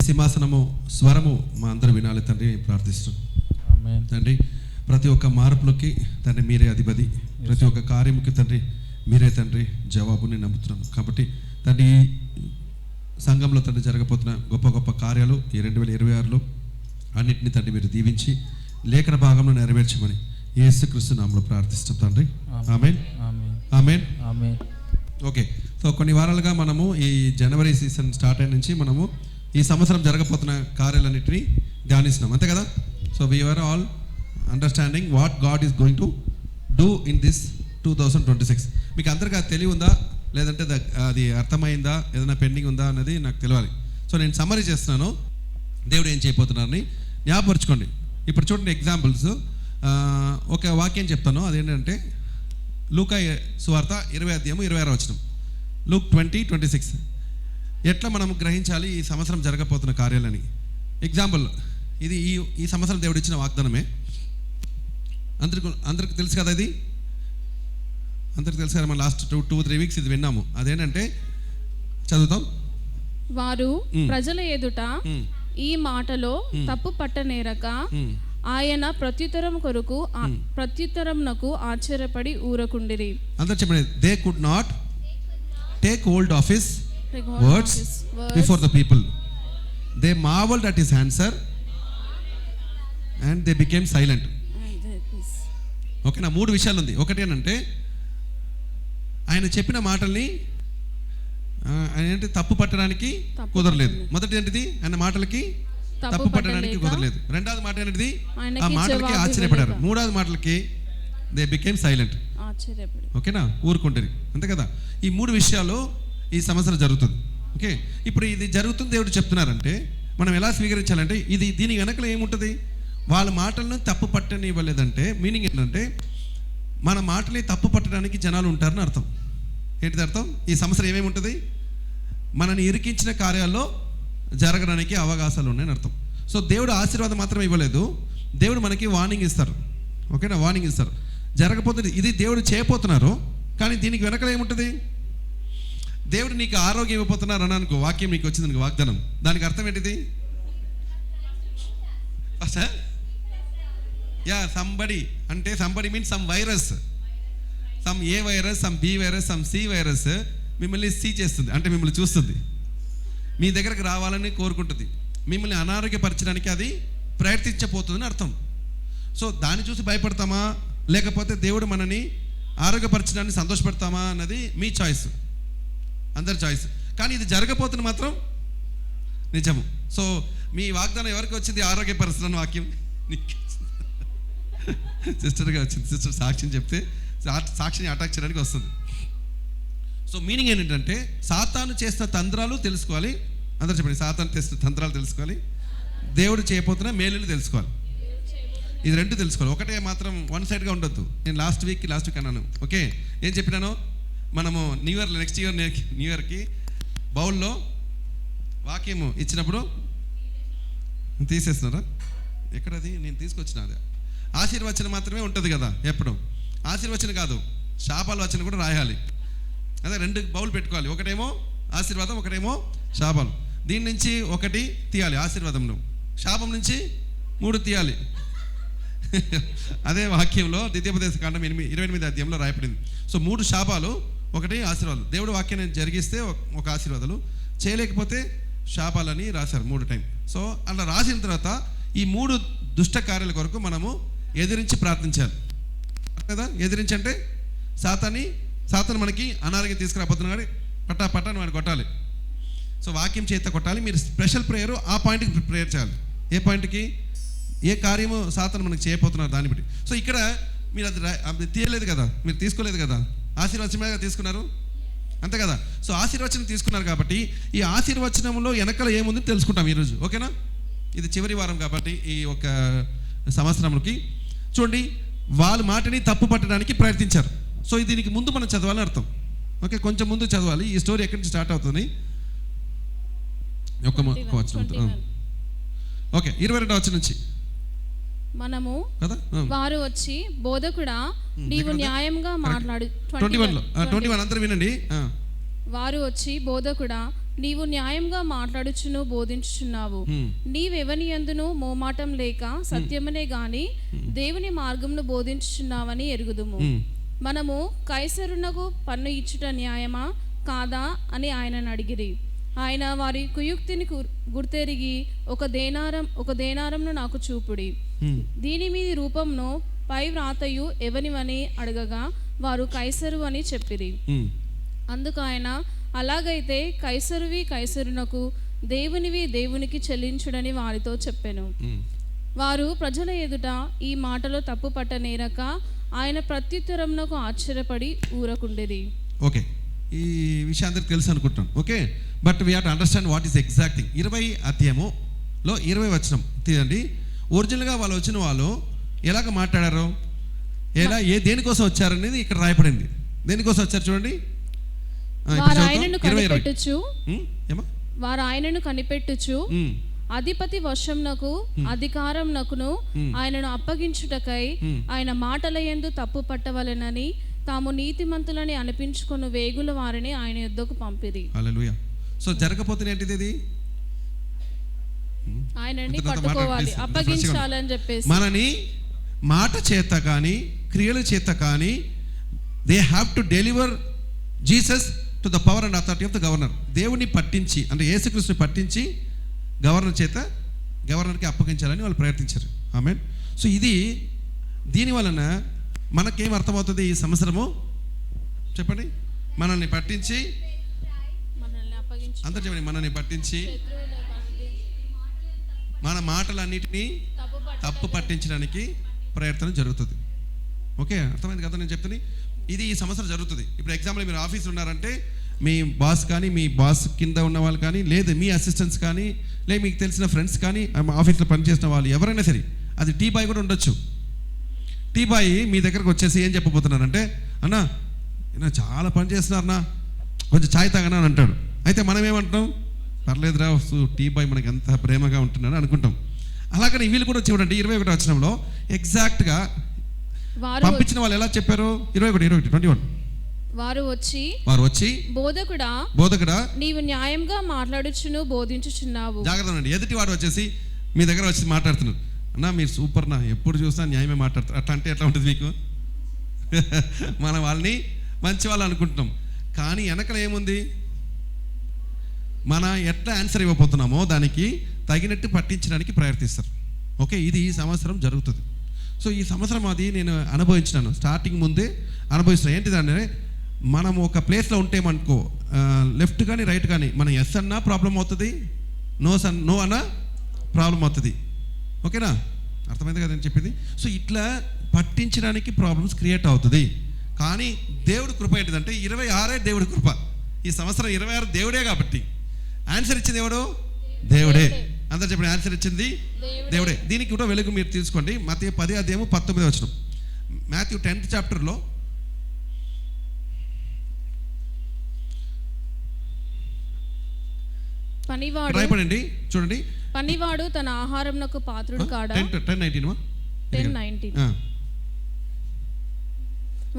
సింహాసనము స్వరము మా అందరూ వినాలి తండ్రి ప్రార్థిస్తున్నాం. తండ్రి ప్రతి ఒక్క మార్పులకి తండ్రి మీరే అధిపతి, ప్రతి ఒక్క కార్యముకి తండ్రి మీరే తండ్రి జవాబుని నమ్ముతున్నాను. కాబట్టి తండ్రి సంఘంలో తండ్రి జరగబోతున్న గొప్ప గొప్ప కార్యాలు ఈ 2026లో అన్నింటినీ తండ్రి మీరు దీవించి లేఖన భాగంలో నెరవేర్చమని యేసుక్రీస్తు నామములో ప్రార్థిస్తాం తండ్రి. ఆమేన్ ఆమేన్ ఆమేన్. ఓకే, సో కొన్ని వారాలుగా మనము ఈ జనవరి సీజన్ స్టార్ట్ అయిన నుంచి మనము ఈ సంవత్సరం జరగబోతున్న కార్యాలన్నింటినీ ధ్యానిస్తున్నాం, అంతే కదా. So we are all understanding what God is going to do in this 2026. మీకు అందరికీ అది తెలివి ఉందా లేదంటే అది అర్థమైందా, ఏదైనా పెండింగ్ ఉందా అన్నది నాకు తెలియాలి. సో నేను సమ్మరీ చేస్తున్నాను, దేవుడు ఏం చేయబోతున్నారని జ్ఞాపకపరచుకోండి. ఇప్పుడు చూడండి ఎగ్జాంపుల్స్. ఒక వాక్యం చెప్తాను, అదేంటంటే లూకా సువార్త 20:26. లూక్ 20:26. ఎట్లా మనం గ్రహించాలి ఈ సంవత్సరం జరగబోతున్న కార్యాలని. ఎగ్జాంపుల్, ఇది ఈ సంవత్సరం దేవుడు ఇచ్చిన వాగ్దానమే. అందరికి తెలుసు కదా, ఇది అందరికి తెలుసు కదా. మనం లాస్ట్ 2-3 వీక్స్ ఇది విన్నాము. అదేంటంటే చదువుతాం. వారు ప్రజల ఎదుట ఈ మాటలో తప్పు పట్టనేరక ఆయన ప్రత్యుత్తరమునకు ఆశ్చర్యపడి ఊరకుండిరి. అందరూ చెప్పండి, they could not take hold of his words before the people. They marvelled at his answer and they became silent. ఓకేనా, 3 విషయాలు ఉంది. ఒకటి ఏంటంటే ఆయన చెప్పిన మాటల్ని ఏంటి తప్పు పట్టడానికి కుదరలేదు. మొదటి ఏంటిది, ఆయన మాటలకి తప్పు పట్టడానికి కుదరలేదు. రెండవది మాట ఏంటిది, ఆ మాటలకి ఆశ్చర్యపడారు. మూడవది మాటలకి దే బికేమ్ సైలెంట్. ఓకేనా, ఊరుకుంటుంది, అంతే కదా. ఈ 3 విషయాలు ఈ సంవత్సరం జరుగుతుంది. ఓకే, ఇప్పుడు ఇది జరుగుతుంది దేవుడు చెప్తున్నారంటే మనం ఎలా స్వీకరించాలంటే దీని వెనకలో ఏముంటుంది, వాళ్ళ మాటలను తప్పు పట్టనివ్వలేదంటే మీనింగ్ ఏంటంటే మన మాటని తప్పు పట్టడానికి జనాలు ఉంటారని అర్థం. ఏంటిది అర్థం, ఈ సంవత్సరం ఏమేమి ఉంటుంది, మనని ఇరికించిన కార్యాల్లో జరగడానికి అవకాశాలు ఉన్నాయని అర్థం. సో దేవుడు ఆశీర్వాదం మాత్రం ఇవ్వలేదు, దేవుడు మనకి వార్నింగ్ ఇస్తారు. ఓకేనా, వార్నింగ్ ఇస్తారు. జరగపోతుంది, ఇది దేవుడు చేయబోతున్నారు, కానీ దీనికి వెనకలో ఏముంటుంది, దేవుడు నీకు ఆరోగ్యం ఇవ్వబోతున్నారు అని అనుకో, వాక్యం నీకు వచ్చింది నీకు వాగ్దానం, దానికి అర్థం ఏంటిది, సంబడి అంటే somebody means some virus, some A virus, some B virus, some C virus మిమ్మల్ని సీ చేస్తుంది, అంటే మిమ్మల్ని చూస్తుంది, మీ దగ్గరకు రావాలని కోరుకుంటుంది, మిమ్మల్ని అనారోగ్యపరచడానికి అది ప్రయత్నించబోతుందని అర్థం. సో దాన్ని చూసి భయపడతామా లేకపోతే దేవుడు మనని ఆరోగ్యపరచడాన్ని సంతోషపడతామా అన్నది మీ చాయిస్, అందరి చాయిస్. కానీ ఇది జరగబోతున్న మాత్రం నిజము. సో మీ వాగ్దానం ఎవరికి వచ్చింది, ఆరోగ్యపరచడం వాక్యం సిస్టర్గా వచ్చింది. సిస్టర్ సాక్ష్యం చెప్తే సాక్షిని అటాక్ చేయడానికి వస్తుంది. సో మీనింగ్ ఏంటంటే సాతాను చేస్తున్న తంత్రాలు తెలుసుకోవాలి. అందరూ చెప్పండి, సాతాను చేస్తున్న తంత్రాలు తెలుసుకోవాలి, దేవుడు చేయబోతున్న మేలుని తెలుసుకోవాలి. ఇది 2 తెలుసుకోవాలి. ఒకటే మాత్రం వన్ సైడ్గా ఉండొద్దు. నేను లాస్ట్ వీక్ అన్నాను. ఓకే, ఏం చెప్పినాను, మనము నెక్స్ట్ ఇయర్ న్యూ ఇయర్కి బౌల్లో వాక్యము ఇచ్చినప్పుడు తీసేస్తున్నారా, ఎక్కడది నేను తీసుకొచ్చిన, అది ఆశీర్వచనం మాత్రమే ఉంటుంది కదా ఎప్పుడు, ఆశీర్వచనం కాదు శాపాలు వచనం కూడా రాయాలి. అదే 2 బౌల్ పెట్టుకోవాలి, ఒకటేమో ఆశీర్వాదం, ఒకటేమో శాపాలు. దీని నుంచి 1 తీయాలి ఆశీర్వాదంలో, శాపం నుంచి 3 తీయాలి. అదే వాక్యంలో ద్వితీయోపదేశకాండం 28వ అధ్యాయంలో రాయబడింది. సో 3 శాపాలు, 1 ఆశీర్వాదాలు. దేవుడు వాక్యాన్ని జరిగిస్తే ఒక ఆశీర్వాదాలు, చేయలేకపోతే శాపాలని రాశారు 3 టైం. సో అలా రాసిన తర్వాత ఈ 3 దుష్ట కార్యాల కొరకు మనము ఎదిరించి ప్రార్థించాలి కదా. ఎదిరించి అంటే సాతాను మనకి అనారోగ్యం తీసుకురాబోతున్నా కానీ పట్టాని వాడిని కొట్టాలి. సో వాక్యం చేత కొట్టాలి. మీరు స్పెషల్ ప్రేయర్ ఆ పాయింట్కి ప్రేయర్ చేయాలి. ఏ పాయింట్కి, ఏ కార్యము సాతాను మనకి చేయబోతున్నారు దాన్ని బట్టి. సో ఇక్కడ మీరు అది తీయలేదు కదా, మీరు తీసుకోలేదు కదా, ఆశీర్వచనమే తీసుకున్నారు, అంతే కదా. సో ఆశీర్వచనం తీసుకున్నారు కాబట్టి ఈ ఆశీర్వచనంలో వెనకాల ఏముంది తెలుసుకుంటాం ఈరోజు. ఓకేనా, ఇది చివరి వారం కాబట్టి ఈ ఒక సంవత్సరంకి చూడండి, వాళ్ళ మాటని తప్పు పట్టడానికి ప్రయత్నించారు. సో దీనికి ముందు మనం చదవాలని అర్థం. ఓకే, కొంచెం ముందు చదవాలి. ఈ స్టోరీ ఎక్కడి నుంచి స్టార్ట్ అవుతుంది, ఓకే 22వ వచనం నుంచి మనము వారు వచ్చి బోధకుడా నీవు న్యాయంగా మాట్లాడు. 21 అందరూ వినండి. వారు వచ్చి బోధకుడా నీవు న్యాయంగా మాట్లాడుచును బోధించుచున్నావు. నీవెవని యందును మోమాటం లేక సత్యమనే గాని దేవుని మార్గమును బోధించుచున్నావని ఎరుగుదుము. మనము కైసరునకు పన్ను ఇచ్చుట న్యాయమా కాదా అని ఆయనను అడిగిరి. ఆయన వారి కుయుక్తిని గుర్తెరిగి ఒక దేనారంను నాకు చూపుడి, దీని మీది రూపంను పై వ్రాతయు ఎవనివని అడగగా వారు కైసరు అని చెప్పిరి. అందుకు ఆయన, అలాగైతే కైసరువి కైసరునకు, దేవునివి దేవునికి చెల్లించుడని వారితో చెప్పెను. వారు ప్రజల ఎదుట ఈ మాటలో తప్పు పట్టనేరక ఆయన ప్రత్యుత్తరమునకు ఆశ్చర్యపడి ఊరకుండిరి. ఓకే, ఈ విషయం అందరికి తెలుసు అనుకుంటున్నాను. Okay, but we have to understand what is exact thing. 20 అధ్యాయములో 20 వచనం తీయండి. ఒరిజినల్గా వాళ్ళు వచ్చిన వాళ్ళు ఎలాగ మాట్లాడారు, దేనికోసం వచ్చారనేది ఇక్కడ రాయబడింది. దేనికోసం వచ్చారు చూడండి. వారు ఆయనను కనిపెట్టుచు అధిపతి వశంనకు అధికారంనకును ఆయనను అప్పగించుటకై ఆయన మాటల యందు తప్పు పట్టవలెనని తాము నీతిమంతులని అనిపించుకున్న వేగుల వారిని ఆయన యొద్దకు పంపిరి. హల్లెలూయా. సో జరగపోతుంది ఏంటిది? ఇది ఆయనని పట్టుకోవాలి, అప్పగించాలని చెప్పేసి మనని మాట చేత కానీ క్రియల చేత కానీ they have to deliver Jesus to the power and authority of the governor. దేవుని పట్టించి, అంటే యేసుక్రీస్తుని పట్టించి గవర్నర్కి అప్పగించాలని వాళ్ళు ప్రయత్నించారు. ఆమేన్. సో ఇది దీని వలన మనకేం అర్థమవుతుంది ఈ సంవత్సరము చెప్పండి? మనల్ని పట్టించి, అందరూ చెప్పండి, మనల్ని పట్టించి మన మాటలన్నిటినీ తప్పు పట్టించడానికి ప్రయత్నం జరుగుతుంది. ఓకే, అర్థమైంది కదా నేను చెప్తాను. ఇది ఈ సంవత్సరం జరుగుతుంది. ఇప్పుడు ఎగ్జాంపుల్ మీరు ఆఫీస్ ఉన్నారంటే మీ బాస్ కానీ, మీ బాస్ కింద ఉన్న వాళ్ళు కానీ, లేదు మీ అసిస్టెంట్స్ కానీ, లేదు మీకు తెలిసిన ఫ్రెండ్స్ కానీ, ఆఫీస్లో పనిచేసిన వాళ్ళు ఎవరైనా సరే, అది టీ బాయ్ కూడా ఉండొచ్చు. టీ బాయ్ మీ దగ్గరకు వచ్చేసి ఏం చెప్పబోతున్నారంటే, అన్నా చాలా పని చేస్తున్నారన్నా, కొంచెం ఛాయ్ తాగనా అని అంటాడు. అయితే మనం ఏమంటాం, పర్లేదురా టీ బాయ్ మనకి ఎంత ప్రేమగా ఉంటున్నాడు అనుకుంటాం. అలాగని వీళ్ళు కూడా చూడండి 21 వచనంలో ఎగ్జాక్ట్గా పంపించిన వాళ్ళు ఎలా చెప్పారు? 21 వారు వచ్చి బోధకుడా నీవు న్యాయంగా మాట్లాడుచును బోధించుచున్నావు. జాగ్రత్త అండి, ఎదుటి వాడు వచ్చేసి మీ దగ్గర వచ్చి మాట్లాడుతున్నాడు, అన్నా మీరు సూపర్ నా, ఎప్పుడు చూసినా న్యాయమే మాట్లాడతారు. అట్లా అంటే ఎట్లా ఉంటుంది మీకు? మనం వాళ్ళని మంచి వాళ్ళు అనుకుంటున్నాం, కానీ వెనకల ఏముంది? మన ఎట్లా ఆన్సర్ ఇవ్వబోతున్నామో దానికి తగినట్టు పట్టించడానికి ప్రయత్నిస్తారు. ఓకే, ఇది ఈ సంవత్సరం జరుగుతుంది. సో ఈ సంవత్సరం అది నేను అనుభవించినాను, స్టార్టింగ్ ముందే అనుభవిస్తున్నాను. ఏంటిదంటే మనం ఒక ప్లేస్లో ఉంటేమనుకో, లెఫ్ట్ కానీ రైట్ కానీ, మనం ఎస్ అన్నా ప్రాబ్లం అవుతుంది, నో అన్నా ప్రాబ్లం అవుతుంది. ఓకేనా, అర్థమైంది కదా నేను చెప్పింది? సో ఇట్లా పట్టించడానికి ప్రాబ్లమ్స్ క్రియేట్ అవుతుంది. కానీ దేవుడి కృప ఏంటిదంటే 26 దేవుడి కృప. ఈ సంవత్సరం 26 దేవుడే కాబట్టి ఆన్సర్ ఇచ్చింది ఎవడు? దేవుడే. అందరూ చెప్పండి, ఆన్సర్ ఇచ్చింది దేవుడే. దీనికి కూడా వెలుగు మీరు తీసుకోండి. మత్తయి 10 అధ్యాయము 19 వచనం, మాథ్యూ 10th చాప్టర్లో రాయబడింది చూడండి. పనివాడు తన ఆహారంనకు పాత్రుడు కాడా? 10:19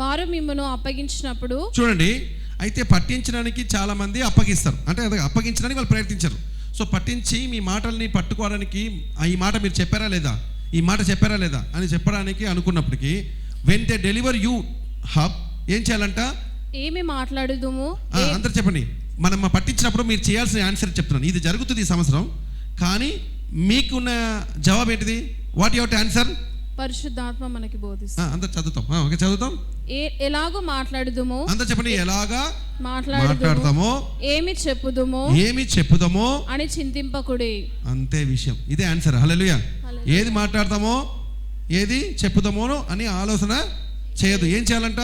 వారు మిమ్మల్ని అప్పగించినప్పుడు చూడండి. అయితే పట్టించడానికి చాలా మంది అప్పగిస్తారు, అంటే అదే అప్పగించడానికి వాళ్ళు ప్రయత్నించారు. సో పట్టించి మీ మాటల్ని పట్టుకోవడానికి, ఈ మాట మీరు చెప్పారా లేదా, ఈ మాట చెప్పారా లేదా అని చెప్పడానికి అనుకున్నప్పటికీ, when they deliver you hub ఏం చేయాలంట? ఏమి మాట్లాడుదుము? అందరు చెప్పండి. మనం పట్టించినప్పుడు మీరు చేయాల్సిన ఆన్సర్ చెప్తున్నాను. ఇది జరుగుతుంది ఈ సంవత్సరం, కానీ మీకున్న జవాబు ఏంటిది? What you have to answer? పరిశుద్ధాత్మ మనకి బోధిస్తుంది. అందరు చదువుతాం. ఓకే, చదువుతాం. ఎలాగో మాట్లాడుదుము, అందరు చెప్పండి, ఎలాగా మాట్లాడతామో, ఏమి చెప్పుదమో అని చింతింపకుడి. అంతే విషయం, ఇదే ఆన్సర్. హల్లెలూయా. ఏది మాట్లాడతామో, ఏది చెప్పుదామో అని ఆలోచన చేయదు. ఏం చేయాలంట?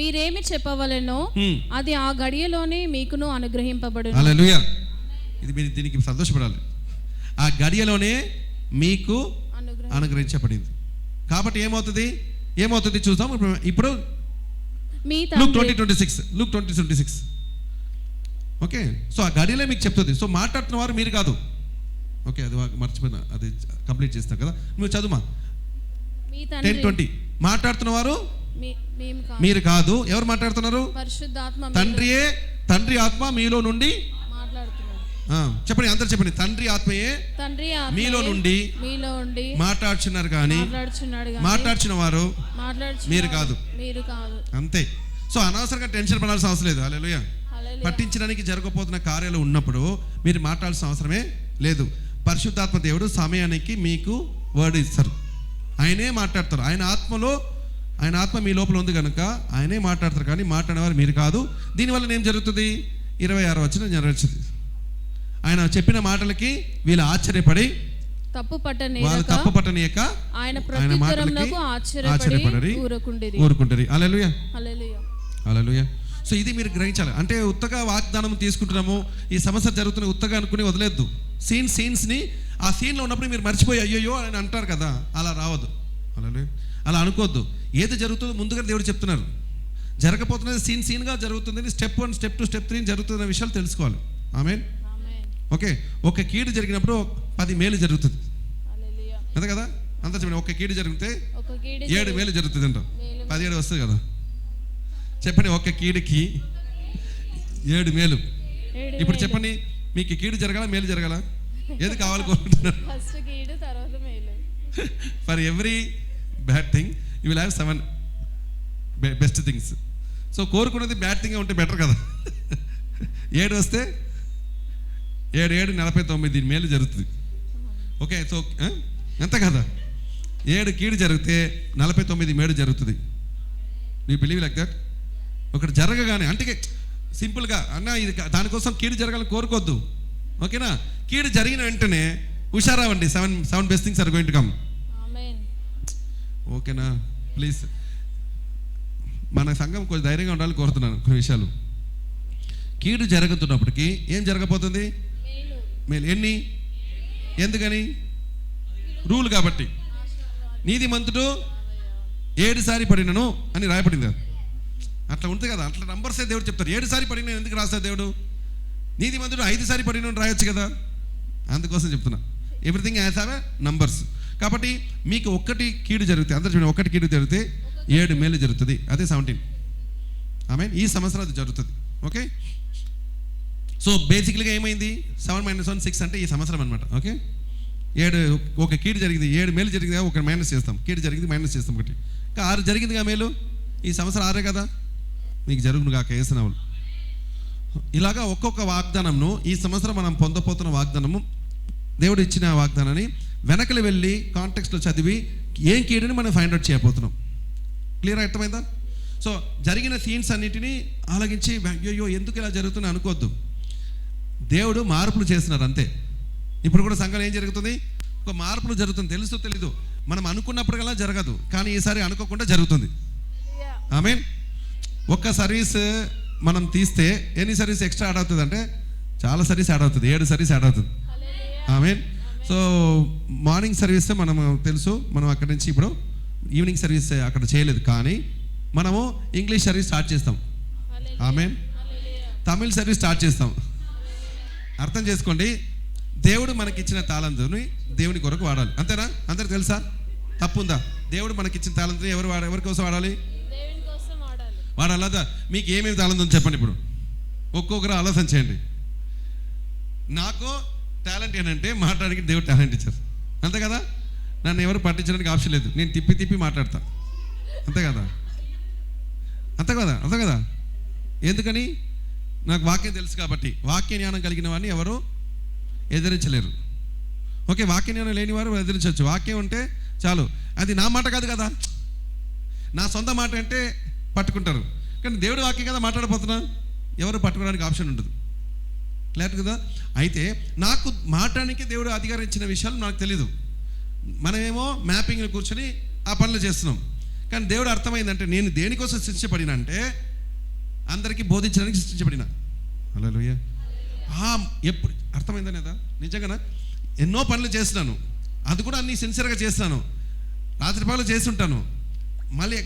మీరేమి చెప్పవలెనో అది ఆ గడియలోనే మీకును అనుగ్రహింపబడును. హల్లెలూయా. ఇది మీరు దీనికి సంతోషపడాలి. ఆ గడియలోనే మీకు అనుగ్రహించబడింది. కాబట్టి ఏమవుతుంది చూద్దాం. ఇప్పుడు Luke 20:26 ఓకే. సో ఆ గడియలే మీకు చెప్తుంది. సో మాట్లాడుతున్న వారు మీరు కాదు. ఓకే, అది మర్చిపోయినా, అది కంప్లీట్ చేస్తాం కదా. నువ్వు చదువుమా. 10:20 మాట్లాడుతున్న వారు మీరు కాదు. ఎవరు మాట్లాడుతున్నారు? పరిశుద్ధాత్మ. తండ్రి ఆత్మ మీలో నుండి చెప్పండి, అందరు చెప్పండి. తండ్రి ఆత్మయే మీలో నుండి మాట్లాడుచున్నారు కానీ మాట్లాడుచున్న వారు మీరు కాదు. అంతే. సో అనవసరంగా టెన్షన్ పడాల్సిన అవసరం లేదు. హల్లెలూయా. పట్టించడానికి జరగబోతున్న కార్యాలు ఉన్నప్పుడు మీరు మాట్లాడాల్సిన అవసరమే లేదు. పరిశుద్ధాత్మ దేవుడు సమయానికి మీకు వర్డ్ ఇస్తారు. ఆయనే మాట్లాడతారు. ఆయన ఆత్మ మీ లోపల ఉంది కనుక ఆయనే మాట్లాడతారు, కానీ మాట్లాడేవారు మీరు కాదు. దీనివల్ల ఏం జరుగుతుంది? 26వ వచనం నెరవేర్చుంది. ఆయన చెప్పిన మాటలకి వీళ్ళు ఆశ్చర్యపడి తప్పు పట్టనీయక ఆయన మాటలకి ఆశ్చర్యపడి ఊరుకుంటారు. హల్లెలూయా, హల్లెలూయా. సో ఇది మీరు గ్రహించాలి. అంటే ఉత్తగా వాగ్దానం తీసుకుంటున్నాము, ఈ సమస్య జరుగుతున్న ఉత్తగా అనుకుని వదిలేద్దు. సీన్స్ని ఆ సీన్లో ఉన్నప్పుడు మీరు మర్చిపోయి అయ్యో అని అంటారు కదా, అలా రావద్దు. హల్లెలూయా. అలా అనుకోవద్దు. ఏది జరుగుతుందో ముందుగా దేవుడు చెప్తున్నారు. జరగబోతున్నది సీన్గా జరుగుతుంది. స్టెప్ 1, స్టెప్ 2, స్టెప్ 3 జరుగుతున్న విషయాలు తెలుసుకోవాలి. ఆమేన్. ఓకే. ఒక కీడు జరిగినప్పుడు 10 మేలు జరుగుతుంది, అంతే కదా? అంతా చెప్పండి. ఒక కీడు జరిగితే 7 మేలు జరుగుతుంది అంట. 17 వస్తుంది కదా? చెప్పండి, ఒక కీడుకి 7 మేలు. ఇప్పుడు చెప్పండి, మీకు కీడు జరగాల మేలు జరగాల? ఏది కావాలి కోరుకుంటున్నారు? For every bad thing you will have 7 best things. So కోరుకున్నది బ్యాడ్ థింగ్ ఉంటే బెటర్ కదా. 7 వస్తే 7 49 మేలు జరుగుతుంది. ఓకే. సో ఎంత కదా? 7 కీడు జరిగితే 49 మేలు జరుగుతుంది. You believe like that? ఒకటి జరగగానే అంటే సింపుల్గా అన్న ఇది దానికోసం కీడు జరగాలని కోరుకోవద్దు. ఓకేనా? కీడు జరిగిన వెంటనే హుషారావండి. 7 best things are going to come. ఓకేనా? ప్లీజ్ మన సంఘం కొంచెం ధైర్యంగా ఉండాలని కోరుతున్నాను. కొన్ని విషయాలు కీడు జరుగుతున్నప్పటికీ ఏం జరగబోతుంది? మేలు. ఎన్ని? ఎందుకని? రూల్ కాబట్టి. నీతిమంతుడు 7 సారి పడినను అని రాయబడింది. అట్లా ఉంటుంది కదా, అట్లా నంబర్సే దేవుడు చెప్తారు. 7 సారి పడిన ఎందుకు రాస్తాడు దేవుడు? నీతిమంతుడు 5 సారి పడిన రాయొచ్చు కదా. అందుకోసం చెప్తున్నా. Everything has have numbers. కాబట్టి మీకు ఒక్కటి కీడు జరిగితే, అందరూ చూడండి, ఒక్కటి కీడు జరిగితే 7 మేలు జరుగుతుంది. అదే 17. ఆమేన్. ఈ సంవత్సరం అది జరుగుతుంది. ఓకే. సో బేసిక్లీగా ఏమైంది? 7 - 1 6 అంటే ఈ సంవత్సరం అనమాట. ఓకే. 7 ఒక కీడు జరిగింది, 7 మేలు జరిగింది, ఒక మైనస్ చేస్తాం. కీడు జరిగింది మైనస్ చేస్తాం. ఒకటి 6 జరిగిందిగా మేలు. ఈ సంవత్సరం 6 కదా. మీకు జరుగును కాక యేసునామములో. ఇలాగా ఒక్కొక్క వాగ్దానంను ఈ సంవత్సరం మనం పొందపోతున్న వాగ్దానము, దేవుడు ఇచ్చిన వాగ్దానాన్ని వెనకలు వెళ్ళి కాంటెక్స్ట్లో చదివి ఏం కీడుని మనం ఫైండ్ అవుట్ చేయబోతున్నాం. క్లియర్ అర్థమైందా? సో జరిగిన సీన్స్ అన్నిటినీ ఆలగించి అయ్యో ఎందుకు ఇలా జరుగుతుంది అనుకోవద్దు. దేవుడు మార్పులు చేస్తున్నారు అంతే. ఇప్పుడు కూడా సంఘంలో ఏం జరుగుతుంది? ఒక మార్పులు జరుగుతుంది. తెలుసు తెలీదు, మనం అనుకున్నప్పటికల్లా జరగదు, కానీ ఈసారి అనుకోకుండా జరుగుతుంది. ఆమేన్. ఒక్క సర్వీస్ మనం తీస్తే ఎన్ని సర్వీస్ ఎక్స్ట్రా యాడ్ అవుతుంది అంటే చాలా సర్వీస్ యాడ్ అవుతుంది. 7 సర్వీస్ యాడ్ అవుతుంది. ఆమేన్. సో మార్నింగ్ సర్వీస్ మనం తెలుసు, మనం అక్కడి నుంచి ఇప్పుడు ఈవినింగ్ సర్వీస్ అక్కడ చేయలేదు, కానీ మనము ఇంగ్లీష్ సర్వీస్ స్టార్ట్ చేస్తాం. ఆమేన్. తమిళ్ సర్వీస్ స్టార్ట్ చేస్తాం. అర్థం చేసుకోండి, దేవుడు మనకిచ్చిన తాళంతుని దేవుని కొరకు వాడాలి. అంతేనా? అందరికి తెలుసా? తప్పుందా? దేవుడు మనకిచ్చిన తాళంతుని ఎవరి కోసం వాడాలి? వాడాలదా? మీకు ఏమేమి తాళంతో చెప్పండి. ఇప్పుడు ఒక్కొక్కరు ఆలోచన చేయండి. నాకు టాలెంట్ ఏంటంటే మాట్లాడడానికి దేవుడు టాలెంట్ ఇచ్చారు, అంతే కదా. నన్ను ఎవరు పట్టించడానికి ఆప్షన్ లేదు. నేను తిప్పి మాట్లాడతా, అంతే కదా. అంతే కదా. ఎందుకని? నాకు వాక్యం తెలుసు కాబట్టి. వాక్య జ్ఞానం కలిగిన వాడిని ఎవరు ఎదిరించలేరు. ఓకే. వాక్య జ్ఞానం లేని వారు ఎదిరించవచ్చు. వాక్యం ఉంటే చాలు. అది నా మాట కాదు కదా, నా సొంత మాట అంటే పట్టుకుంటారు. కానీ దేవుడు వాక్యం కదా మాట్లాడబోతున్నా, ఎవరు పట్టుకోవడానికి ఆప్షన్ ఉండదు. క్లియర్ కదా. అయితే నాకు మాట్లాడడానికి దేవుడు అధికారం ఇచ్చిన విషయాలు నాకు తెలీదు. మనమేమో మ్యాపింగ్లో కూర్చొని ఆ పనులు చేస్తున్నాం. కానీ దేవుడు అర్థమైందంటే నేను దేనికోసం సృష్టించబడినా అంటే అందరికీ బోధించడానికి సృష్టించబడిన. హల్లెలూయా. ఎప్పుడు అర్థమైందా లేదా? నిజంగా ఎన్నో పనులు చేస్తున్నాను, అది కూడా అన్ని సిన్సియర్గా చేస్తున్నాను, రాత్రి పనులు చేస్తుంటాను, మళ్ళీ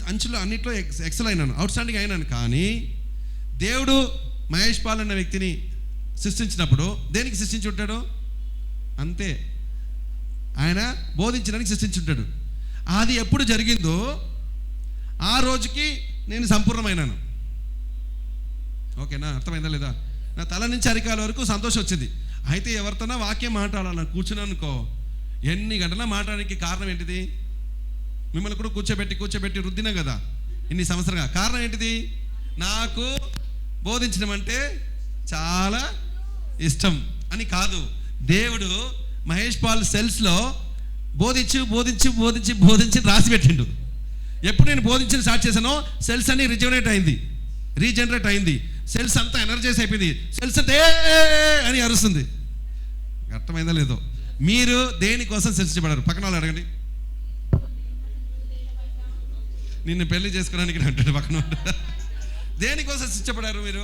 అంచులో అన్నింటిలో ఎక్సెల్ అయినాను, అవుట్ స్టాండింగ్ అయినాను. కానీ దేవుడు మహేష్ పాల్ అన్న వ్యక్తిని సృష్టించినప్పుడు దేనికి సృష్టించి ఉంటాడు? అంతే, ఆయన బోధించడానికి సృష్టించి ఉంటాడు. అది ఎప్పుడు జరిగిందో ఆ రోజుకి నేను సంపూర్ణమైనాను. ఓకేనా? అర్థమైందా లేదా? నా తల నుంచి అరికాల వరకు సంతోషం వచ్చింది. అయితే ఎవరితోనా వాక్యం మాట్లాడాలని కూర్చున్నాను అనుకో, ఎన్ని గంటల మాట్లాడడానికి కారణం ఏంటిది? మిమ్మల్ని కూడా కూర్చోబెట్టి రుద్దినా కదా ఇన్ని సంవత్సరంగా. కారణం ఏంటిది? నాకు బోధించడం అంటే చాలా ఇష్టం అని కాదు. దేవుడు మహేష్ పాల్ సెల్స్లో బోధించి రాసి పెట్టిండు. ఎప్పుడు నేను బోధించిన స్టార్ట్ చేశానో సెల్స్ అన్ని రీజనరేట్ అయింది. సెల్స్ అంతా ఎనర్జైజ్ అయిపోయింది. సెల్స్ అంటే అని అరుస్తుంది. అర్థమైందా లేదో? మీరు దేనికోసం సృష్టించబడారు? పక్కన వాళ్ళు అడగండి. నిన్ను పెళ్లి చేసుకోవడానికి అంటాడు పక్కన. దేనికోసం సృష్టించబడారు మీరు?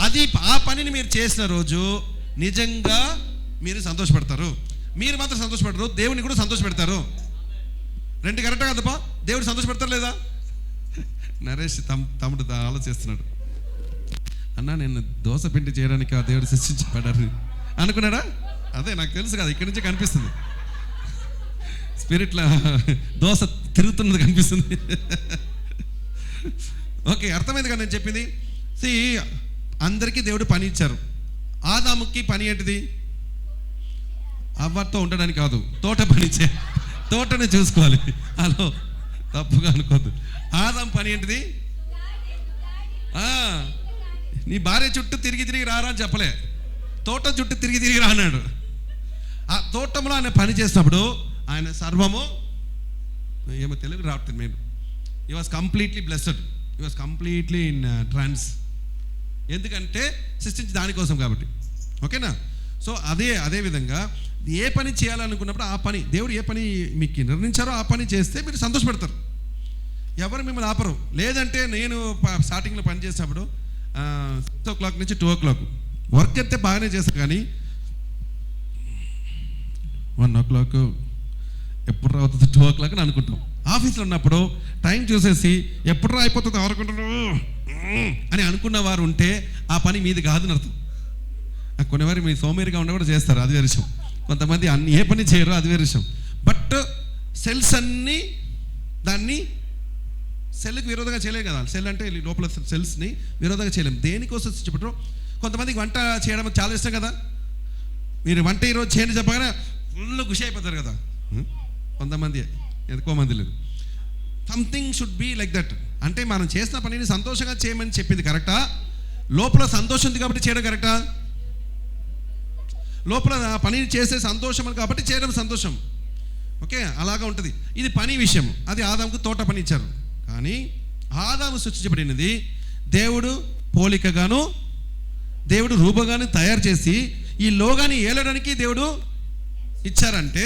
అది ఆ పనిని మీరు చేసిన రోజు నిజంగా మీరు సంతోషపడతారు. మీరు మాత్రం సంతోషపడరు, దేవుని కూడా సంతోషపెడతారు. రెండు కరెక్టా కదపా? దేవుడు సంతోషపెడతారు లేదా? నరేష్ తమ్ముడు ఆలోచిస్తున్నాడు. అన్నా నేను దోశ పిండి చేయడానికి ఆ దేవుడు సృష్టించబడారు అనుకున్నాడా? అదే నాకు తెలుసు కదా, ఇక్కడి నుంచే కనిపిస్తుంది. స్పిరిట్లో దోశ తిరుగుతున్నది కనిపిస్తుంది. ఓకే, అర్థమైంది కదా నేను చెప్పింది. అందరికీ దేవుడు పని ఇచ్చారు. ఆదాముకి పని ఏంటిది? అవ్వతో ఉండడానికి కాదు, తోట పని తోటని చూసుకోవాలి. హలో, తప్పుగా అనుకోద్దు. ఆదాం పని ఏంటిది? నీ భార్య చుట్టూ తిరిగి రారా అని చెప్పలే, తోట చుట్టూ తిరిగి రా అన్నాడు. ఆ తోటంలో ఆయన పని చేసినప్పుడు ఆయన సర్వము ఏమో తెలుగు రావట్లేదు. మెయిన్ ఈ వాజ్ కంప్లీట్లీ బ్లెస్డ్, ఈ వాజ్ కంప్లీట్లీ ఇన్ ట్రాన్స్. ఎందుకంటే సృష్టించి దానికోసం కాబట్టి. ఓకేనా? సో అదే విధంగా ఏ పని చేయాలనుకున్నప్పుడు ఆ పని దేవుడు ఏ పని మీకు నిర్ణయించారో ఆ పని చేస్తే మీరు సంతోషపడతారు. ఎవరు మిమ్మల్ని ఆపరు. లేదంటే నేను స్టార్టింగ్లో పని చేసినప్పుడు 6 o'clock నుంచి 2 o'clock వర్క్ అయితే బాగానే చేస్తాను, కానీ 1 o'clock ఎప్పుడు అవుతుంది 2 o'clock అని అనుకుంటాం. ఆఫీస్లో ఉన్నప్పుడు టైం చూసేసి ఎప్పుడు అయిపోతుంది ఎవరుకుంటారు అని అనుకున్న వారు ఉంటే ఆ పని మీది కాదని అర్థం. కొన్నివారు మీ సోమేరిగా ఉండ కూడా చేస్తారు, అది వేరే విషయం. కొంతమంది ఏ పని చేయరు, అది వేరే విషయం. బట్ సెల్స్ అన్నీ దాన్ని సెల్కి విరోధంగా చేయలేం కదా. సెల్ అంటే లోపల సెల్స్ని విరోధంగా చేయలేం. దేనికోసం చెప్పటం? కొంతమందికి వంట చేయడం చాలా ఇష్టం కదా. మీరు వంట ఈరోజు చేయండి చెప్పగానే ఫుల్ ఖుషి అయిపోతారు కదా. కొంతమంది, ఎక్కువ మంది లేదు. Something should be like that. అంటే మనం చేసిన పనిని సంతోషంగా చేయమని చెప్పింది కరెక్టా? లోపల సంతోషం ఉంది కాబట్టి చేయడం కరెక్టా? లోపల ఆ పని చేసే సంతోషం అని కాబట్టి చేయడం సంతోషం. ఓకే, అలాగా ఉంటుంది. ఇది పని విషయం. అది ఆదాముకు తోట పని ఇచ్చారు. కానీ ఆదాము సృష్టించబడినది దేవుడు పోలికగాను దేవుడు రూపగాను తయారు చేసి ఈ లోకాన్ని ఏలడానికి దేవుడు ఇచ్చారంటే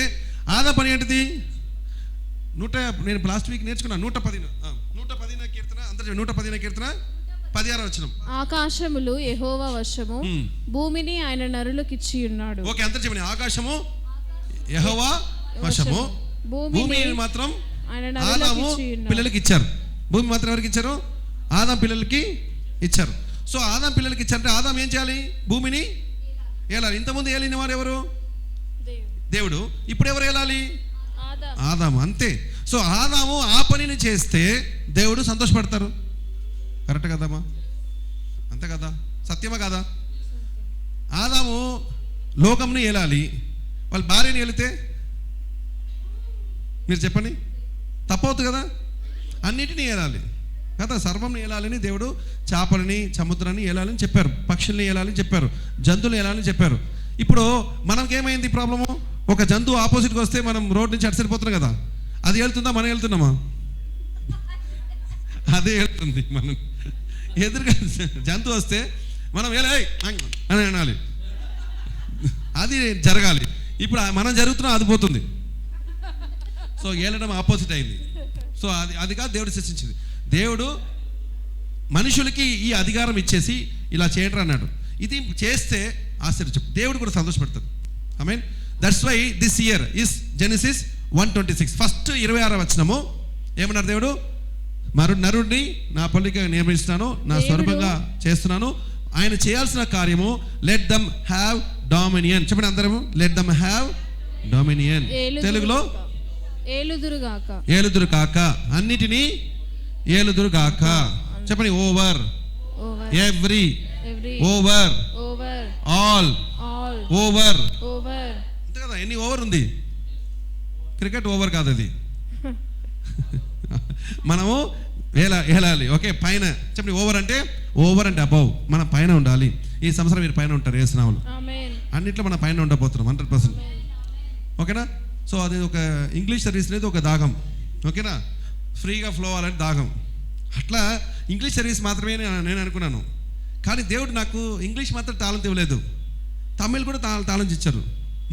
ఆదా పని ఏంటిది? నేను లాస్ట్ వీక్ నేర్చుకున్నాను 110 కీర్తన, అందరూ 110 కీర్తన 16వ వచనం. ఆకాశములు యెహోవా వశము, భూమిని ఆయన నరులకు ఇచ్చి ఉన్నాడు. ఓకే, అందరూ చెప్పండి. ఆకాశము యెహోవా వశము, భూమిని మాత్రం ఆదాము పిల్లలకి ఇచ్చారు. భూమి మాత్రం ఎవరికి ఇచ్చారు? ఆదాం పిల్లలకి ఇచ్చారు. సో ఆదాం పిల్లలకి ఇచ్చారంటే ఆదాం ఏం చేయాలి? భూమిని ఏలాలి. ఇంతకుముందు ఏలిన వారు ఎవరు? దేవుడు. ఇప్పుడు ఎవరు ఏలాలి? ఆదాము. అంతే. సో ఆదాము ఆ పనిని చేస్తే దేవుడు సంతోషపడతారు. కరెక్ట్ కదమ్మా? అంతే కదా? సత్యమా కదా? ఆదాము లోకంని ఏలాలి, వాళ్ళ భార్యని ఏలితే మీరు చెప్పండి, తప్పవుతుంది కదా? అన్నిటినీ ఏలాలి కదా, సర్వంని ఏలాలని దేవుడు. చేపలని, సముద్రాన్ని ఏలాలని చెప్పారు, పక్షుల్ని ఏలాలని చెప్పారు, జంతువులు ఏలాలని చెప్పారు. ఇప్పుడు మనకేమైంది ప్రాబ్లము? ఒక జంతువు ఆపోజిట్గా వస్తే మనం రోడ్ నుంచి అడిసరిపోతున్నాం కదా. అది వెళ్తుందా, మనం వెళ్తున్నామా? అదే వెళ్తుంది. మనం ఎదురుగా జంతువు వస్తే మనం అని అనాలి, అది జరగాలి. ఇప్పుడు మనం జరుగుతున్నాం, అది పోతుంది. సో ఏలడం ఆపోజిట్ అయింది. సో అది కాదు దేవుడు సృష్టించింది. దేవుడు మనుషులకి ఈ అధికారం ఇచ్చేసి ఇలా చేయండి అన్నాడు. ఇది చేస్తే ఆశ్చర్యం, దేవుడు కూడా సంతోషపడతాడు. I mean that's why this year is Genesis 1:26 first 26వ వచనము ఏమన్నారు? దేవుడు నరుడిని నా పోలికగా నిర్మిస్తున్నాను, నా స్వరూపంగా చేస్తున్నాను. ఆయన చేయాల్సిన కార్యము లెట్ దమ్ హ్యావ్ డామినియన్. చెప్పండి అందరము, లెట్ దమ్ హ్యావ్ డామినియన్. తెలుగులో ఏలుదురు కాక, అన్నిటినీ ఏలుదురు కాక. చెప్పండి, over every, over all, over. Over అంతే కదా, ఎన్ని ఓవర్ ఉంది? క్రికెట్ ఓవర్ కాదు అది. మనము వేలాలి. ఓకే, పైన చెప్పండి. ఓవర్ అంటే అబౌవ్, మనం పైన ఉండాలి. ఈ సంవత్సరం మీరు పైన ఉంటారు యేసునామములో. అన్నిట్లో మనం పైన ఉండబోతున్నాం 100%. ఓకేనా? సో అది ఒక ఇంగ్లీష్ సర్వీస్ అనేది ఒక దాగం. ఓకేనా? ఫ్రీగా ఫ్లో అవ్వాలంటే దాగం. అట్లా ఇంగ్లీష్ సర్వీస్ మాత్రమే నేను అనుకున్నాను. కానీ దేవుడు నాకు ఇంగ్లీష్ మాత్రం టాలెంట్ ఇవ్వలేదు, తమిళ్ కూడా టాలెంట్ ఇచ్చారు.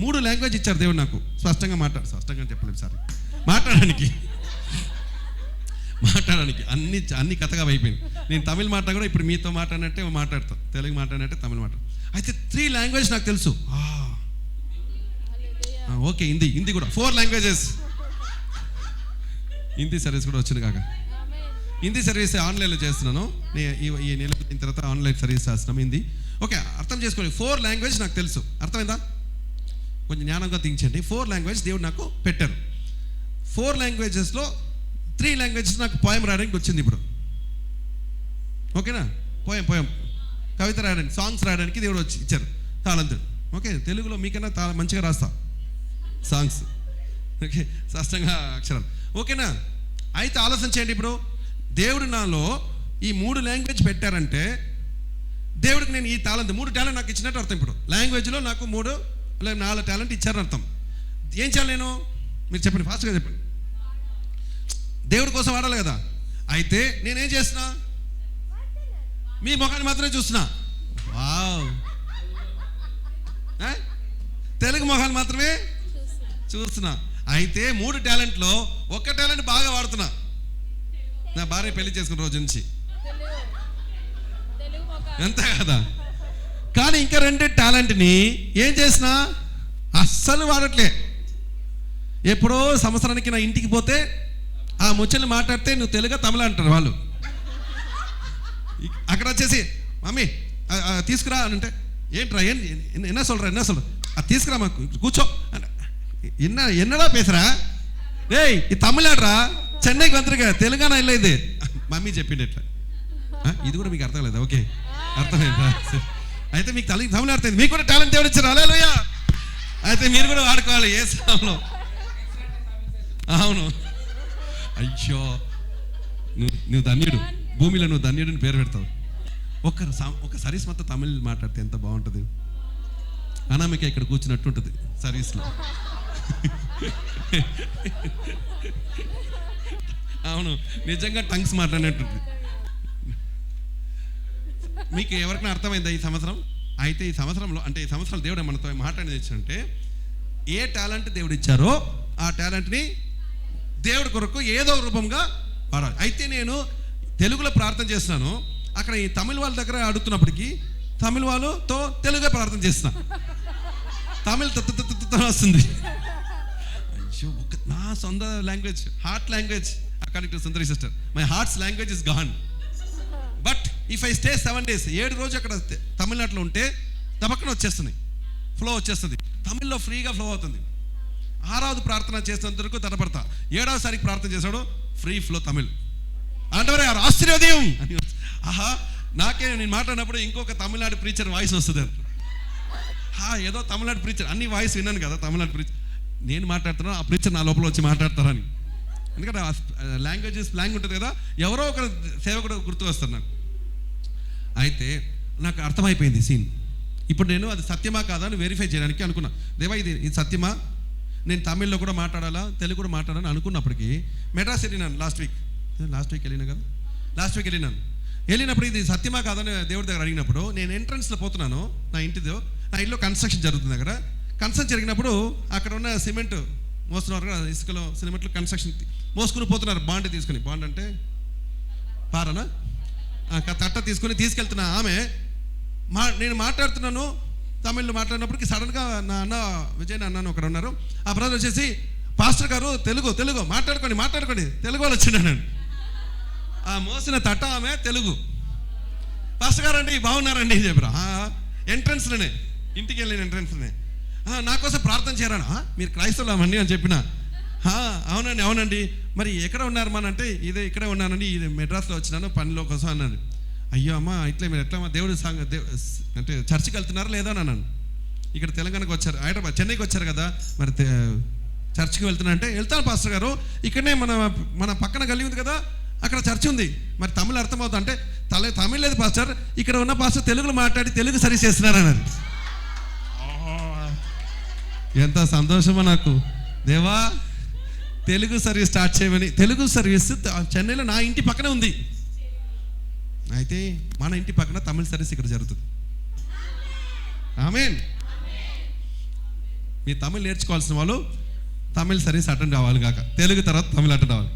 3 లాంగ్వేజ్ ఇచ్చారు దేవుడు నాకు. స్పష్టంగా చెప్పలేదు సార్, మాట్లాడడానికి అన్ని కథగా అయిపోయింది. నేను తమిళ్ మాట్లాడ కూడా ఇప్పుడు మీతో మాట్లాడినట్టే మాట్లాడతాను, తెలుగు మాట్లాడినట్టే తమిళ్ మాట్లాడతాను. అయితే 3 లాంగ్వేజ్ నాకు తెలుసు. ఓకే, హిందీ కూడా 4 లాంగ్వేజెస్. హిందీ సర్వీస్ కూడా వచ్చింది కాక. హిందీ సర్వీస్ ఆన్లైన్లో చేస్తున్నాను. ఈ నెల అయిన తర్వాత ఆన్లైన్ సర్వీస్ చేస్తున్నాం హిందీ. ఓకే, అర్థం చేసుకోండి. 4 లాంగ్వేజ్ నాకు తెలుసు. అర్థమైందా? కొంచెం జ్ఞానంగా తీయించండి. 4 లాంగ్వేజ్ దేవుడు నాకు పెట్టారు. 4 లాంగ్వేజెస్లో 3 లాంగ్వేజెస్ నాకు పోయం రాయడానికి వచ్చింది ఇప్పుడు. ఓకేనా? పోయం కవిత రాయడానికి, సాంగ్స్ రాయడానికి దేవుడు ఇచ్చారు తాళంతు. ఓకే, తెలుగులో మీకన్నా మంచిగా రాస్తా సాంగ్స్. ఓకే, స్పష్టంగా అక్షరాలు. ఓకేనా? అయితే ఆలోచన చేయండి. ఇప్పుడు దేవుడు నాలో ఈ 3 లాంగ్వేజ్ పెట్టారంటే దేవుడికి నేను ఈ టాలెంట్ 3 టాలెంట్ నాకు ఇచ్చినట్టు అర్థం. ఇప్పుడు లాంగ్వేజ్లో నాకు 3 లేదా 4 టాలెంట్ ఇచ్చారని అర్థం. ఏం చేయాలి నేను? మీరు చెప్పండి, ఫాస్ట్గా చెప్పండి. దేవుడి కోసం వాడాలి కదా. అయితే నేనేం చేస్తున్నా? మీ ముఖాన్ని మాత్రమే చూస్తున్నా. వావ్, తెలుగు ముఖాన్ని మాత్రమే చూస్తున్నా. అయితే 3 టాలెంట్లో 1 టాలెంట్ బాగా వాడుతున్నా. నా భార్య పెళ్లి చేసుకున్న రోజు నుంచి అంతే కదా. కానీ ఇంకా 2 టాలెంట్ని ఏం చేసినా అస్సలు వాడట్లే. ఎప్పుడో సంవత్సరానికి నా ఇంటికి పోతే ఆ ముచ్చల్ని మాట్లాడితే నువ్వు తెలుగు తమిళ అంటారు వాళ్ళు. అక్కడ వచ్చేసి మమ్మీ తీసుకురా అని అంటే ఏంట్రా ఎన్న சொல்ற అది తీసుకురా మాకు కూర్చో ఎన్నడా పేసరా ఏయ్ ఈ తమిళాడ్రా చెన్నైకి వంతరుగా తెలంగాణ ఇల్ల ఇది మమ్మీ చెప్పిండు ఇట్లా. ఇది కూడా మీకు అర్థం లేదు. ఓకే, అర్థమైందా? అయితే మీకు తమిళ అర్థమైంది. మీకు కూడా టాలెంట్ ఎవరు ఇచ్చారు? హల్లెలూయా. అయితే మీరు కూడా వాడుకోవాలి ఏ సమయంలో. అవును. అయ్యో, నువ్వు ధన్యుడు, భూమిలో నువ్వు ధన్యుడిని పేరు పెడతావు. ఒక సర్వీస్ మొత్తం తమిళ్ మాట్లాడితే ఎంత బాగుంటుంది. అనామిక ఇక్కడ కూర్చున్నట్టు ఉంటుంది సర్వీస్లో. అవును, నిజంగా టంగ్స్ మాట్లాడినట్టుంది. మీకు ఎవరికైనా అర్థమైందా ఈ సంవత్సరం? అయితే ఈ సంవత్సరంలో అంటే ఈ సంవత్సరాలు దేవుడు మనతో మాట్లాడేది ఏంటంటే ఏ టాలెంట్ దేవుడు ఇచ్చారో ఆ టాలెంట్ని దేవుడి కొరకు ఏదో రూపంగా వాడాలి. అయితే నేను తెలుగులో ప్రార్థన చేస్తున్నాను. అక్కడ ఈ తమిళ వాళ్ళ దగ్గర అడుగుతున్నప్పటికీ తమిళ వాళ్ళతో తెలుగుగా ప్రార్థన చేస్తున్నా. తమిళ్ వస్తుంది. అయ్యో, నా సొంత language, heart language, according to Sundari sister, my hearts language is gone. But if I stay 7 days 7 రోజు అక్కడ తమిళనాడులో ఉంటే తపక్కన వచ్చేస్తుంది, ఫ్లో వచ్చేస్తుంది. తమిళ్లో ఫ్రీగా ఫ్లో అవుతుంది. 6వ ప్రార్థన చేసినంత వరకు తడపడతా. 7వసారికి ప్రార్థన చేశాడు, ఫ్రీ ఫ్లో తమిళ్ అంటే ఆశ్చర్యోదయం అని. ఆహా, నాకే నేను మాట్లాడినప్పుడు ఇంకొక తమిళనాడు ప్రీచర్ వాయిస్ వస్తుంది. ఏదో తమిళనాడు ప్రీచర్ అన్ని వాయిస్ విన్నాను కదా, తమిళనాడు ప్రీచర్ నేను మాట్లాడుతున్నాను, ఆ ప్రీచర్ నా లోపల వచ్చి మాట్లాడతారని. ఎందుకంటే లాంగ్వేజ్ స్లాంగ్ ఉంటుంది కదా, ఎవరో ఒక సేవకుడు గుర్తు వస్తారు నాకు. అయితే నాకు అర్థమైపోయింది సీన్. ఇప్పుడు నేను అది సత్యమా కాదా అని వెరిఫై చేయడానికి అనుకున్నా. దేవా ఇది సత్యమా? నేను తమిళ్లో కూడా మాట్లాడాలా, తెలుగు కూడా మాట్లాడాలని అనుకున్నప్పటికీ మెడ్రాస్ వెళ్ళినాను లాస్ట్ వీక్ వెళ్ళినప్పుడు ఇది సత్యమా కాదని దేవుడి దగ్గర అడిగినప్పుడు నేను ఎంట్రన్స్లో పోతున్నాను. నా ఇల్లు కన్స్ట్రక్షన్ జరుగుతుంది. దగ్గర కన్స్ట్రక్షన్ జరిగినప్పుడు అక్కడ ఉన్న సిమెంట్ మోస్తున్నారు కదా, ఇసుకలో సిమెంట్లు కన్స్ట్రక్షన్ మోసుకుని పోతున్నారు. బాండ్ తీసుకుని, బాండ్ అంటే పారనా, తట్ట తీసుకెళ్తున్నా. ఆమె నేను మాట్లాడుతున్నాను తమిళ్లో మాట్లాడినప్పటికీ సడన్గా నా అన్న విజయ్ అన్నాను ఒకరు ఉన్నారు. ఆ బ్రదర్ వచ్చేసి పాస్టర్ గారు తెలుగు మాట్లాడుకోండి తెలుగు వాళ్ళు వచ్చినాను. ఆ మోసిన తట్ట ఆమె తెలుగు. పాస్టర్ గారు అండి బాగున్నారండి చెప్పారు. ఎంట్రన్స్లోనే, ఇంటికి వెళ్ళిన ఎంట్రన్స్లోనే నా కోసం ప్రార్థన చేయరాను. మీరు క్రైస్తవులమండి అని చెప్పిన. అవునండి మరి ఎక్కడ ఉన్నారు మన అంటే ఇక్కడే ఉన్నానండి, ఇది మెడ్రాస్లో వచ్చినాను పనిలో కోసం అన్నాను. అయ్యో అమ్మ ఇట్లా మీరు ఎట్లా దేవుడు అంటే చర్చికి వెళ్తున్నారా లేదా అని అన్నాను. ఇక్కడ తెలంగాణకు వచ్చారు, హైదరాబాద్ చెన్నైకి వచ్చారు కదా, మరి చర్చికి వెళ్తున్నా అంటే వెళ్తాను పాస్టర్ గారు, ఇక్కడనే మన పక్కన గల్లీ ఉంది కదా, అక్కడ చర్చ్ ఉంది, మరి తమిళ అర్థమవుతుంది అంటే తమిళ్ లేదు పాస్టర్, ఇక్కడ ఉన్న పాస్టర్ తెలుగులో మాట్లాడి తెలుగు సర్వీస్ చేస్తున్నారు అన్నారు. ఎంత సంతోషమో నాకు, దేవా తెలుగు సర్వీస్ స్టార్ట్ చేయమని. తెలుగు సర్వీస్ చెన్నైలో నా ఇంటి పక్కనే ఉంది, అయితే మన ఇంటి పక్కన తమిళ సర్వీస్ ఇక్కడ జరుగుతుంది. ఆమేన్. మీ తమిళ్ నేర్చుకోవాల్సిన వాళ్ళు తమిళ్ సర్వీస్ అటెండ్ అవ్వాలి కాక తెలుగు తర్వాత తమిళ్ అటెండ్ అవ్వాలి.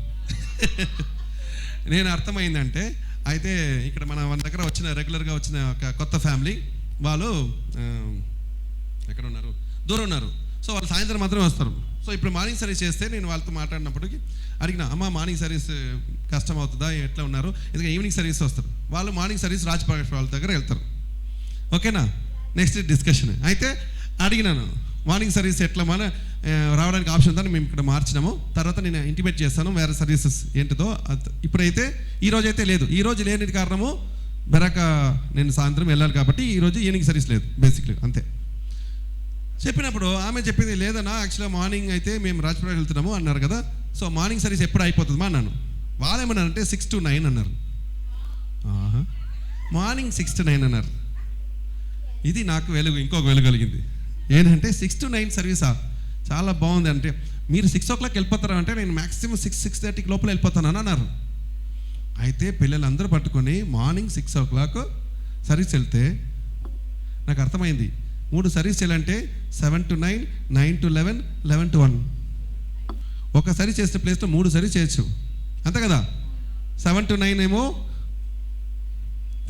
నేను అర్థమైందంటే అయితే ఇక్కడ మన దగ్గర వచ్చిన రెగ్యులర్గా వచ్చిన ఒక కొత్త ఫ్యామిలీ వాళ్ళు ఎక్కడ ఉన్నారు, దూరం ఉన్నారు. సో వాళ్ళు సాయంత్రం మాత్రమే వస్తారు. సో ఇప్పుడు మార్నింగ్ సర్వీస్ చేస్తే నేను వాళ్ళతో మాట్లాడినప్పటికీ అడిగిన, అమ్మ మార్నింగ్ సర్వీస్ కష్టం అవుతుందా, ఎట్లా ఉన్నారు, ఎందుకంటే ఈవినింగ్ సర్వీస్ వస్తారు. వాళ్ళు మార్నింగ్ సర్వీస్ రాజప్రకాష్ వాళ్ళ దగ్గర వెళ్తారు. ఓకేనా, నెక్స్ట్ డిస్కషన్. అయితే అడిగినాను మార్నింగ్ సర్వీస్ ఎట్లా మన రావడానికి ఆప్షన్ ఉందని మేము ఇక్కడ మార్చినాము, తర్వాత నేను ఇంటిమేట్ చేస్తాను వేరే సర్వీసెస్ ఏంటిదో. ఇప్పుడైతే ఈరోజు అయితే లేదు, ఈరోజు లేని కారణము బెరక నేను సాయంత్రం వెళ్ళాలి కాబట్టి ఈరోజు ఈవినింగ్ సర్వీస్ లేదు బేసిక్లీ, అంతే. చెప్పినప్పుడు ఆమె చెప్పింది, లేదన్నా యాక్చువల్గా మార్నింగ్ అయితే మేము రాజప్రకాష్ వెళ్తున్నాము అన్నారు కదా, సో మార్నింగ్ సర్వీస్ ఎప్పుడు అయిపోతుందమ్మా అన్నాను. వాళ్ళు ఏమన్నారంటే 6 to 9 అన్నారు. మార్నింగ్ 6 to 9 అన్నారు. ఇది నాకు ఇంకొక వెలుగు కలిగింది. ఏంటంటే 6 to 9 సర్వీసా, చాలా బాగుంది. అంటే మీరు 6 o'clock వెళ్ళిపోతారా అంటే నేను మ్యాక్సిమం 6-6:30 లోపల వెళ్ళిపోతాను అన్నారు. అయితే పిల్లలందరూ పట్టుకొని మార్నింగ్ 6 o'clock సర్వీస్ వెళ్తే నాకు అర్థమైంది, 3 సర్వీస్ చేయాలంటే 7 to 9, 9 to 11, 11 to 1. ఒక సర్వీస్ చేసే ప్లేస్లో 3 సర్వీస్ చేయొచ్చు, అంతే కదా. 7 to 9 ఏమో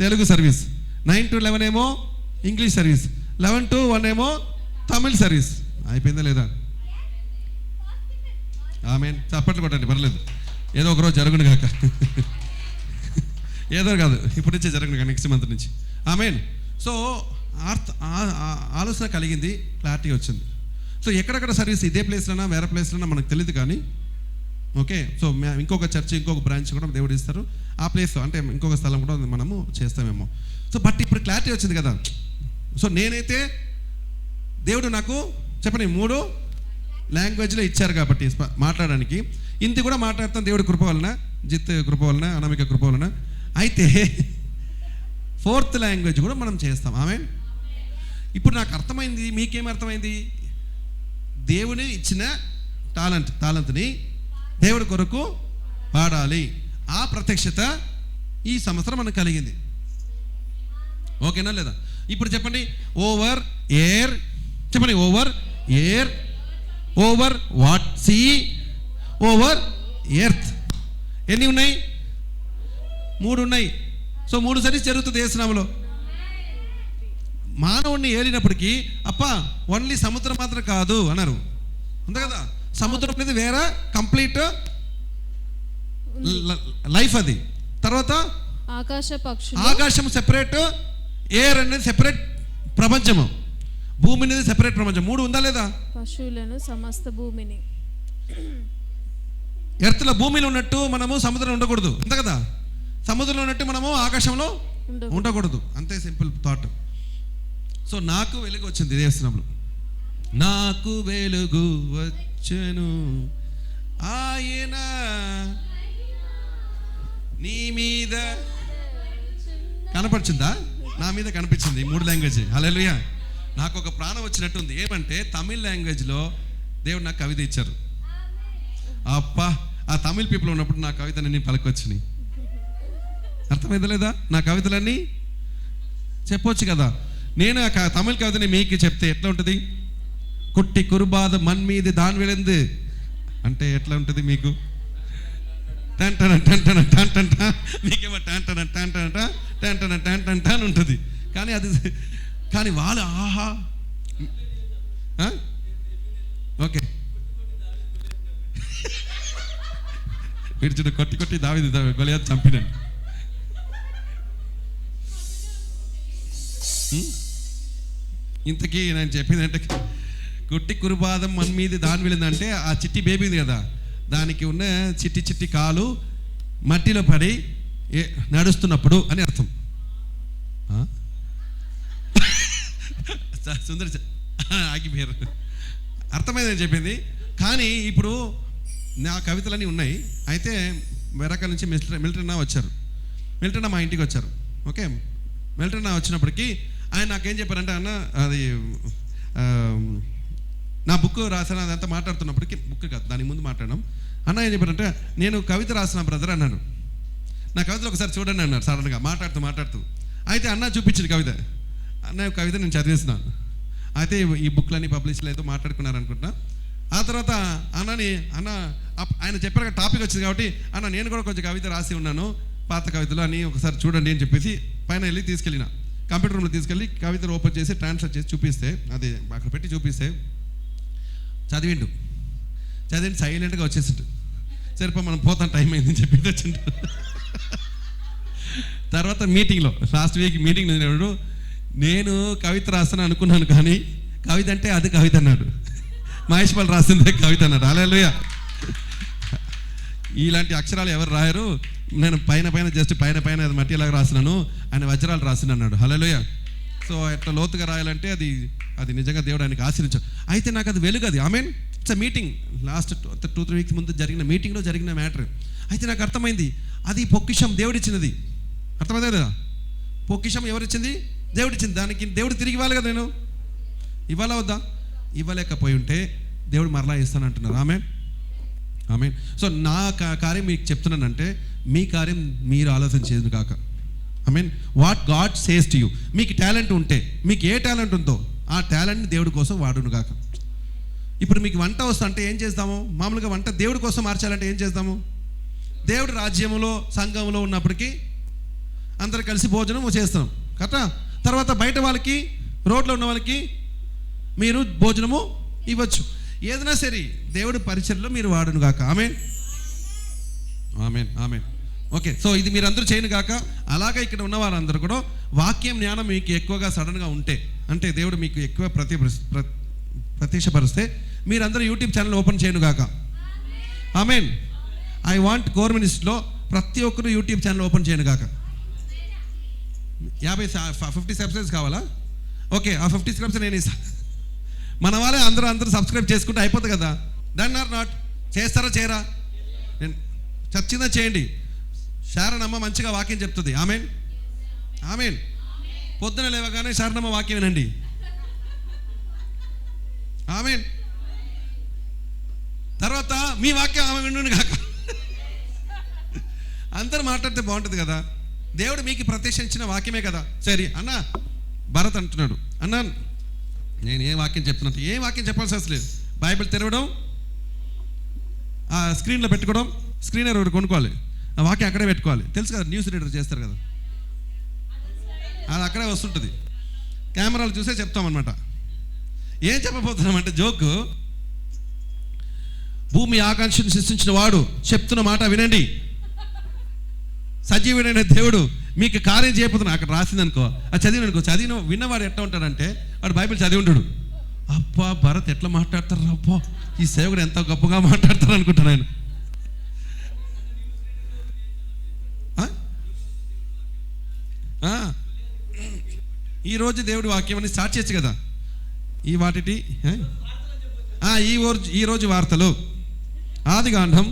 తెలుగు సర్వీస్, 9 to 11 ఏమో ఇంగ్లీష్ సర్వీస్, 11 to 1 ఏమో తమిళ్ సర్వీస్. అయిపోయిందా లేదా? ఆమేన్. చప్పట్లు కొట్టండి, పర్లేదు, ఏదో ఒకరోజు జరుగును కాక. ఏదో కాదు, ఇప్పటి నుంచే జరుగును కాక, నెక్స్ట్ మంత్ నుంచి. ఆమేన్. సో ఆలోచన కలిగింది, క్లారిటీ వచ్చింది. సో ఎక్కడెక్కడ సర్వీస్ ఇదే ప్లేస్లోనా వేరే ప్లేస్లోనా మనకు తెలియదు కానీ, ఓకే. సో ఇంకొక చర్చ్ ఇంకొక బ్రాంచ్ కూడా దేవుడు ఇస్తారు, ఆ ప్లేస్ అంటే ఇంకొక స్థలం కూడా మనము చేస్తామేమో. సో బట్ ఇప్పుడు క్లారిటీ వచ్చింది కదా. సో నేనైతే దేవుడు నాకు చెప్పని 3 లాంగ్వేజ్లో ఇచ్చారు కాబట్టి మాట్లాడడానికి, ఇంత కూడా మాట్లాడతాం దేవుడి కృప వలన, జిత్ కృప వలన, అనామిక కృప వలన. అయితే 4th లాంగ్వేజ్ కూడా మనం చేస్తాం. ఆమేన్. ఇప్పుడు నాకు అర్థమైంది, మీకేం అర్థమైంది? దేవుని ఇచ్చిన టాలెంట్ని దేవుడి కొరకు వాడాలి. ఆ ప్రత్యక్షత ఈ సంవత్సరం మనకు కలిగింది. ఓకేనా లేదా? ఇప్పుడు చెప్పండి, ఓవర్ ఎయిర్, చెప్పండి, over air, over what sea, over earth. ఎన్ని ఉన్నాయి? 3 ఉన్నాయి. సో 3 సర్వీస్ జరుగుతుంది యేసునామములో. మానవుడిని ఏలినప్పటికీ అప్ప ఓన్లీ సముద్రం మాత్రం కాదు అన్నారు, అంతే కదా. సముద్రం అనేది వేరే కంప్లీట్ లైఫ్, అది. తర్వాత ఆకాశం సెపరేట్, ఎయిర్ అనేది సెపరేట్ ప్రపంచము, భూమి అనేది సెపరేట్ ప్రపంచం. 3 ఉందా లేదా? పశువులను సమస్త భూమిని, ఎర్త్లో భూమిలో ఉన్నట్టు మనము సముద్రంలో ఉండకూడదు, అంతే కదా. సముద్రంలో ఉన్నట్టు మనము ఆకాశంలో ఉండకూడదు, అంతే సింపుల్ థాట్. సో నాకు వెలుగు వచ్చింది దేవస్థానంలో, నాకు వెలుగు వచ్చెను ఆయన నీ మీద. కనపడుచుందా? నా మీద కనిపించింది 3 లాంగ్వేజ్. హల్లెలూయా. నాకు ఒక ప్రాణం వచ్చినట్టుంది. ఏమంటే తమిళ్ లాంగ్వేజ్లో దేవుడు నాకు కవిత ఇచ్చారు. అప్ప ఆ తమిళ్ పీపుల్ ఉన్నప్పుడు నా కవితలన్నీ పలకొచ్చినాయి. అర్థమైందా లేదా? నా కవితలన్నీ చెప్పొచ్చు కదా. నేను ఆ తమిళ్ కవితని మీకు చెప్తే ఎట్లా ఉంటుంది? కుట్టి కురుబాద మన్ మీది దాని వెళ్ళింది అంటే ఎట్లా ఉంటుంది మీకు? టంటన టంటన టంటంట, మీకేమో టంటన టంటనట టంటన టంటంట అని ఉంటుంది. కానీ వాళ్ళు ఆహా, ఓకే. వీడు చూడు, కొట్టి దావీదు గొలియాతు చంపినాడు. ఇంతకీ నేను చెప్పింది అంటే, కుట్టి కురుబాదం మన మీద దాని వెళ్ళిందంటే ఆ చిట్టి బేబీ ఉంది కదా, దానికి ఉన్న చిట్టి కాలు మట్టిలో పడి నడుస్తున్నప్పుడు అని అర్థం. సుందరి ఆగిపోయారు. అర్థమైంది నేను చెప్పింది. కానీ ఇప్పుడు నా కవితలన్నీ ఉన్నాయి. అయితే వెరకల్ నుంచి మిలిటరీ వచ్చారు. మిలిటరీ మా ఇంటికి వచ్చారు. ఓకే, మిలిటరీ వచ్చినప్పటికీ ఆయన నాకేం చెప్పారంటే, అన్న అది నా బుక్ రాసిన అదంతా మాట్లాడుతున్నప్పటికీ, బుక్ కాదు దానికి ముందు మాట్లాడడం, అన్న ఏం చెప్పారంటే, నేను కవిత రాసిన బ్రదర్ అన్నాడు. నా కవితలు ఒకసారి చూడండి అన్నారు సడన్గా మాట్లాడుతూ. అయితే అన్న చూపించింది కవిత. అన్న కవిత నేను చదివేస్తున్నాను. అయితే ఈ బుక్లన్నీ పబ్లిష్లు అయితే మాట్లాడుకున్నారు అనుకుంటున్నా. ఆ తర్వాత అన్న ఆయన చెప్పారు టాపిక్ వచ్చింది కాబట్టి, అన్న నేను కూడా కొంచెం కవిత రాసి ఉన్నాను, పాత కవితలు అని ఒకసారి చూడండి అని చెప్పేసి పైన వెళ్ళి తీసుకెళ్ళిన కంప్యూటర్ రూమ్లో తీసుకెళ్ళి కవితలు ఓపెన్ చేసి ట్రాన్స్లేట్ చేసి చూపిస్తే, అది అక్కడ పెట్టి చూపిస్తే చదివి సైలెంట్గా వచ్చేసిండు. సరిపో మనం పోతాం, టైం అయిందని చెప్పి వచ్చిండు. తర్వాత మీటింగ్లో లాస్ట్ వీక్ మీటింగ్ నేను కవిత రాస్తాను అనుకున్నాను, కానీ కవిత అంటే అది కవిత అన్నాడు. మహేష్ పాల్ రాసిందే కవిత అన్నాడు. హల్లెలూయా. ఇలాంటి అక్షరాలు ఎవరు రాయరు, నేను పైన జస్ట్ పైన అది మట్టి ఎలాగ రాసినాను, ఆయన వజ్రాలు రాసిన అన్నాడు. హల్లెలూయా. సో ఎట్లా లోతుగా రాయాలంటే అది నిజంగా దేవుడు ఆయనకి ఆశీర్వదించాడు. అయితే నాకు అది వెలుగు. అది amen. It's a meeting, last 2-3 weeks ముందు జరిగిన మీటింగ్లో జరిగిన మ్యాటర్. అయితే నాకు అర్థమైంది, అది పొక్కిషం దేవుడిచ్చినది. అర్థమైంది కదా, పొక్కిషం ఎవరిచ్చింది? దేవుడిచ్చింది. దానికి దేవుడు తిరిగి ఇవ్వాలి కదా. నేను ఇవ్వాలా వద్దా? ఇవ్వలేకపోయి ఉంటే దేవుడు మరలా ఇస్తానంటున్నారు. ఆమెన్. సో నా కార్యం మీకు చెప్తున్నానంటే, మీ కార్యం మీరు ఆలోచన చేయదు కాక. Amen. What God says to you. మీకు టాలెంట్ ఉంటే, మీకు ఏ టాలెంట్ ఉందో ఆ టాలెంట్ని దేవుడి కోసం వాడును కాక. ఇప్పుడు మీకు వంట వస్తుంటే ఏం చేస్తాము? మామూలుగా వంట దేవుడి కోసం మార్చాలంటే ఏం చేస్తాము? దేవుడి రాజ్యంలో సంఘంలో ఉన్నప్పటికీ అందరు కలిసి భోజనం చేస్తున్నాం కదా. తర్వాత బయట వాళ్ళకి, రోడ్లో ఉన్న వాళ్ళకి మీరు భోజనము ఇవ్వచ్చు. ఏదైనా సరే దేవుడి పరిచర్లో మీరు వాడును గాక. ఆమేన్. ఓకే, సో ఇది మీరందరూ చేయను గాక. అలాగే ఇక్కడ ఉన్న వారందరూ కూడా వాక్యం జ్ఞానం మీకు ఎక్కువగా సడన్గా ఉంటే, అంటే దేవుడు మీకు ఎక్కువ ప్రత్యక్షపరిస్తే మీరందరూ యూట్యూబ్ ఛానల్ ఓపెన్ చేయను గాక. ఆమేన్. ఐ వాంట్ కోర్ మినిస్ట్రీలో ప్రతి ఒక్కరు యూట్యూబ్ ఛానల్ ఓపెన్ చేయను గాక. 50 సబ్స్క్రైబ్స్ కావాలా? ఓకే, ఆ 50 సబ్స్క్రైబ్స్ నేను ఇస్తాను. మన వాళ్ళే అందరూ సబ్స్క్రైబ్ చేసుకుంటే అయిపోతుంది కదా. Done or not? చేస్తారా చేయరా? నేను చచ్చిందా చేయండి. శారణమ్మ మంచిగా వాక్యం చెప్తుంది. ఆమెన్. పొద్దున లేవగానే శారణమ్మ వాక్యం వినండి. ఆమెన్. తర్వాత మీ వాక్యం ఆమె విండును కాక. అందరూ మాట్లాడితే బాగుంటుంది కదా. దేవుడు మీకు ప్రత్యక్షించిన వాక్యమే కదా. సరే అన్న, భరత్ అంటున్నాడు, అన్న నేను ఏ వాక్యం చెప్తున్నా, ఏ వాక్యం చెప్పాల్సి అసలు లేదు. బైబిల్ తెరవడం, ఆ స్క్రీన్లో పెట్టుకోవడం, స్క్రీనర్ ఒకటి కొనుక్కోవాలి, ఆ వాక్యం అక్కడే పెట్టుకోవాలి. తెలుసు కదా, న్యూస్ రీడర్ చేస్తారు కదా, అది అక్కడే వస్తుంటుంది. కెమెరాలు చూసే చెప్తామన్నమాట. ఏం చెప్పబోతున్నామంటే జోకు, భూమి ఆకాంక్షను సృష్టించిన వాడు చెప్తున్న మాట వినండి. సజీవుడైన దేవుడు మీకు కార్యం చేయబోతున్నా. అక్కడ రాసింది అనుకో, అది చదివిన విన్నవాడు ఎట్లా ఉంటాడంటే, వాడు బైబిల్ చదివి ఉంటాడు. అబ్బా భరత్ ఎట్లా మాట్లాడతారు, అబ్బా ఈ సేవకుడు ఎంత గొప్పగా మాట్లాడతారు అనుకుంటాను ఆయన. ఈరోజు దేవుడి వాక్యం అని స్టార్ట్ చేయొచ్చు కదా. ఈరోజు వార్తలు ఆదికాండం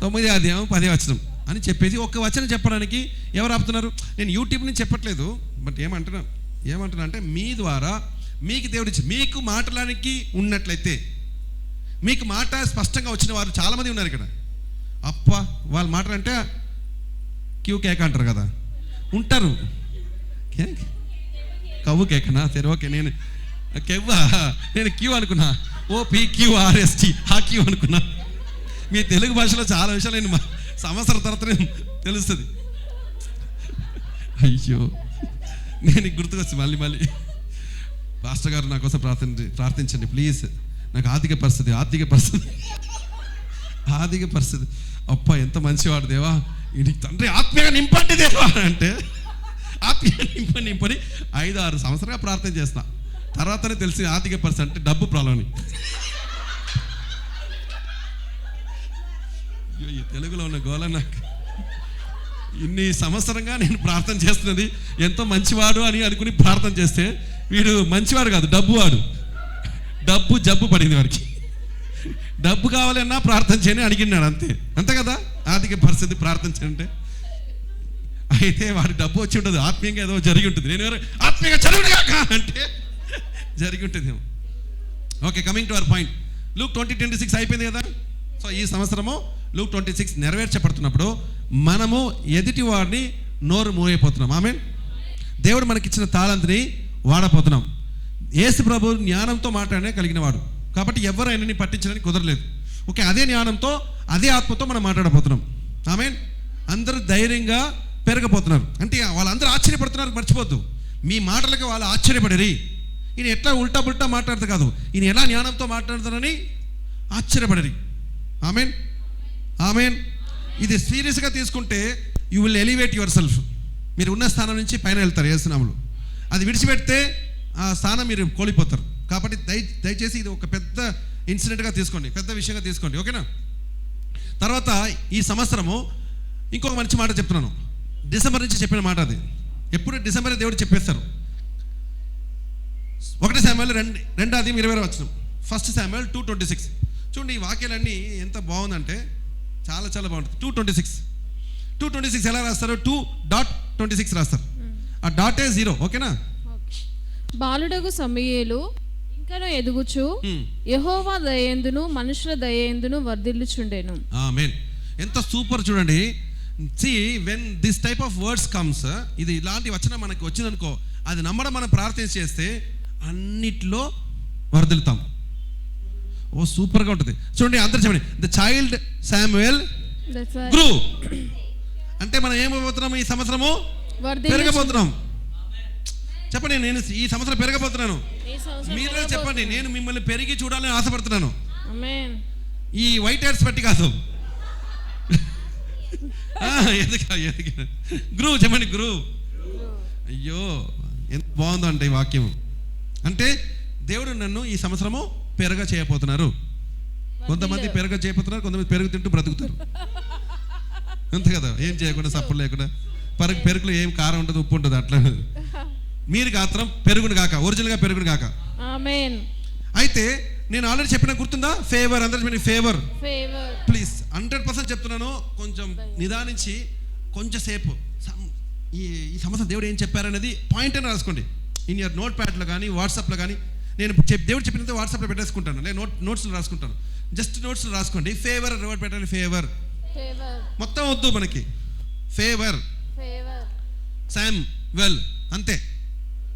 9వ అధ్యాయం 10వ వచనం అని చెప్పేసి ఒక్క వచనం చెప్పడానికి ఎవరు ఆపుతున్నారు? నేను యూట్యూబ్ నుంచి చెప్పట్లేదు, బట్ ఏమంటున్నా అంటే మీ ద్వారా మీకు దేవుడిచ్చి మీకు మాట్లాడడానికి ఉన్నట్లయితే, మీకు మాట స్పష్టంగా వచ్చిన వారు చాలామంది ఉన్నారు ఇక్కడ. అప్ప వాళ్ళు మాట్లాడంటే క్యూ కేక్ అంటారు కదా, ఉంటారు. కవ్వు కేకనా? సరే ఓకే, నేను క్యూ అనుకున్నా, OPQRST ఆ క్యూ అనుకున్నా. మీ తెలుగు భాషలో చాలా విషయాలు నేను సంవత్సరం తర్వాత తెలుస్తుంది. అయ్యో, నేను గుర్తుకొచ్చి మళ్ళీ పాస్టర్ గారు నా కోసం ప్రార్థించండి ప్లీజ్. నాకు ఆర్థిక పరిస్థితి అప్ప ఎంత మంచివాడు దేవా, ఇది తండ్రి ఆత్మీయంగా నింపండి దేవా అంటే, ఆత్మీయంగా నింపని 5-6 సంవత్సరాలుగా ప్రార్థన చేస్తున్నా. తర్వాతనే తెలిసి ఆర్థిక పరిస్థితి అంటే డబ్బు ప్రాబ్లం. ఈ తెలుగులో ఉన్న గోల నాకు ఇన్ని సంవత్సరంగా నేను ప్రార్థన చేస్తున్నది ఎంతో మంచివాడు అని అనుకుని ప్రార్థన చేస్తే వీడు మంచివాడు కాదు, డబ్బు వాడు. డబ్బు జబ్బు పడింది వారికి. డబ్బు కావాలన్నా ప్రార్థన చేయని అడిగినాడు, అంతే అంతే కదా. ఆర్థిక పరిస్థితి ప్రార్థన చేయంటే అయితే వాడి డబ్బు వచ్చి ఉంటుంది, ఆత్మీయంగా ఏదో జరిగి ఉంటుంది. నేను ఆత్మీయంగా జరుగుడుగాక అంటే జరిగి ఉంటుందేమో. Okay, coming to our point. Luke 20:26 అయిపోయింది కదా. సో ఈ సంవత్సరము లూక్ 26 నెరవేర్చబడుతున్నప్పుడు మనము ఎదుటి వాడిని నోరు మూయపోతున్నాం. ఆమేన్. దేవుడు మనకిచ్చిన తాళంతిని వాడపోతున్నాం. యేసు ప్రభు జ్ఞానంతో మాట్లాడనే కలిగిన వాడు కాబట్టి ఎవరైనా పట్టించడానికి కుదరలేదు. ఓకే, అదే జ్ఞానంతో అదే ఆత్మతో మనం మాట్లాడబోతున్నాం. ఆమేన్. అందరూ ధైర్యంగా పెరగబోతున్నారు. అంటే వాళ్ళందరూ ఆశ్చర్యపడుతున్నారు. మర్చిపోద్దు, మీ మాటలకు వాళ్ళు ఆశ్చర్యపడరి. ఈయన ఎట్లా ఉల్టా పుల్టా మాట్లాడదు కాదు, ఈయన ఎలా జ్ఞానంతో మాట్లాడతారని ఆశ్చర్యపడరి. ఆమేన్, ఆమేన్. ఇది సీరియస్గా తీసుకుంటే you will elevate your self. మీరు ఉన్న స్థానం నుంచి పైన వెళ్తారు యేసునామములో. అది విడిచిపెడితే ఆ స్థానం మీరు కోల్పోతారు. కాబట్టి దయచేసి ఇది ఒక పెద్ద ఇన్సిడెంట్గా తీసుకోండి, పెద్ద విషయంగా తీసుకోండి. ఓకేనా. తర్వాత ఈ సంవత్సరము ఇంకొక మంచి మాట చెప్తున్నాను. డిసెంబర్ నుంచి చెప్పిన మాట అది. ఎప్పుడు డిసెంబర్ దేవుడు చెప్పేస్తారు. 1 శామ్యూయల్ 2:20 1 శామ్యూయల్ 2:26. చూడండి, ఈ వాక్యాలన్నీ ఎంత బాగుందంటే చాలా చాలా బాగుంటుంది. 2:26 ఎలా రాస్తారు? 2.26 రాస్తారు. ఆ డాటే 0. ఓకేనా. బాలుడగు సమూయేలు ఇంకనూ ఎదుగుచు యెహోవా దయయందును మనుషుల దయయందును వర్ధిల్లుచుండెను. ఆమేన్. ఎంత సూపర్ చూడండి. See, when this type of words comes, ఇది ఇలాంటి వచనం మనకు వచ్చిందనుకో, అది నమ్మడం మనం ప్రార్థన చేస్తే అన్నిట్లో వర్ధిల్లుతాం. ఓ సూపర్గా ఉంటుంది. చూడండి, అందరు చెప్పండి, ద చైల్డ్ శామ్యూయల్ గ్రూ. అంటే మనం ఏమైపోతున్నాము? ఈ సంవత్సరము పెరగబోతున్నాం. చెప్పండి, నేను ఈ సంవత్సరం పెరగబోతున్నాను. మీరే చెప్పండి, నేను మిమ్మల్ని పెరిగి చూడాలని ఆశపడుతున్నాను. ఈ వైట్ హెయిర్స్ బట్టి కాదు. గ్రూ చెప్పండి, గ్రూ. అయ్యో ఎంత బాగుందో అంటే ఈ వాక్యం. అంటే దేవుడు నన్ను ఈ సంవత్సరము పెరగ చేయబోతున్నారు. కొంతమంది పెరగ చేయబోతున్నారు, కొంతమంది పెరుగు తింటూ బ్రతుకుతారు. అంతే కదా, ఏం చేయకుండా సప్పులు లేకుండా. పెరుగులో ఏం కారం ఉంటుంది, ఉప్పు ఉంటుంది. అట్లా మీరు మాత్రం పెరుగును కాక, ఒరిజినల్గా పెరుగును కాక. ఆమేన్. అయితే నేను ఆల్రెడీ చెప్పిన గుర్తుందా? ఫేవర్. అందరూ ఫేవర్ ప్లీజ్. 100% చెప్తున్నాను. కొంచెం నిదానించి కొంచెం సేపు ఈ సంవత్సరం దేవుడు ఏం చెప్పారనేది పాయింట్ అని రాసుకోండి. ఇన్ యువర్ నోట్ ప్యాడ్లో కానీ వాట్సాప్లో కానీ. నేను దేవుడు చెప్పినంత వాట్సాప్లో పెట్టేసుకుంటాను, నేను నోట్స్లో రాసుకుంటాను. జస్ట్ నోట్స్లో రాసుకోండి. ఫేవర్ ఎవరు పెట్టాలి? ఫేవర్ మొత్తం వద్దు మనకి. ఫేవర్ శామ్యూయల్ అంతే.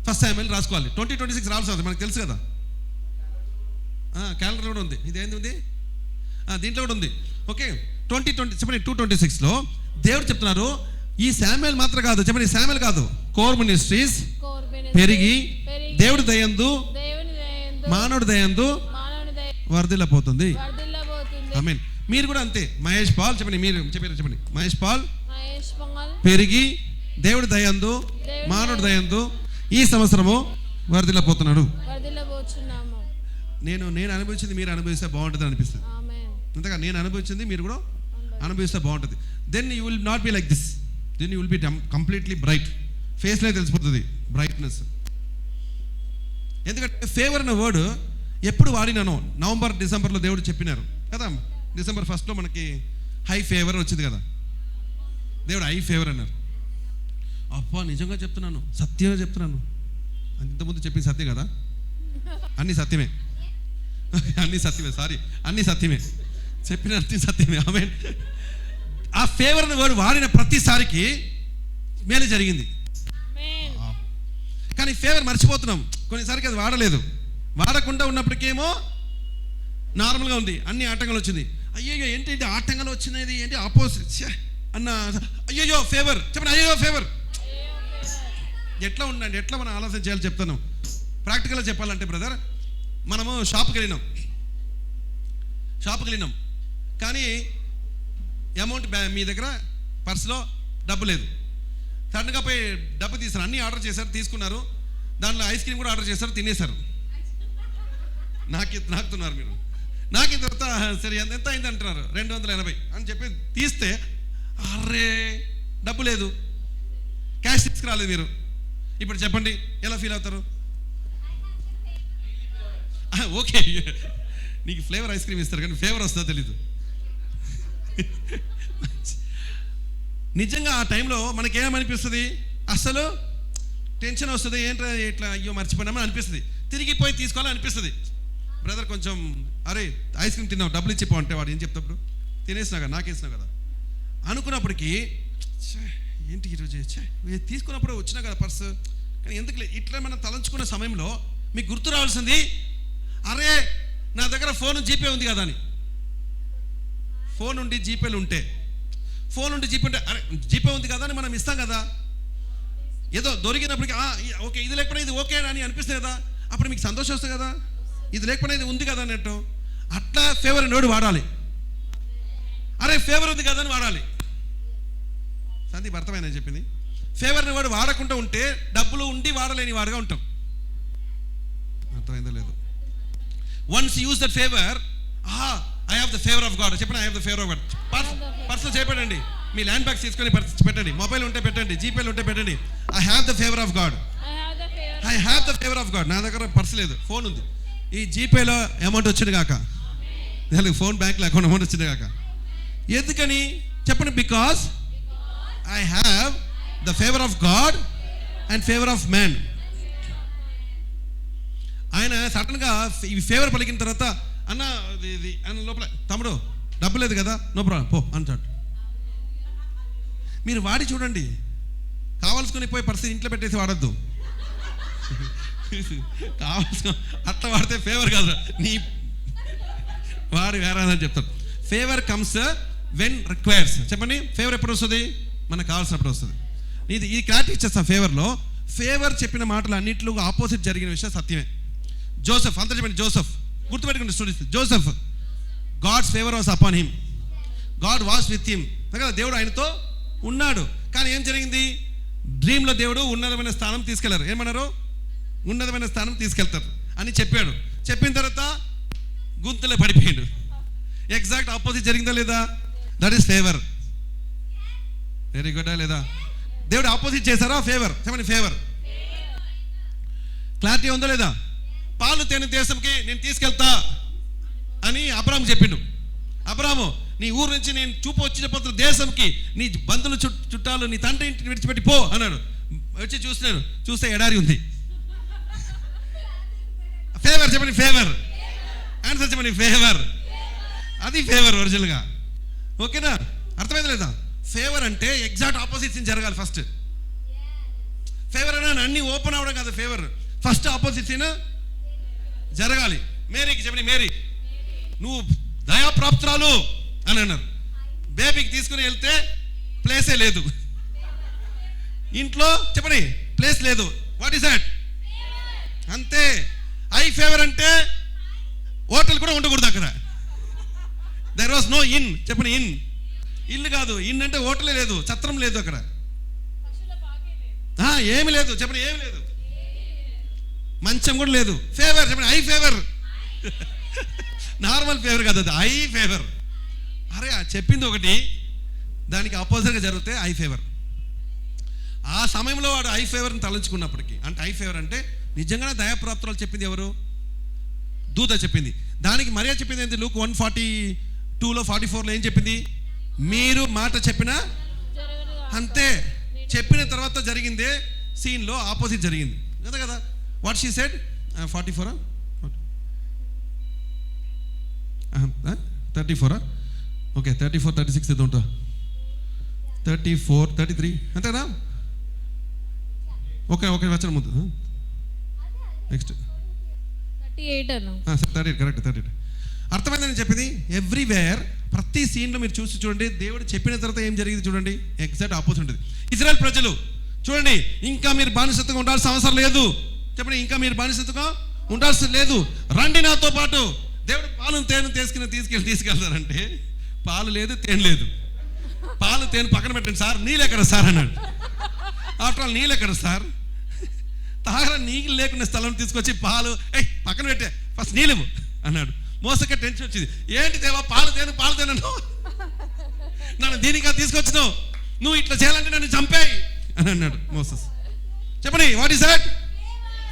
1 శామ్యూయల్ రాసుకోవాలి. 2026 రావాల్సి వస్తుంది, మనకు తెలుసు కదా. క్యాలెండర్ కూడా ఉంది. ఇదేంది ఉంది, దీంట్లో కూడా ఉంది. ఓకే, 2020 చెప్పండి. 2:26లో దేవుడు చెప్తున్నారు, ఈ శామ్యూయల్ మాత్రం కాదు, చెప్పండి శామ్యూయల్ కాదు, కోర్ మినిస్ట్రీస్ పెరిగి దేవుడి దయందు మానవుడి దయందు వర్ధిల్లబోతుంది. ఆమేన్. మీరు కూడా అంతే. మహేష్ పాల్ చెప్పండి, మీరు చెప్పండి. మహేష్ పాల్ పెరిగి దేవుడి దయందు మానవుడి దయందు ఈ సంవత్సరము వర్ధిల్లబోతున్నాడు. నేను అనుభవించింది మీరు అనుభవిస్తే బాగుంటుంది అనిపిస్తుంది. అంతగా నేను అనుభవించింది మీరు కూడా అనుభవిస్తే బాగుంటుంది. Then you will not be like this. Then you will be completely bright. ఫేస్లో తెలిసిపోతుంది బ్రైట్నెస్. ఎందుకంటే ఫేవర్ అనే వర్డ్ ఎప్పుడు వాడినాను? నవంబర్ డిసెంబర్లో దేవుడు చెప్పినారు కదా. డిసెంబర్ 1లో మనకి హై ఫేవర్ వచ్చింది కదా. దేవుడు హై ఫేవర్ అన్నారు. అబ్బా నిజంగా చెప్తున్నాను, సత్యంగా చెప్తున్నాను. ఇంతకుముందు చెప్పింది సత్యం కదా, అన్నీ సత్యమే. అన్నీ సత్యమే, సారీ, అన్నీ సత్యమే, చెప్పిన అన్ని సత్యమే. ఆమేన్. ఆ ఫేవర్ అనే వర్డ్ వాడిన ప్రతిసారికి మేలు జరిగింది. కానీ ఫేవర్ మర్చిపోతున్నాం కొన్నిసారికి. అది వాడలేదు. వాడకుండా ఉన్నప్పటికేమో నార్మల్గా ఉంది. అన్ని ఆటంకాలు వచ్చింది. అయ్యో ఏంటి ఆటంకాలు వచ్చినది, ఏంటి ఆపోజిట్ అన్న. అయ్యో ఫేవర్ చెప్పండి. అయ్యో ఫేవర్ ఎట్లా ఉండండి, ఎట్లా మనం ఆలోచన చేయాలి చెప్తాను. ప్రాక్టికల్గా చెప్పాలంటే బ్రదర్, మనము షాప్కి వెళ్ళినాం కానీ అమౌంట్ మీ దగ్గర పర్సులో డబ్బు లేదు. సడన్గా పోయి డబ్బు తీసారు, అన్నీ ఆర్డర్ చేశారు, తీసుకున్నారు. దాంట్లో ఐస్ క్రీమ్ కూడా ఆర్డర్ చేశారు, తినేశారు. నాకుతున్నారు మీరు. నాకిన తర్వాత సరే ఎంత అయింది అంటున్నారు, 280 అని చెప్పి తీస్తే అర్రే డబ్బు లేదు, క్యాష్ తీసుకురాలేదు మీరు. ఇప్పుడు చెప్పండి ఎలా ఫీల్ అవుతారు? ఓకే, నీకు ఫ్లేవర్ ఐస్ క్రీమ్ ఇస్తారు కానీ ఫేవర్ వస్తుందో తెలీదు. నిజంగా ఆ టైంలో మనకేమనిపిస్తుంది, అసలు టెన్షన్ వస్తుంది, ఏంటో ఇట్లా అయ్యో మర్చిపోయినామని అనిపిస్తుంది. తిరిగిపోయి తీసుకోవాలని అనిపిస్తుంది. బ్రదర్ కొంచెం అరే ఐస్ క్రీమ్ తిన్నావు, డబ్బులు ఇచ్చిపో అంటే వాడు ఏం చెప్తాప్పుడు, తినేసినా కదా, నాకేసినా కదా అనుకున్నప్పటికీ ఏంటి ఈరోజు తీసుకున్నప్పుడు వచ్చినా కదా పర్సు, కానీ ఎందుకు ఇట్లా మనం తలంచుకున్న సమయంలో మీకు గుర్తు రావాల్సింది, అరే నా దగ్గర ఫోన్ జీపే ఉంది కదా అని. ఫోన్ ఉండి జీపేలు ఉంటే, ఫోన్ ఉండి జీపే ఉంటే అరే జీపే ఉంది కదా అని మనం ఇస్తాం కదా. ఏదో దొరికినప్పటికీ ఓకే ఇది లేకపోయినా ఇది ఓకే అని అనిపిస్తుంది కదా, అప్పుడు మీకు సంతోషం వస్తుంది కదా, ఇది లేకపోయినా ఇది ఉంది కదా అన్నట్టు. అట్లా ఫేవర్ నోడు వాడాలి. అరే ఫేవర్ ఉంది కదా అని వాడాలి. సందీప్ అర్థమైనా చెప్పింది? ఫేవర్ని వాడు వాడకుండా ఉంటే డబ్బులు ఉండి వాడలేని వాడుగా ఉంటాం. అర్థమైందో లేదు? Once use that favour, I have the favour of God. చెప్పండి, I have the favour of God. పర్సులు చేపెట్టండి, మీ ల్యాండ్ బ్యాగ్ తీసుకొని పెట్టండి, మొబైల్ ఉంటే పెట్టండి, జీపేలు ఉంటే పెట్టండి. I have the favour of God. I have the favour of God. నా దగ్గర పర్సు లేదు, ఫోన్ ఉంది. ఈ జీపేలో అమౌంట్ వచ్చింది కాక, ఫోన్ బ్యాంక్లో అకౌంట్ అమౌంట్ వచ్చింది కాక. ఎందుకని చెప్పండి? Because I have the favour of God and favour of man. ఆయన సడన్గా ఈ ఫేవర్ పలికిన తర్వాత అన్న ఇది అన్న లోపల తమ్ముడు డబ్బు లేదు కదా, నో ప్రాబ్లం పో అంటాడు. మీరు వాడి చూడండి, కావాల్సుకొని పోయి పరిస్థితి ఇంట్లో పెట్టేసి వాడద్దు. కావాల్సిన అట్లా వాడితే ఫేవర్ కాదు, నీ వాడు వేరేదని చెప్తారు. Favour comes when requires. చెప్పండి, ఫేవర్ ఎప్పుడు వస్తుంది? మనకు కావాల్సినప్పుడు వస్తుంది. ఇది ఈ క్లారిటీ ఇచ్చేస్తా. ఫేవర్లో ఫేవర్ చెప్పిన మాటలు అన్నింటిలో ఆపోజిట్ జరిగిన విషయం సత్యమే. జోసెఫ్, అంతా చెప్పండి జోసెఫ్, గుర్తుపెట్టుకోండి students. Joseph, God's favour was upon him, God was with him కదా, దేవుడు ఆయనతో ఉన్నాడు. కానీ ఏం జరిగింది? డ్రీమ్లో దేవుడు ఉన్నతమైన స్థానం తీసుకెళ్లారు. ఏమన్నారు? ఉన్నతమైన స్థానం తీసుకెళ్తారు అని చెప్పాడు. చెప్పిన తర్వాత గుంతలో పడిపోయాడు. ఎగ్జాక్ట్ ఆపోజిట్ జరిగిందా లేదా? That is favour. Very good లేదా? దేవుడు ఆపోజిట్ చేశారా? ఫేవర్. చెప్పండి, ఫేవర్. క్లారిటీ ఉందా లేదా? పాలు తేనె దేశంకి నేను తీసుకెళ్తా అని అబ్రాహాము చెప్పిండు. అబ్రాహాము, నీ ఊరు నుంచి నేను చూపు వచ్చిన దేశంకి, నీ బంధువులు చుట్టాలు నీ తండ్రి ఇంటిని విడిచిపెట్టి పో అన్నాడు. వచ్చి చూస్తున్నాడు, చూస్తే ఎడారి ఉంది. ఫేవర్. చెప్పండి, ఫేవర్. ఆన్సర్ చెప్పండి, ఫేవర్. అది ఫేవర్ ఒరిజినల్గా. ఓకేనా? అర్థమైంది లేదా? ఫేవర్ అంటే ఎగ్జాక్ట్ ఆపోజిట్స్ జరగాలి ఫస్ట్. ఫేవర్ అయినా అన్ని ఓపెన్ అవ్వడం కాదు. ఫేవర్ ఫస్ట్ ఆపోజిట్స్ జరగాలి. మేరీకి చెప్పండి, మేరీ నువ్వు దయాప్రాప్తురాలు అని అన్నారు. బేబీకి తీసుకుని వెళ్తే ప్లేసే లేదు ఇంట్లో. చెప్పండి, ప్లేస్ లేదు. What is that? అంతే. ఐ ఫేవర్ అంటే హోటల్ కూడా ఉండకూడదు అక్కడ. There was no inn. చెప్పండి, ఇన్. ఇల్లు కాదు, ఇన్ అంటే హోటలే లేదు, ఛత్రం లేదు అక్కడ, ఏమి లేదు. చెప్పండి, ఏమి లేదు. మంచం కూడా లేదు. ఫేవర్. చెప్పండి, ఐ ఫేవర్. నార్మల్ ఫేవర్ కాదు, అది ఐ ఫేవర్. అరే చెప్పింది ఒకటి, దానికి ఆపోజిట్గా జరిగితే ఐ ఫేవర్. ఆ సమయంలో వాడు ఐ ఫేవర్ని తలంచుకున్నప్పటికీ, అంటే ఐ ఫేవర్ అంటే నిజంగానే దయాప్రాప్తురాలు చెప్పింది ఎవరు? దూత చెప్పింది. దానికి మరియా చెప్పింది ఏంటి? లూక్ 1:42లో 44లో ఏం చెప్పింది? మీరు మాట చెప్పినా అంతే. చెప్పిన తర్వాత జరిగిందే సీన్లో ఆపోజిట్ జరిగింది కదా కదా. What she said? 44 34 ఓకే, 34 36 ఏదో ఉంటా, 34 33 అంతేనా? ఓకే ఓకే, వచ్చిన ముందు నెక్స్ట్ 38 కరెక్ట్. 38 అర్థమైందని చెప్పింది. ఎవ్రీవేర్, ప్రతి సీన్లో మీరు చూడండి, దేవుడు చెప్పిన తర్వాత ఏం జరిగింది చూడండి, ఎగ్జాక్ట్ ఆపోజిట్ ఉంటుంది. ఇజ్రాయెల్ ప్రజలు చూడండి, ఇంకా మీరు బానిసత్వంగా ఉండాల్సిన అవసరం లేదు. చెప్పండి, ఇంకా మీరు బానిసత్వంగా ఉండాల్సిన లేదు, రండి నాతో పాటు. దేవుడు పాలు తేనె తీసుకెళ్తారంటే పాలు లేదు, తేనె లేదు. పాలు తేనె పక్కన పెట్టండి సార్, నీళ్ళు ఎక్కడ సార్ అన్నాడు. ఆఫ్టర్ ఆల్ నీళ్ళు ఎక్కడ సార్? తాగరా నీళ్ళు లేకుండా స్థలం తీసుకొచ్చి పాలు పక్కన పెట్టే, ఫస్ట్ నీళ్ళు అన్నాడు. మోసకే టెన్షన్ వచ్చింది. ఏంటి దేవా పాలు తేను నన్ను దీనిగా తీసుకొచ్చినావు, నువ్వు ఇట్లా చేయాలంటే నన్ను చంపేయి అని అన్నాడు మోసెస్. చెప్పండి, వాట్ ఈస్ దట్?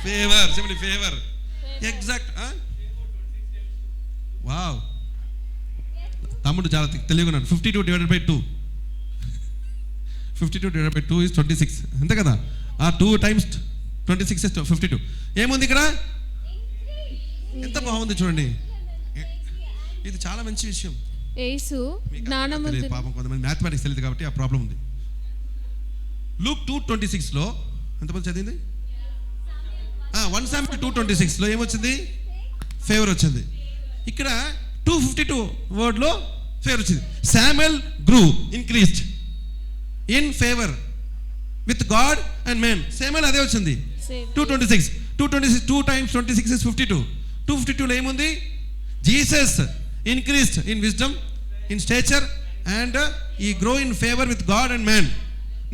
ఫేవర్. చెప్పండి, ఫేవర్. ఎగ్జాక్ట్ వావ్, తమ్ముడు చాలా తెలివిగా ఉన్నాడు. 52 divided by 2, 52 divided by 2 is 26, అంతే కదా. ఆ 2 times 26 is 52. ఏముంది ఇక్కడ? ఎంత బాగుంది చూడండి. ఇది చాలా మంచి విషయం. యేసు జ్ఞానవంతుడు. పాపం కొంతమంది మ్యాథమెటిక్స్ తెలియదు కాబట్టి ఆ ప్రాబ్లం ఉంది. లూక్ 2:26లో ఎంతమంది చదివింది? 1 Samuel 2:26లో ఏమొచ్చింది? ఫేవర్ వచ్చింది. ఇక్కడ 252 వర్డ్లో ఫేవర్ వచ్చింది. Samuel grew increased in favour with God and men. Samuel అదే వచ్చింది. 2:26 2 times 26 is 52. 252లో ఏముంది? Jesus increased in wisdom, in stature and he grow in favor with God and man.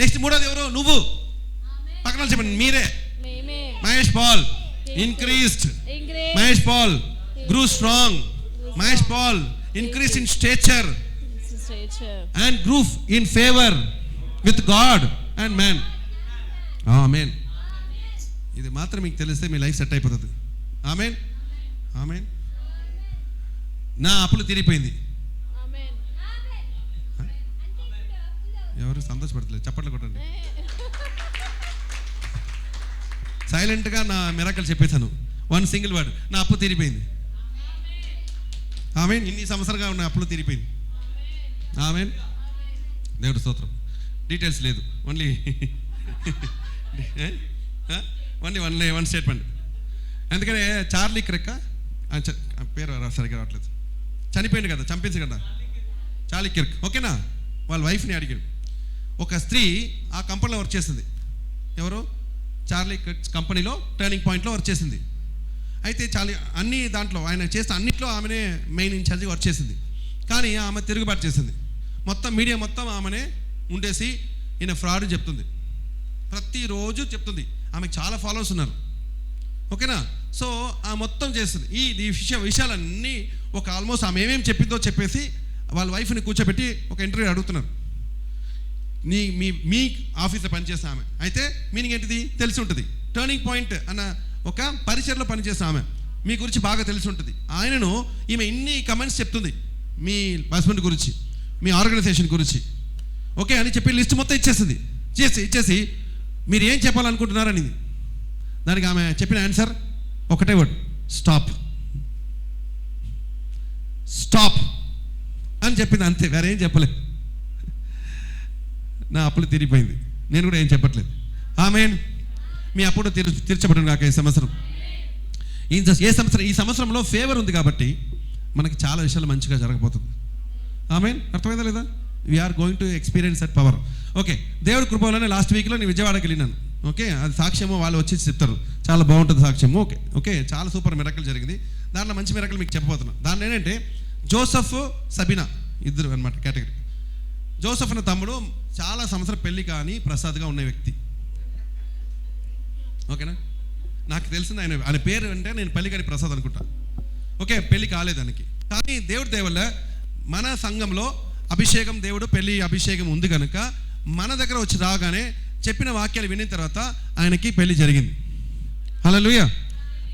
Next మూడోది ఎవరు? నువ్వు. పక్కన చెప్పండి, మీరే. Mahesh Pal increased. Mahesh Pal grew strong. Mahesh Pal increased in stature and grew in favor with God and man. ఆమేన్. ఇది మాత్రం మీకు తెలిస్తే మీ లైఫ్ సెట్ అయిపోతుంది. ఆమేన్, ఆమేన్. నా అప్పులు తీరిపోయింది. ఎవరు సంతోషపడతలేదు? చప్పట్లు కొట్టండి. సైలెంట్గా నా మిరాకిల్ చెప్పేశాను. 1 single word, నా అప్పు తీరిపోయింది. ఆమేన్. ఇన్ని సంవత్సరాలుగా ఉన్న అప్పులు తీరిపోయింది. ఆమేన్. దేవుడు స్తోత్రం. డీటెయిల్స్ లేదు, ఓన్లీ వన్ స్టేట్మెంట్. అందుకనే చార్లీ క్రిక్ పేరు సరిగ్గా రావట్లేదు, చనిపోయింది కదా, చంపేసి కదా, చార్లీ కిర్క్. ఓకేనా? వాళ్ళ వైఫ్ని అడిగాడు. ఒక స్త్రీ ఆ కంపెనీలో వర్క్ చేసింది. ఎవరు? చార్లీ కిర్క్ కంపెనీలో టర్నింగ్ పాయింట్లో వర్క్ చేసింది. అయితే అన్ని దాంట్లో ఆయన చేస్తే అన్నిట్లో ఆమెనే మెయిన్ ఇన్ఛార్జ్ వర్క్ చేసింది. కానీ ఆమె తిరుగుబాటు చేసింది. మొత్తం మీడియా మొత్తం ఆమెనే ఉండేసి ఈయన ఫ్రాడ్ చెప్తుంది, ప్రతిరోజు చెప్తుంది. ఆమెకు చాలా ఫాలోవర్స్ ఉన్నారు. ఓకేనా? సో ఆ మొత్తం చేస్తుంది. ఈ విషయాలన్నీ ఒక ఆల్మోస్ట్ ఆమె ఏమేమి చెప్పిందో చెప్పేసి వాళ్ళ వైఫ్ని కూర్చోబెట్టి ఒక ఇంటర్వ్యూ అడుగుతున్నారు. మీ ఆఫీస్లో పనిచేసే ఆమె అయితే మీనింగ్ ఏంటిది తెలిసి ఉంటుంది. టర్నింగ్ పాయింట్ అన్న ఒక పరిచయలో పనిచేసే ఆమె మీ గురించి బాగా తెలిసి ఉంటుంది. ఆయనను ఈమె ఇన్ని కమెంట్స్ చెప్తుంది మీ హస్బెండ్ గురించి, మీ ఆర్గనైజేషన్ గురించి. ఓకే అని చెప్పి లిస్ట్ మొత్తం ఇచ్చేసి మీరు ఏం చెప్పాలనుకుంటున్నారని. దానికి ఆమె చెప్పిన ఆన్సర్ ఒకటే వర్డ్, స్టాప్ అని చెప్పింది. అంతే, వేరే ఏం చెప్పలేదు. నా అప్పులు తీరిపోయింది, నేను కూడా ఏం చెప్పట్లేదు. ఆమేన్. మీ అప్పుడు తీర్చబడును కాక ఈ సంవత్సరం. ఈ సంవత్సరంలో ఫేవర్ ఉంది కాబట్టి మనకి చాలా విషయాలు మంచిగా జరగబోతుంది. ఆమేన్. అర్థమైందా లేదా? We are going to experience that power. Okay, దేవుడి కృపలోనే లాస్ట్ వీక్లో నేను విజయవాడకి వెళ్ళినాను. ఓకే, అది సాక్ష్యము వాళ్ళు వచ్చి చెప్తారు, చాలా బాగుంటుంది సాక్ష్యము. ఓకే, చాలా సూపర్ మిరకల్ జరిగింది. దాంట్లో మంచి మిరకల్ మీకు చెప్పబోతున్నాను. దాంట్లో ఏంటంటే జోసఫ్, సబీనా ఇద్దరు అనమాట కేటగిరీ. జోసఫ్ అనే తమ్ముడు చాలా సంవత్సరం పెళ్లి కానీ ప్రసాద్గా ఉన్న వ్యక్తి. ఓకేనా? నాకు తెలిసింది ఆయన పేరు అంటే నేను పెళ్లి కానీ ప్రసాద్ అనుకుంటా. ఓకే, పెళ్లి కాలేదు దానికి. కానీ దేవుడి దయ వల్ల మన సంఘంలో అభిషేకం, దేవుడు పెళ్లి అభిషేకం ఉంది కనుక మన దగ్గర వచ్చి రాగానే చెప్పిన వాక్యాలు విన్న తర్వాత ఆయనకి పెళ్లి జరిగింది. హల్లెలూయా.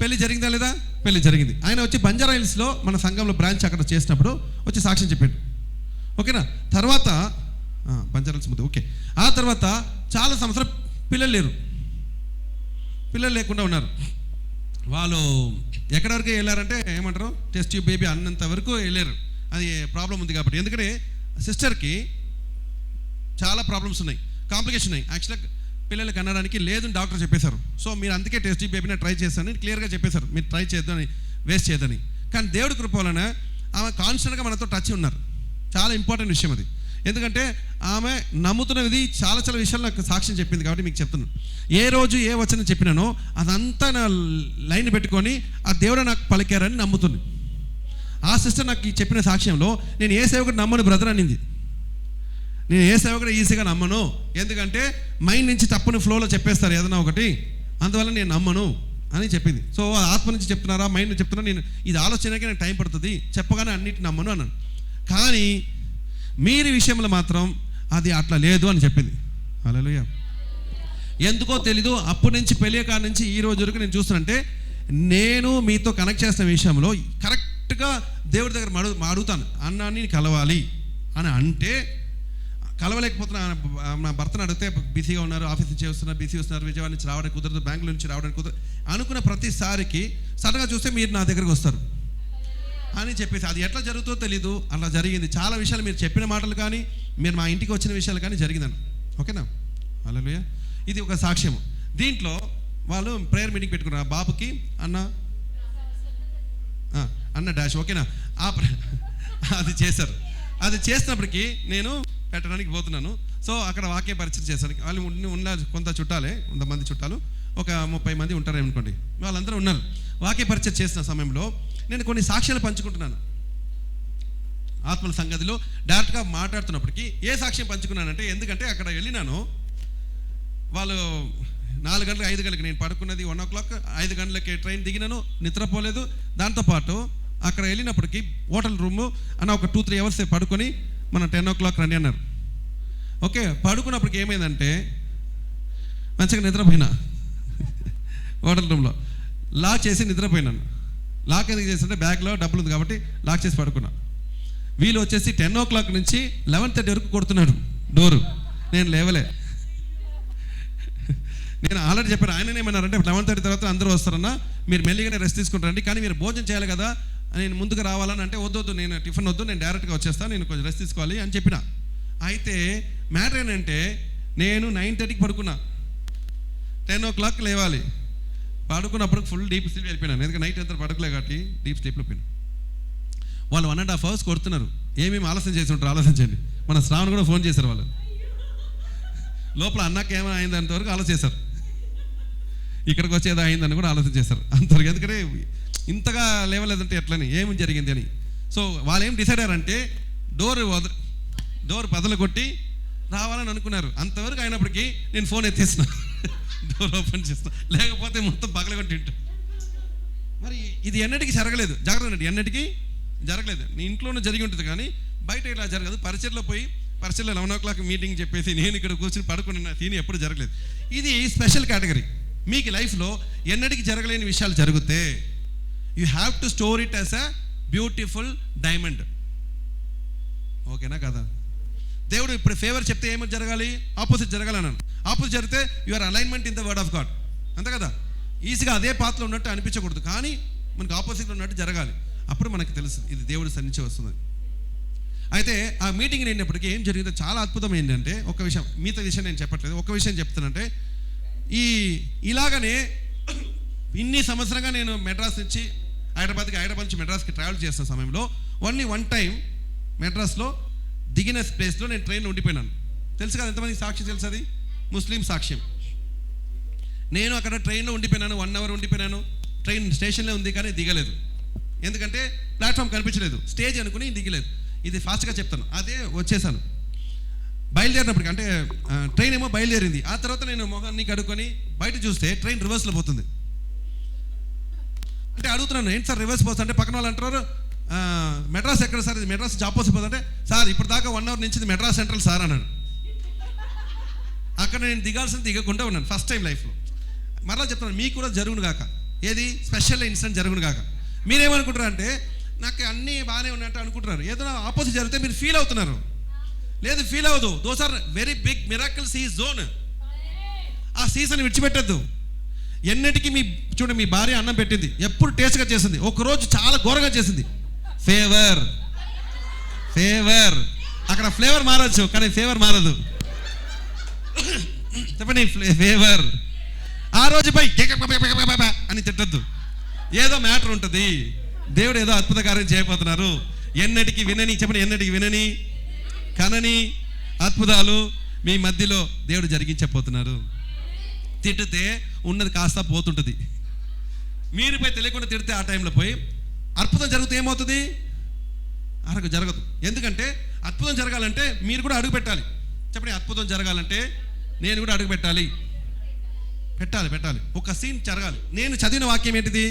పెళ్లి జరిగిందా లేదా? పెళ్లి జరిగింది. ఆయన వచ్చి బంజారా హిల్స్లో మన సంఘంలో బ్రాంచ్ అక్కడ చేసినప్పుడు వచ్చి సాక్ష్యం చెప్పాడు. ఓకేనా? తర్వాత బంజారా హిల్స్ ముందు. ఓకే, ఆ తర్వాత చాలా సంవత్సరం పిల్లలు లేకుండా ఉన్నారు. వాళ్ళు ఎక్కడి వరకు వెళ్ళారంటే ఏమంటారు, టెస్ట్ ట్యూబ్ బేబీ అన్నంత వరకు వెళ్ళారు. అది ప్రాబ్లం ఉంది కాబట్టి. ఎందుకంటే సిస్టర్కి చాలా ప్రాబ్లమ్స్ ఉన్నాయి, కాంప్లికేషన్ ఉన్నాయి. యాక్చువల్గా పిల్లలకి అనడానికి లేదని డాక్టర్ చెప్పేశారు. సో మీరు అందుకే టెస్ట్ ట్యూబ్ బేబీని ట్రై చేస్తానని క్లియర్గా చెప్పేశారు, మీరు ట్రై చేద్దని, వేస్ట్ చేయదని. కానీ దేవుడి కృప వలన ఆమె కాన్స్టెంట్గా మనతో టచ్ ఉన్నారు. చాలా ఇంపార్టెంట్ విషయం అది. ఎందుకంటే ఆమె నమ్ముతున్నది చాలా విషయాలు నాకు సాక్ష్యం చెప్పింది కాబట్టి మీకు చెప్తున్నాను. ఏ రోజు ఏ వచనం చెప్పినానో అదంతా నా లైన్ పెట్టుకొని ఆ దేవుడు నాకు పలికారని నమ్ముతుంది. ఆ సిస్టర్ నాకు చెప్పిన సాక్ష్యంలో నేను ఏ సేవకుడు నమ్మను బ్రదర్ అనింది. నేను ఏ సేవకుడు ఈజీగా నమ్మను, ఎందుకంటే మైండ్ నుంచి తప్పుని ఫ్లోలో చెప్పేస్తారు ఏదైనా ఒకటి, అందువల్ల నేను నమ్మను అని చెప్పింది. సో ఆత్మ నుంచి చెప్తున్నారా, మైండ్ నుంచి చెప్తున్నా, నేను ఇది ఆలోచనకే నాకు టైం పడుతుంది, చెప్పగానే అన్నిటి నమ్మను అన్నాను. కానీ మీరు విషయంలో మాత్రం అది అట్లా లేదు అని చెప్పింది. హల్లెలూయా. ఎందుకో తెలీదు, అప్పటి నుంచి పెళ్లి కాడ నుంచి ఈ రోజు వరకు నేను చూస్తానంటే నేను మీతో కనెక్ట్ చేస్తున్న విషయంలో కరెక్ట్ కరెక్ట్గా దేవుడి దగ్గర అడుగుతాను, అన్నాన్ని కలవాలి అని అంటే కలవలేకపోతున్నా. నా భర్తను అడిగితే బిజీగా ఉన్నారు, ఆఫీస్ నుంచి వస్తున్నారు, బిజీ వస్తున్నారు, విజయవాడ నుంచి రావడానికి కుదరదు, బెంగళూరు నుంచి రావడానికి కుదరదు అనుకున్న ప్రతిసారికి సడన్గా చూస్తే మీరు నా దగ్గరకు వస్తారు అని చెప్పేసి, అది ఎట్లా జరుగుతుందో తెలీదు, అలా జరిగింది. చాలా విషయాలు మీరు చెప్పిన మాటలు కానీ, మీరు మా ఇంటికి వచ్చిన విషయాలు కానీ జరిగిందండి. ఓకేనా? హల్లెలూయా. ఇది ఒక సాక్ష్యము. దీంట్లో వాళ్ళు ప్రేయర్ మీటింగ్ పెట్టుకున్నారు. బాబుకి అన్న డాష్, ఓకేనా? అది చేశారు. అది చేసినప్పటికీ నేను పెట్టడానికి పోతున్నాను. సో అక్కడ వాక్య పరిచయం చేశాను. వాళ్ళు ఉన్న కొంత చుట్టాలే, 100 మంది చుట్టాలు, ఒక 30 మంది ఉంటారు అనుకోండి, వాళ్ళందరూ ఉన్నారు. వాక్య పరిచయం చేసిన సమయంలో నేను కొన్ని సాక్ష్యాలు పంచుకుంటున్నాను. ఆత్మల సంగతిలో డైరెక్ట్గా మాట్లాడుతున్నప్పటికీ ఏ సాక్ష్యం పంచుకున్నానంటే, ఎందుకంటే అక్కడ వెళ్ళినాను, వాళ్ళు 4 గంటలకు 5 గంటలకు నేను పడుకున్నది 1 o'clock, 5 గంటలకి ట్రైన్ దిగినాను, నిద్రపోలేదు. దాంతోపాటు అక్కడ వెళ్ళినప్పటికీ హోటల్ రూమ్ అన్న ఒక 2-3 అవర్స్ పడుకొని మనం 10 o'clock రండి అన్నారు. ఓకే, పడుకున్నప్పటికి ఏమైందంటే మంచిగా నిద్రపోయినా హోటల్ రూమ్లో లాక్ చేసి నిద్రపోయినాను. లాక్ ఎందుకు చేస్తుంటే బ్యాగ్లో డబ్బులు ఉంది కాబట్టి లాక్ చేసి పడుకున్నా. వీళ్ళు వచ్చేసి 10 o'clock నుంచి 11:30 వరకు కొడుతున్నాడు డోరు. నేను లేవలే. నేను ఆల్రెడీ చెప్పాను. ఆయన ఏమన్నారంటే 11:30 తర్వాత అందరూ వస్తారన్నా, మీరు మెల్లిగానే రెస్ట్ తీసుకుంటారండి, కానీ మీరు భోజనం చేయాలి కదా, నేను ముందుగా రావాలని అంటే వద్దు, నేను టిఫిన్ వద్దు, నేను డైరెక్ట్గా వచ్చేస్తాను, నేను కొంచెం రెస్ట్ తీసుకోవాలి అని చెప్పిన. అయితే మ్యాటర్ ఏంటంటే నేను 9:30కి పడుకున్నా, 10 o'clock లేవాలి. పడుకున్నప్పుడు ఫుల్ డీప్ స్లీప్ వెళ్ళిపోయినాను, ఎందుకంటే నైట్ అంతా పడుకోలే కాబట్టి డీప్ స్లీప్లో పోయినా. వాళ్ళు 1.5 hours కొడుతున్నారు. ఏమేమి ఆలస్యం చేసి ఉంటారు ఆలోచించండి. మన శ్రావణ్ కూడా ఫోన్ చేశారు. వాళ్ళు లోపల అన్నకి ఏమైనా అయిందంత వరకు ఆలోచన చేశారు, ఇక్కడికి వచ్చేది అయిందని కూడా ఆలోచన చేశారు అంతవరకు. ఎందుకంటే ఇంతగా లేవలేదంటే ఎట్లని, ఏమి జరిగింది అని. సో వాళ్ళు ఏం డిసైడ్ అయ్యారంటే డోర్ బదలు కొట్టి రావాలని అనుకున్నారు. అంతవరకు అయినప్పటికీ నేను ఫోన్ ఎత్తేసిన, డోర్ ఓపెన్ చేసిన, లేకపోతే మొత్తం పగలగొట్టి. మరి ఇది ఎన్నటికీ జరగలేదు, జాగ్రత్త, ఎన్నటికీ జరగలేదు. నీ ఇంట్లోనే జరిగి ఉంటుంది కానీ బయట ఇలా జరగదు. పరిచయలో పోయి పరిచయలో 11 o'clock మీటింగ్ చెప్పేసి నేను ఇక్కడ కూర్చొని పడుకున్న సీన్ ఎప్పుడు జరగలేదు. ఇది స్పెషల్ కేటగిరీ. మీకు లైఫ్లో ఎన్నటికీ జరగలేని విషయాలు జరిగితే you have to store it as a beautiful diamond. ఓకేనా కదా? దేవుడు ఇప్పుడు ఫేవర్ చెప్తే ఏమో జరగాలి, ఆపోజిట్ జరగాలన్నాను. ఆపోజిట్ జరిగితే your alignment in the word of God, అంతే కదా? ఈజీగా అదే పాత్రలో ఉన్నట్టు అనిపించకూడదు, కానీ మనకు ఆపోజిట్లో ఉన్నట్టు జరగాలి. అప్పుడు మనకు తెలుసు ఇది దేవుడి సన్నిధి వస్తుంది. అయితే ఆ మీటింగ్ అయినప్పటికీ ఏం జరిగిందో చాలా అద్భుతం ఏంటంటే, ఒక విషయం, మిగతా విషయం నేను చెప్పట్లేదు, ఒక విషయం చెప్తానంటే, ఇలాగనే ఇన్ని సంవత్సరంగా నేను మెడ్రాస్ నుంచి హైదరాబాద్ నుంచి మెడ్రాస్కి ట్రావెల్ చేస్తున్న సమయంలో ఓన్లీ 1 time మెడ్రాస్లో దిగిన ప్లేస్లో నేను ట్రైన్లో ఉండిపోయినాను. తెలుసు కదా ఎంతమంది సాక్షి తెలుసు? అది ముస్లిం సాక్ష్యం. నేను అక్కడ ట్రైన్లో ఉండిపోయినాను, 1 hour ఉండిపోయినాను. ట్రైన్ స్టేషన్లో ఉంది కానీ దిగలేదు, ఎందుకంటే ప్లాట్ఫామ్ కనిపించలేదు, స్టేజ్ అనుకుని దిగలేదు. ఇది ఫాస్ట్గా చెప్తాను. అదే వచ్చేసాను. బయలుదేరినప్పటికీ అంటే ట్రైన్ ఏమో బయలుదేరింది. ఆ తర్వాత నేను మొహాన్ని కడుక్కొని బయట చూస్తే ట్రైన్ రివర్స్లో పోతుంది. అంటే అడుగుతున్నాను, ఏంటి సార్ రివర్స్ పోతుంది అంటే, పక్కన వాళ్ళు అంటారు మెడ్రాస్ ఎక్కడ సార్, ఇది మెడ్రాస్ ఆపోజిట్ పోతుందంటే, సార్ ఇప్పుడు దాకా 1 hour నుంచి ఇది మెడ్రాస్ సెంట్రల్ సార్ అన్నాడు. అక్కడ నేను దిగకుండా ఉన్నాను ఫస్ట్ టైం లైఫ్లో. మరలా చెప్తున్నాను, మీకు కూడా జరుగును గాక, ఏది స్పెషల్ ఇన్సిడెంట్ జరుగును గాక. మీరేమనుకుంటారు అంటే, నాకు అన్నీ బాగానే ఉన్నట్టు అనుకుంటున్నారు, ఏదైనా ఆపోజిట్ జరిగితే మీరు ఫీల్ అవుతున్నారు. లేదు, ఫీల్ అవ్వదు. Those are very big miracles ఈ జోన్. ఆ సీజన్ విడిచిపెట్టద్దు. ఎన్నిటికీ చూడండి, మీ భార్య అన్నం పెట్టింది, ఎప్పుడు టేస్ట్గా చేసింది, ఒకరోజు చాలా ఘోరంగా చేసింది. ఫేవర్ అక్కడ ఫ్లేవర్ మారచ్చు, కానీ ఫేవర్ మారదు. చెప్పండి, ఫేవర్. ఆ రోజు పై అని తిట్టద్దు, ఏదో మ్యాటర్ ఉంటుంది. దేవుడు ఏదో అద్భుత కార్యం చేయబోతున్నారు. ఎన్నటికి వినని, చెప్పండి, ఎన్నటికి వినని కనని అద్భుతాలు మీ మధ్యలో దేవుడు జరిగించబోతున్నారు. తిట్టితే ఉన్నది కాస్త పోతుంటుంది. మీరు పోయి తెలియకుండా తిడితే ఆ టైంలో పోయి అద్భుతం జరిగితే ఏమవుతుంది? జరగదు. ఎందుకంటే అద్భుతం జరగాలంటే మీరు కూడా అడుగు పెట్టాలి. చెప్పండి, అద్భుతం జరగాలంటే నేను కూడా అడుగు పెట్టాలి. ఒక సీన్ జరగాలి. నేను చదివిన వాక్యం ఏంటిది?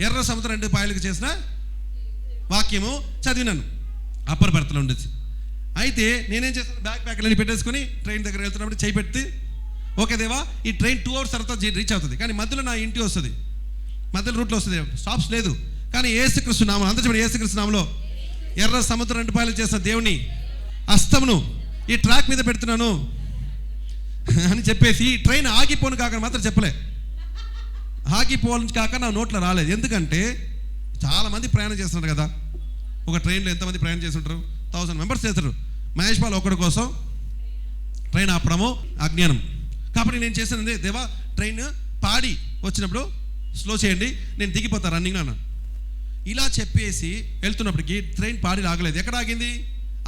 ఎర్ర సముద్రం 2 పాయలకు చేసిన వాక్యము చదివినాను, అప్పర్ బెర్త్లో ఉండేది. అయితే నేనేం చేస్తాను, బ్యాగ్లన్నీ పెట్టేసుకుని ట్రైన్ దగ్గర వెళ్తున్నప్పుడు చేయి పెట్టి, ఓకే దేవా, ఈ ట్రైన్ 2 hours తర్వాత రీచ్ అవుతుంది, కానీ మధ్యలో నా ఇంటి వస్తుంది, మధ్యలో రూట్లో వస్తుంది, స్టాప్స్ లేదు. కానీ యేసుక్రీస్తు నామములో, అందరూ చెప్పండి, యేసుక్రీస్తు నామములో ఎర్ర సముద్రం 2 పాయలు చేసిన దేవుని హస్తమును ఈ ట్రాక్ మీద పెడుతున్నాను అని చెప్పేసి ట్రైన్ ఆగిపోను కాక మాత్రం చెప్పలే. ఆగిపోవాలని కాక నా నోట్లో రాలేదు. ఎందుకంటే చాలామంది ప్రయాణం చేస్తున్నారు కదా. ఒక ట్రైన్లో ఎంతమంది ప్రయాణం చేస్తుంటారు? 1000 మెంబర్స్ చేస్తారు. మహేష్ బాల్ ఒక్కడి కోసం ట్రైన్ ఆపడము అజ్ఞానం. కాబట్టి నేను చేసినది, దేవా ట్రైన్ పాడి వచ్చినప్పుడు స్లో చేయండి, నేను దిగిపోతా రన్నింగ్ అన్న. ఇలా చెప్పేసి వెళ్తున్నప్పటికీ ట్రైన్ పాడి లాగలేదు. ఎక్కడ ఆగింది?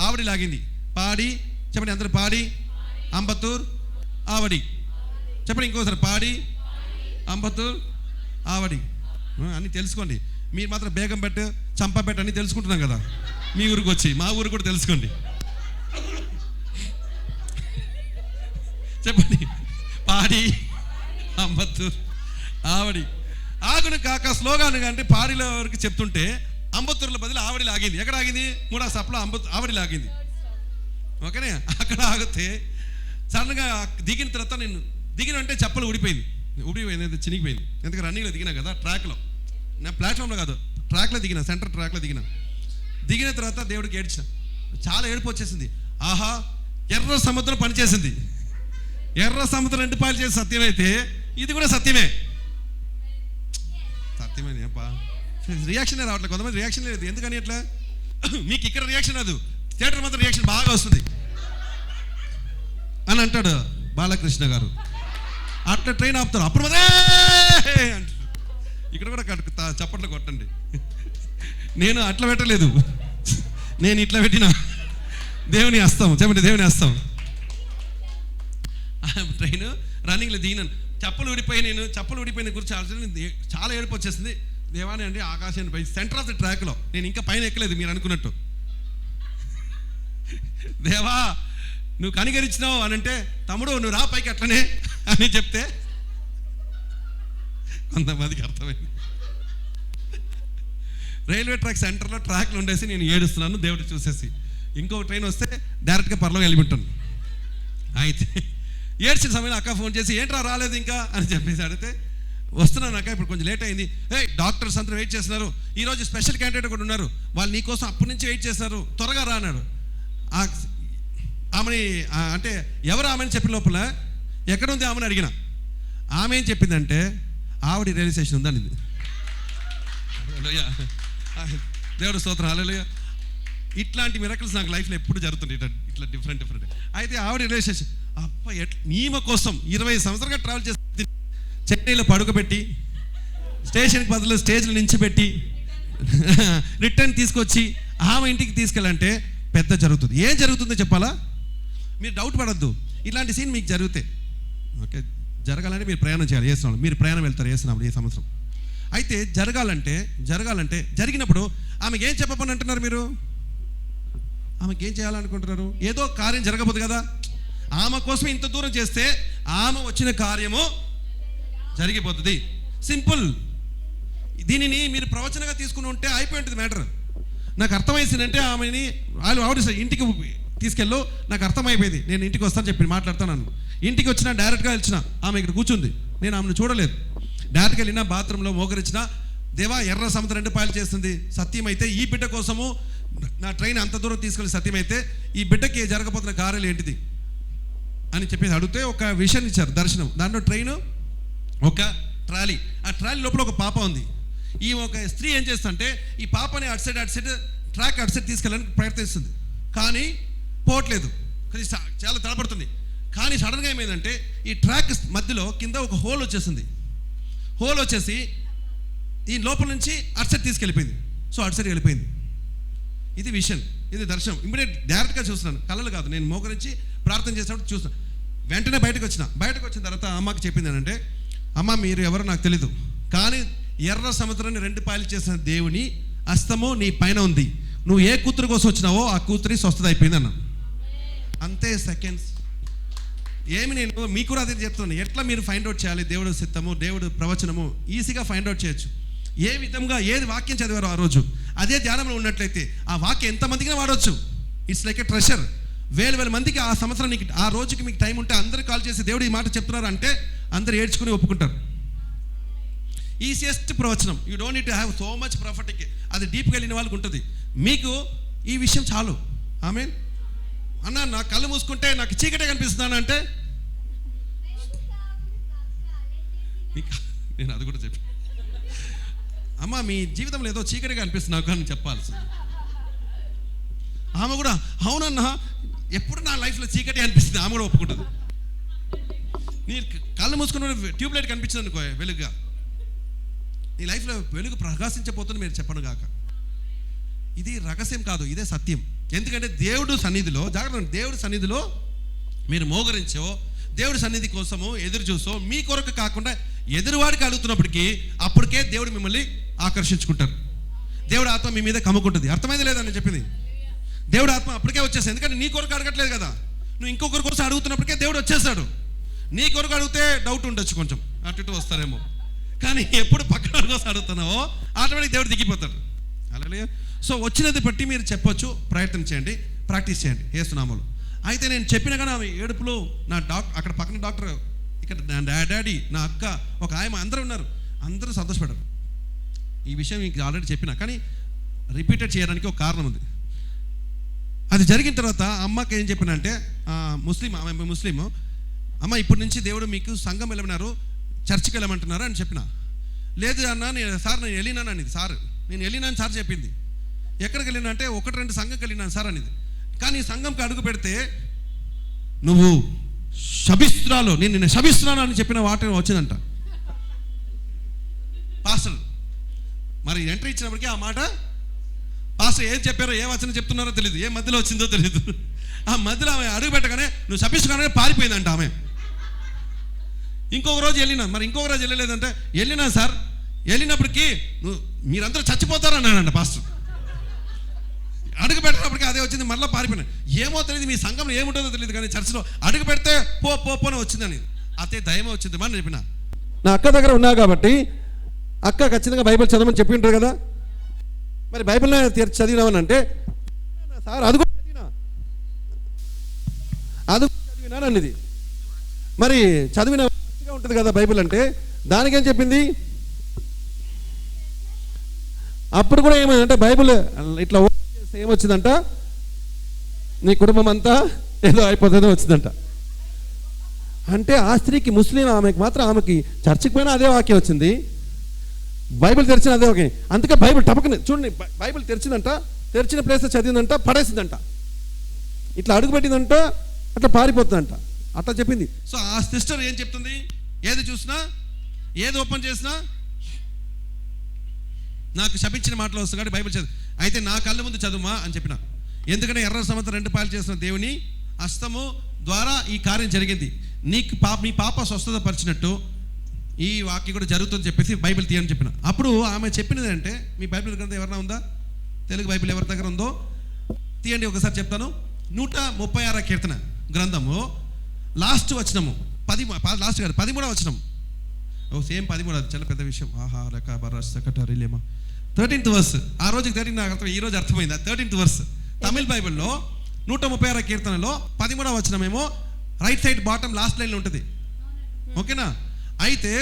ఆవడి లాగింది. పాడి చెప్పండి అందరూ, పాడి, అంబత్తూర్, ఆవడి. చెప్పండి ఇంకోసారి, పాడి, అంబత్తూర్, ఆవడి అన్నీ తెలుసుకోండి. మీరు మాత్రం బేగంపేట, చంపాపేట అన్నీ తెలుసుకుంటున్నాం కదా. మీ ఊరికి వచ్చి మా ఊరు కూడా తెలుసుకోండి. చెప్పండి, పాడి, అంబత్తూర్, ఆవడి. ఆగును కాక స్లోగాను అంటే పాడిలో వరకు చెప్తుంటే అంబత్తూరుల బదులు ఆవడి లాగింది. ఎక్కడ ఆగింది? 3వ స్టాప్లో ఆవడి లాగింది. ఓకేనే. అక్కడ ఆగితే సడన్గా దిగిన తర్వాత నేను దిగిన అంటే చెప్పలు ఊడిపోయింది, చినిగిపోయింది. ఎందుకంటే రన్నింగ్లో దిగినా కదా, ట్రాక్లో, నా ప్లాట్ఫామ్లో కాదు, ట్రాక్లో దిగిన, సెంటర్ ట్రాక్లో దిగిన తర్వాత దేవుడికి ఏడ్చిన. చాలా ఏడుపు వచ్చేసింది. ఆహా, ఎర్ర సముద్రం పనిచేసింది. ఎర్ర సముద్రం 2 పాయలు చేసి సత్యమైతే ఇది కూడా సత్యమే. సత్యమే. రియాక్షన్ రావట్లేదు. కొంతమంది రియాక్షన్ లేదు. ఎందుకని అట్లా? మీకు ఇక్కడ రియాక్షన్ రాదు, థియేటర్ మాత్రం రియాక్షన్ బాగా వస్తుంది అని అంటాడు బాలకృష్ణ గారు. అట్లా ట్రైన్ ఆపుతారు, అప్పుడు అంటారు. ఇక్కడ కూడా చప్పట్లు కొట్టండి. నేను అట్లా పెట్టలేదు, నేను ఇట్లా పెట్టిన. దేవుని హస్తం, చెప్పండి దేవుని హస్తం. ట్రైన్ రన్నింగ్లో దిగినాను, చెప్పులు ఊడిపోయిన గురించి చాలా ఏడుపు వచ్చేసింది. దేవాని అండి ఆకాశాన్ని పై సెంటర్ ఆఫ్ ది ట్రాక్లో, నేను ఇంకా పైన ఎక్కలేదు మీరు అనుకున్నట్టు. దేవా నువ్వు కనికరించినావు అని అంటే, తమ్ముడు నువ్వు రా పైకి అట్లనే అని చెప్తే కొంతమందికి అర్థమైంది. రైల్వే ట్రాక్ సెంటర్లో ట్రాక్లు ఉండేసి నేను ఏడుస్తున్నాను దేవుడు చూసేసి. ఇంకొక ట్రైన్ వస్తే డైరెక్ట్గా పరలోకి వెళ్ళిపోతాను. అయితే ఏడ్చిన సమయంలో అక్క ఫోన్ చేసి, ఏంట్రా రాలేదు ఇంకా అని చెప్పేసి అడిగితే, వస్తున్నాను అక్క, ఇప్పుడు కొంచెం లేట్ అయింది. డాక్టర్స్ అందరూ వెయిట్ చేస్తున్నారు, ఈరోజు స్పెషల్ క్యాండిడేట్ కూడా ఉన్నారు, వాళ్ళు నీకోసం అప్పటి నుంచి వెయిట్ చేస్తున్నారు, త్వరగా రా అన్నాడు. ఆమెని అంటే ఎవరు ఆమెని చెప్పిన లోపల ఎక్కడుంది ఆమెను అడిగిన. ఆమె ఏం చెప్పిందంటే, ఆవిడ రైల్వే స్టేషన్ ఉందని. దేవుడు స్తోత్రం, హల్లెలూయా. ఇట్లాంటి మిరకల్స్ నాకు లైఫ్లో ఎప్పుడు జరుగుతుంది, ఇట్లా డిఫరెంట్. అయితే ఆవిడ రైల్వే స్టేషన్, అప్ప ఈమె కోసం 20 సంవత్సరాలుగా ట్రావెల్ చేసి చెన్నైలో పడుకోబెట్టి, స్టేషన్కి బదులు స్టేజ్లో నించిపెట్టి రిటర్న్ తీసుకొచ్చి ఆమె ఇంటికి తీసుకెళ్ళంటే పెద్ద జరుగుతుంది. ఏం జరుగుతుందో చెప్పాలా? మీరు డౌట్ పడద్దు. ఇలాంటి సీన్ మీకు జరిగితే, ఓకే, జరగాలంటే మీరు ప్రయాణం చేయాలి. చేస్తున్నాం, మీరు ప్రయాణం వెళ్తారు చేస్తున్నాం ఈ సంవత్సరం. అయితే జరగాలంటే జరిగినప్పుడు ఆమెకి ఏం చెప్పమని అంటున్నారు మీరు? ఆమెకి ఏం చేయాలనుకుంటున్నారు? ఏదో కార్యం జరగబోదు కదా. ఆమె కోసం ఇంత దూరం చేస్తే ఆమె వచ్చిన కార్యము జరిగిపోతుంది. సింపుల్. దీనిని మీరు ప్రవచనగా తీసుకుని ఉంటే అయిపోయి ఉంటుంది మ్యాటర్. నాకు అర్థమైందంటే ఆమెని ఆవిడ ఇంటికి తీసుకెళ్ళు, నాకు అర్థమైపోయింది, నేను ఇంటికి వస్తాను చెప్పి మాట్లాడుతాను. ఇంటికి వచ్చినా డైరెక్ట్గా వచ్చిన ఆమె ఇక్కడ కూర్చుంది, నేను ఆమెను చూడలేదు. డైరెక్ట్గా వెళ్ళినా బాత్రూంలో మోకరించిన, దేవా ఎర్ర సముద్రం 2 పాయలు చేస్తుంది సత్యమైతే, ఈ బిడ్డ కోసము నా ట్రైన్ అంత దూరం తీసుకెళ్ళి సత్యమైతే, ఈ బిడ్డకి జరగబోతున్న కార్యాలు ఏంటిది అని చెప్పేసి అడిగితే ఒక విషయం ఇచ్చారు, దర్శనం. దాంట్లో ట్రైను, ఒక ట్రాలీ, ఆ ట్రాలీ లోపల ఒక పాప ఉంది. ఈ ఒక స్త్రీ ఏం చేస్తుందంటే, ఈ పాపని అటు సైడ్ ట్రాక్ అటు సైడ్ తీసుకెళ్ళడానికి ప్రయత్నిస్తుంది, కానీ పోవట్లేదు, కానీ చాలా తడబడుతుంది. కానీ సడన్గా ఏమైందంటే, ఈ ట్రాక్ మధ్యలో కింద ఒక హోల్ వచ్చేసింది. హోల్ వచ్చేసి ఈ లోపల నుంచి అటు సైడ్ తీసుకెళ్ళిపోయింది. సో అటు సైడ్ వెళ్ళిపోయింది. ఇది విషన్, ఇది దర్శనం. ఇమ్మీడియట్ డైరెక్ట్గా చూస్తున్నాను, కళలు కాదు. నేను మోకరించి ప్రార్థన చేసినప్పుడు చూస్తున్నాను. వెంటనే బయటకు వచ్చిన తర్వాత అమ్మకి చెప్పింది ఏంటంటే, అమ్మ మీరు ఎవరో నాకు తెలీదు, కానీ ఎర్ర సముద్రాన్ని 2 పాయలు చేసిన దేవుని హస్తము నీ పైన ఉంది. నువ్వు ఏ కూతురు కోసం వచ్చినావో ఆ కూతురి స్వస్థత అయిపోయింది అన్న. అంతే, సెకండ్స్. ఏమి నేను మీకు కూడా అదే చెప్తున్నాను. ఎట్లా మీరు ఫైండ్ అవుట్ చేయాలి దేవుడు సిద్ధము, దేవుడు ప్రవచనము ఈజీగా ఫైండ్ అవుట్ చేయొచ్చు. ఏ విధంగా ఏది వాక్యం చదివారో ఆ రోజు అదే ధ్యానంలో ఉన్నట్లయితే ఆ వాక్యం ఎంతమందికి వాడవచ్చు. It's like A treasure. వేల మందికి ఆ సంవత్సరానికి ఆ రోజుకి మీకు టైం ఉంటే అందరూ కాల్ చేసి దేవుడు ఈ మాట చెప్తున్నారు అంటే అందరూ ఏడ్చుకుని ఒప్పుకుంటారు. ఈజియెస్ట్ ప్రవచనం. You don't need to have so much prophetic. అది డీప్గా వెళ్ళిన వాళ్ళకి ఉంటుంది. మీకు ఈ విషయం చాలు. ఆమేన్. అన్న నా కళ్ళు మూసుకుంటే నాకు చీకటే కనిపిస్తున్నాను అంటే నేను అది కూడా చెప్పి, అమ్మ మీ జీవితంలో ఏదో చీకటిగా అనిపిస్తున్నావు కానీ చెప్పాల్సింది. ఆమె కూడా అవునన్నా ఎప్పుడు నా లైఫ్లో చీకటి అనిపిస్తుంది, ఆమె కూడా ఒప్పుకుంటుంది. నీ కళ్ళు మూసుకున్న ట్యూబ్లైట్ కనిపించింది అనుకో వెలుగుగా, నీ లైఫ్లో వెలుగు ప్రకాశించబోతుంది మీరు చెప్పను గాక. ఇది రహస్యం కాదు, ఇదే సత్యం. ఎందుకంటే దేవుడు సన్నిధిలో జాగ్రత్త, దేవుడి సన్నిధిలో మీరు మోగరించో, దేవుడి సన్నిధి కోసము ఎదురు చూసో, మీ కొరకు కాకుండా ఎదురువాడికి అడుగుతున్నప్పటికీ అప్పటికే దేవుడు మిమ్మల్ని ఆకర్షించుకుంటారు. దేవుడు ఆత్మ మీ మీద కమ్ముకుంటుంది. అర్థమైంది లేదా నేను చెప్పింది? దేవుడు ఆత్మ అప్పటికే వచ్చేస్తాడు. ఎందుకంటే నీ కొరకు అడగట్లేదు కదా, నువ్వు ఇంకొకరి కోసం అడుగుతున్నప్పటికే దేవుడు వచ్చేస్తాడు. నీ కొరకు అడిగితే డౌట్ ఉండొచ్చు, కొంచెం అటు ఇటు వస్తారేమో, కానీ ఎప్పుడు పక్కన కోసం అడుగుతున్నావో ఆటోమేటిక్ దేవుడు దిగిపోతాడు. అలాగే సో వచ్చినది బట్టి మీరు చెప్పొచ్చు, ప్రయత్నం చేయండి, ప్రాక్టీస్ చేయండి యేసునామములో. అయితే నేను చెప్పిన కానీ ఆమె ఏడుపులో నా అక్కడ పక్కన డాక్టర్, ఇక్కడ నా డాడీ, నా అక్క, ఒక ఆయమ, అందరూ ఉన్నారు. అందరూ సంతోషపడ్డారు. ఈ విషయం మీకు ఆల్రెడీ చెప్పిన, కానీ రిపీటెడ్ చేయడానికి ఒక కారణం ఉంది. అది జరిగిన తర్వాత అమ్మకి ఏం చెప్పినంటే, ఆమె ముస్లిం, అమ్మ ఇప్పటి నుంచి దేవుడు మీకు సంఘం వెళ్ళమన్నారు, చర్చికి వెళ్ళమంటున్నారు అని చెప్పిన. లేదు అన్న సార్ నేను వెళ్ళినాను అనేది. సార్ నేను వెళ్ళినాను సార్ చెప్పింది. ఎక్కడికి వెళ్ళినా అంటే 1-2 సంఘంకి వెళ్ళినాను సార్ అనేది. కానీ సంఘంకి అడుగు పెడితే నువ్వు శపిస్తున్నాను, నేను నిన్ను శపిస్తున్నాను అని చెప్పిన వాటి వచ్చిందంట పాస్టర్. మరి ఎంట్రీ ఇచ్చినప్పటికీ ఆ మాట పాస్టర్ ఏం చెప్పారో, ఏ వచనం చెప్తున్నారో తెలియదు, ఏ మధ్యలో వచ్చిందో తెలియదు. ఆ మధ్యలో ఆమె అడుగు పెట్టగానే నువ్వు శపిస్తున్నానే పారిపోయిందంట ఆమె. ఇంకొక రోజు వెళ్ళినా, మరి ఇంకొక రోజు వెళ్ళలేదంటే వెళ్ళినా సార్, వెళ్ళినప్పటికీ మీరందరూ చచ్చిపోతారన్నాడంట పాస్టర్. అడుగు పెట్టినప్పటికీ అదే వచ్చింది, మళ్ళీ పారిపోయినా. ఏమో తెలియదు, మీ సంఘంలో ఏముంటుందో తెలియదు, కానీ చర్చిలో అడుగు పెడితే పోనే వచ్చిందని అదే దయమే వచ్చింది అని చెప్పిన. నా అక్క దగ్గర ఉన్నా కాబట్టి అక్క ఖచ్చితంగా బైబిల్ చదవమని చెప్పి ఉంటారు కదా. మరి బైబిల్ చదివినామని అంటే సార్ అది కూడా చదివినాను అన్నది. మరి చదివిన ఉంటుంది కదా బైబిల్ అంటే, దానికేం చెప్పింది. అప్పుడు కూడా ఏమైందంటే బైబిల్ ఇట్లా ఓపెన్ చేస్తే ఏమొచ్చిందంట, నీ కుటుంబం అంతా ఏదో అయిపోతుందో వచ్చిందంట. అంటే ఆ స్త్రీకి, ముస్లిం ఆమెకి మాత్రం, ఆమెకి చర్చికి పోయినా అదే వాక్యం వచ్చింది, బైబిల్ తెరిచిన అదే వాక్యం. అందుకే బైబిల్ టపకని చూడండి, బైబిల్ తెరిచిందంట, తెరిచిన ప్లేస్లో చదివిందంట, పడేసిందంట, ఇట్లా అడుగుపెట్టిందంట, అట్లా పారిపోతుందంట, అట్లా చెప్పింది. సో ఆ సిస్టర్ ఏం చెప్తుంది, ఏది చూసినా, ఏది ఓపెన్ చేసినా నాకు శపించిన మాటలు వస్తుంది కాబట్టి బైబిల్ చదువు. అయితే నా కళ్ళ ముందు చదువుమా అని చెప్పిన. ఎందుకంటే ఎర్ర సముద్రం 2 పాయలు చేసిన దేవుని హస్తము ద్వారా ఈ కార్యం జరిగింది. నీకు మీ పాప స్వస్థత పరిచినట్టు ఈ వాక్యం కూడా జరుగుతుందని చెప్పేసి బైబిల్ తీయని చెప్పిన. అప్పుడు ఆమె చెప్పినది అంటే, మీ బైబిల్ గ్రంథం ఎవరైనా ఉందా, తెలుగు బైబిల్ ఎవరి దగ్గర ఉందో తీయండి ఒకసారి చెప్తాను. 136 కీర్తన గ్రంథము లాస్ట్ వచనము 13వ వచనం. సేమ్ 13, అది చాలా పెద్ద విషయం. ఆహా రక బరస్ సెక్రటరీలేమా 13th వర్స్. ఆ రోజుకి 13 నాకు అర్థం, ఈ రోజు అర్థమైంది. 13th వర్స్ తమిళ్ బైబిల్లో 136 కీర్తనలో 13వ వచనమేమో రైట్ సైడ్ బాటమ్ లాస్ట్ లైన్లో ఉంటుంది. ఓకేనా? అయితే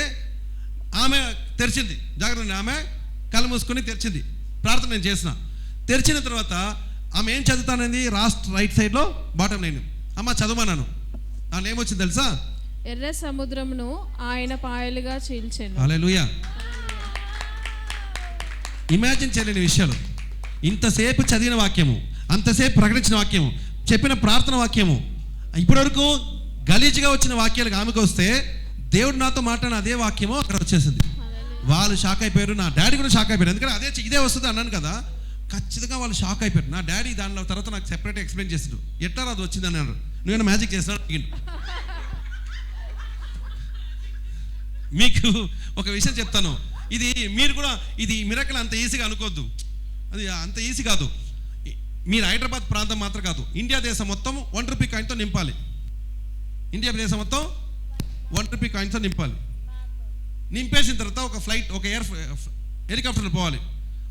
ఆమె తెరిచింది, జాగ్రత్త, ఆమె కళ్ళు మూసుకొని తెరిచింది. ప్రార్థన నేను చేసిన. తెరిచిన తర్వాత ఆమె ఏం చదువుతానంది, రైట్ సైడ్లో బాటమ్ లైన్. అమ్మ చదవమన్నాను, దాని ఏమొచ్చింది తెలుసా, ఎర్ర సముద్రమును ఆయన పాయలుగా చీల్చెను. హల్లెలూయా. ఇమాజిన్ చేయలేని విషయాలు. ఇంతసేపు చదివిన వాక్యము, అంతసేపు ప్రకటించిన వాక్యము, చెప్పిన ప్రార్థన వాక్యము, ఇప్పటివరకు గలీజ్గా వచ్చిన వాక్యాలకు ఆమెకు వస్తే దేవుడు నాతో మాట్లాడిన అదే వాక్యము అక్కడ వచ్చేసింది. వాళ్ళు షాక్ అయిపోయారు, నా డాడీ కూడా షాక్ అయిపోయారు. ఎందుకంటే ఇదే వస్తుంది అన్నాను కదా, ఖచ్చితంగా వాళ్ళు షాక్ అయిపోయారు. నా డాడీ దానిలో తర్వాత నాకు సెపరేట్గా ఎక్స్ప్లెయిన్ చేసిండు, ఎట్లా అది వచ్చింది అన్నాడు. నువ్వేనా మ్యాజిక్ చేస్తాడు అడిగిండు. మీకు ఒక విషయం చెప్తాను, ఇది మీరు కూడా ఇది మిరకల్ అంత ఈజీగా అనుకోవద్దు, అది అంత ఈజీ కాదు. మీరు హైదరాబాద్ ప్రాంతం మాత్రం కాదు, ఇండియా దేశం మొత్తం 1 రూపీ కాయిన్తో నింపాలి. ఇండియా దేశం మొత్తం 1 రూపీ కాయిన్తో నింపాలి. నింపేసిన తర్వాత ఒక ఫ్లైట్, ఒక హెలికాప్టర్లో పోవాలి,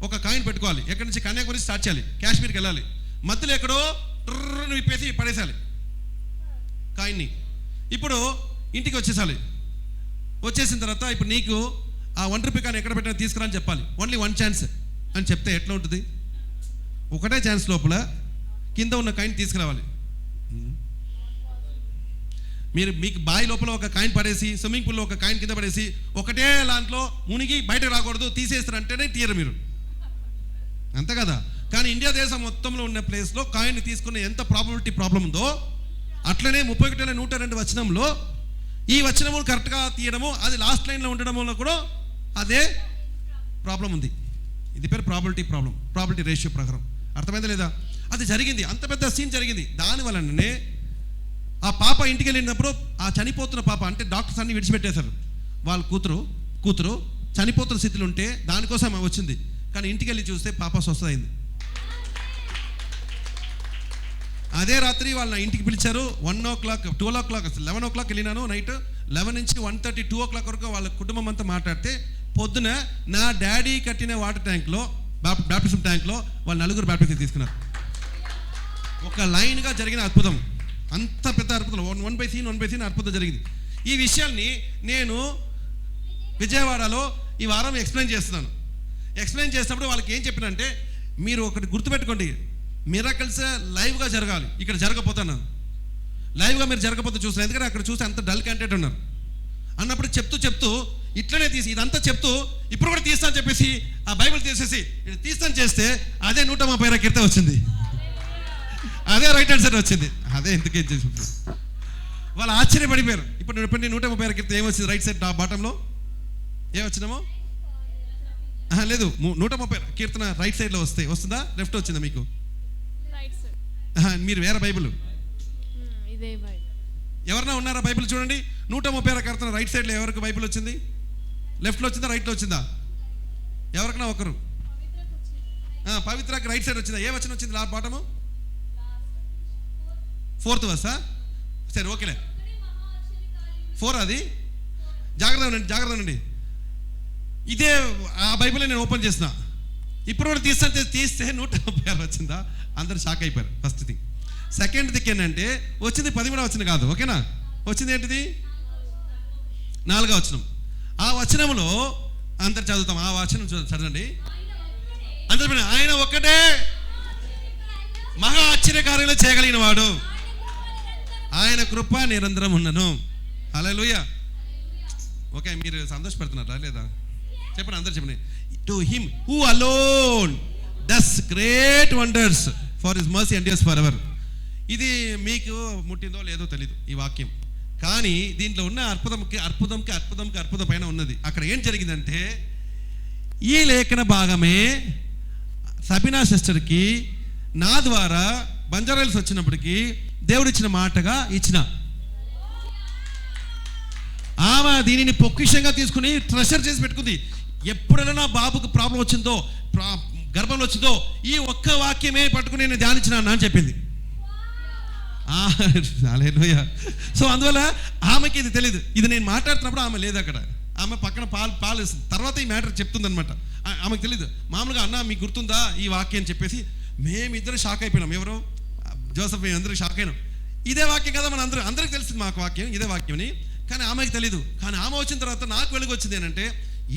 ఒక కాయిన్ పెట్టుకోవాలి, ఎక్కడి నుంచి కన్యాకుమారి స్టార్ట్ చేయాలి, కాశ్మీర్కి వెళ్ళాలి, మధ్యలో ఎక్కడో విప్పేసి పడేసాలి కాయిన్ని. ఇప్పుడు ఇంటికి వచ్చేసాలి. వచ్చేసిన తర్వాత ఇప్పుడు నీకు ఆ ఒంటరి పికాన్ని ఎక్కడ పెట్టినా తీసుకురా అని చెప్పాలి. ఓన్లీ 1 ఛాన్స్ అని చెప్తే ఎట్లా ఉంటుంది? ఒకటే ఛాన్స్ లోపల కింద ఉన్న కాయిన్ తీసుకురావాలి. మీకు బావి లోపల ఒక కాయిన్ పడేసి, స్విమ్మింగ్ పూల్లో ఒక కాయిన్ కింద పడేసి, ఒకటే దాంట్లో మునిగి బయటకు రాకూడదు తీసేస్తారంటేనే తీయరు మీరు, అంతే కదా. కానీ ఇండియా దేశం మొత్తంలో ఉన్న ప్లేస్లో కాయిన్ తీసుకునే ఎంత ప్రాబ్లం ఉందో, అట్లనే 31:102 వచనంలో ఈ వచనము కరెక్ట్గా తీయడము, అది లాస్ట్ లైన్లో ఉండడం వల్ల కూడా అదే ప్రాబ్లం ఉంది. ఇది పేరు ప్రాబిలిటీ రేషియో ప్రకారం. అర్థమైందా లేదా? అది జరిగింది, అంత పెద్ద సీన్ జరిగింది. దానివల్లనే ఆ పాప ఇంటికి వెళ్ళినప్పుడు ఆ చనిపోతున్న పాప, అంటే డాక్టర్స్ అన్ని విడిచిపెట్టేశారు. వాళ్ళ కూతురు చనిపోతున్న స్థితిలో ఉంటే దానికోసం వచ్చింది. కానీ ఇంటికి వెళ్ళి చూస్తే పాప స్వస్థమైంది. అదే రాత్రి వాళ్ళ ఇంటికి పిలిచారు. 1 o'clock 12 o'clock 11 o'clock వెళ్ళినాను. నైట్ 11 నుంచి 1:30 2 o'clock వరకు వాళ్ళ కుటుంబం అంతా మాట్లాడితే, పొద్దున నా డాడీ కట్టిన వాటర్ ట్యాంక్లో, బ్యాప్టిజం ట్యాంక్లో వాళ్ళు 4 బ్యాప్టిజం తీసుకున్నారు. ఒక లైన్గా జరిగిన అద్భుతం, అంత పెద్ద అద్భుతం. 1/scene అద్భుతం జరిగింది. ఈ విషయాల్ని నేను విజయవాడలో ఈ వారం ఎక్స్ప్లెయిన్ చేస్తున్నాను. ఎక్స్ప్లెయిన్ చేసినప్పుడు వాళ్ళకి ఏం చెప్పినంటే, మీరు ఒకటి గుర్తుపెట్టుకోండి, మిరాకిల్స్ లైవ్గా జరగాలి. ఇక్కడ జరగపోతాను లైవ్గా మీరు జరగకపోతే చూస్తారు. ఎందుకంటే అక్కడ చూస్తే అంత డల్ క్యాండిడేట్ ఉన్నారు. అన్నప్పుడు చెప్తూ ఇట్లనే తీసి ఇదంతా చెప్తూ ఇప్పుడు కూడా తీస్తాను చెప్పేసి ఆ బైబిల్ తీసేసి తీస్తాను చేస్తే అదే 136 కీర్తన వచ్చింది, అదే రైట్ హ్యాండ్ సైడ్ వచ్చింది. అదే ఎందుకేం చేసి వాళ్ళు ఆశ్చర్యపడిపోయారు. ఇప్పుడు 136 కీర్తన ఏమొచ్చింది? రైట్ సైడ్ బాటంలో ఏమొచ్చినామో లేదు, 136 కీర్తన రైట్ సైడ్లో వస్తుందా, లెఫ్ట్ వచ్చిందా మీకు? మీరు వేరే బైబిల్ ఎవరన్నా ఉన్నారా? బైబిల్ చూడండి. 136 కీర్తన రైట్ సైడ్లో ఎవరికి బైబిల్ వచ్చింది? లెఫ్ట్లో వచ్చిందా, రైట్లో వచ్చిందా? ఎవరికైనా ఒకరు పవిత్రకి రైట్ సైడ్ వచ్చిందా? ఏ వచనం వచ్చింది? Bottom 4th verse. సరే ఓకేలే, 4 అది. జాగ్రత్త అండి. ఇదే ఆ బైబిల్ నేను ఓపెన్ చేసిన. ఇప్పుడు కూడా తీస్తే 136 వచ్చిందా? అందరు షాక్ అయిపోయారు. First thing. సెకండ్ థింగ్ ఏంటంటే, వచ్చింది 13వ వచనం కాదు, ఓకేనా? వచ్చింది ఏంటిది? 4వ వచనం. ఆ వచనంలో అందరు చదువుతాం. ఆ వచనం చదవండి. అందరు ఆయన ఒక్కటే మహా ఆశ్చర్యకార్యాలు చేయగలిగిన వాడు, ఆయన కృప నిరంతరం ఉన్నను. హల్లెలూయా. ఓకే, మీరు సంతోషపడుతున్నారా లేదా? చెప్పండి, అందరు చెప్పండి. To him who alone does great wonders for his mercy endures for ever. ఇది మీకు ముట్టిందో లేదో తెలీదు ఈ వాక్యం, కానీ దీంట్లో ఉన్న అద్భుతం పైన ఉన్నది. అక్కడ ఏం జరిగిందంటే, ఈ లేఖన భాగమే సబీనా సిస్టర్కి నా ద్వారా బంజారాయిల్స్ వచ్చినప్పటికీ దేవుడు ఇచ్చిన మాటగా ఇచ్చిన. ఆమె దీనిని పొక్కిషంగా తీసుకుని ట్రెషర్ చేసి పెట్టుకుంది. ఎప్పుడైనా నా బాబుకు ప్రాబ్లం వచ్చిందో, గర్భంలో వచ్చిందో, ఈ ఒక్క వాక్యమే పట్టుకుని నేను ధ్యానించిన అని చెప్పింది. హల్లెలూయా. సో అందువల్ల ఆమెకి ఇది తెలియదు. ఇది నేను మాట్లాడుతున్నప్పుడు ఆమె లేదు అక్కడ. ఆమె పక్కన పాలు ఇస్తుంది. తర్వాత ఈ మ్యాటర్ చెప్తుంది అనమాట. ఆమెకు తెలియదు. మామూలుగా అన్న మీకు గుర్తుందా ఈ వాక్యం అని చెప్పేసి మేమిద్దరు షాక్ అయిపోయినాం. ఎవరు? జోసఫ్, మేమందరూ షాక్ అయినాం. ఇదే వాక్యం కదా మన అందరికి తెలిసింది మాకు వాక్యం, ఇదే వాక్యం. కానీ ఆమెకి తెలీదు. కానీ ఆమె వచ్చిన తర్వాత నాకు వెలుగు వచ్చింది ఏంటంటే,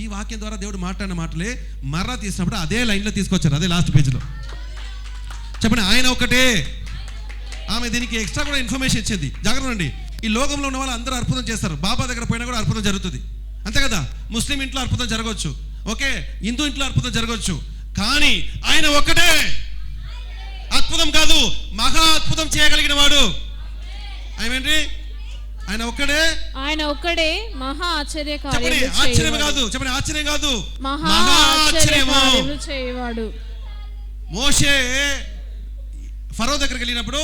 ఈ వాక్యం ద్వారా దేవుడు మాట్లాడిన మాటలే మర్రా తీసినప్పుడు అదే లైన్లో తీసుకొచ్చారు, అదే లాస్ట్ పేజ్లో. చెప్పండి, ఆయన ఒకటే. ఆమె దీనికి ఎక్స్ట్రా కూడా ఇన్ఫర్మేషన్ ఇచ్చింది. జాగ్రత్త అండి. ఈ లోకంలో ఉన్న వాళ్ళు అందరూ అద్భుతం చేస్తారు. బాబా దగ్గర పోయినా కూడా అద్భుతం జరుగుతుంది, అంతే కదా? ముస్లిం ఇంట్లో అద్భుతం జరగవచ్చు, ఓకే, హిందూ ఇంట్లో అద్భుతం జరగవచ్చు. కానీ ఆయన ఒక్కటే. అద్భుతం కాదు, మహా అద్భుతం చేయగలిగిన వాడు. ఏమేంటి? ఆయన ఒక్కడే మహా ఆశ్చర్యం కాదు, చెప్పండి, ఆశ్చర్యం కాదు, మహా ఆశ్చర్యము చేయవాడు. మోషే ఫరో దగ్గరికి వెళ్ళినప్పుడు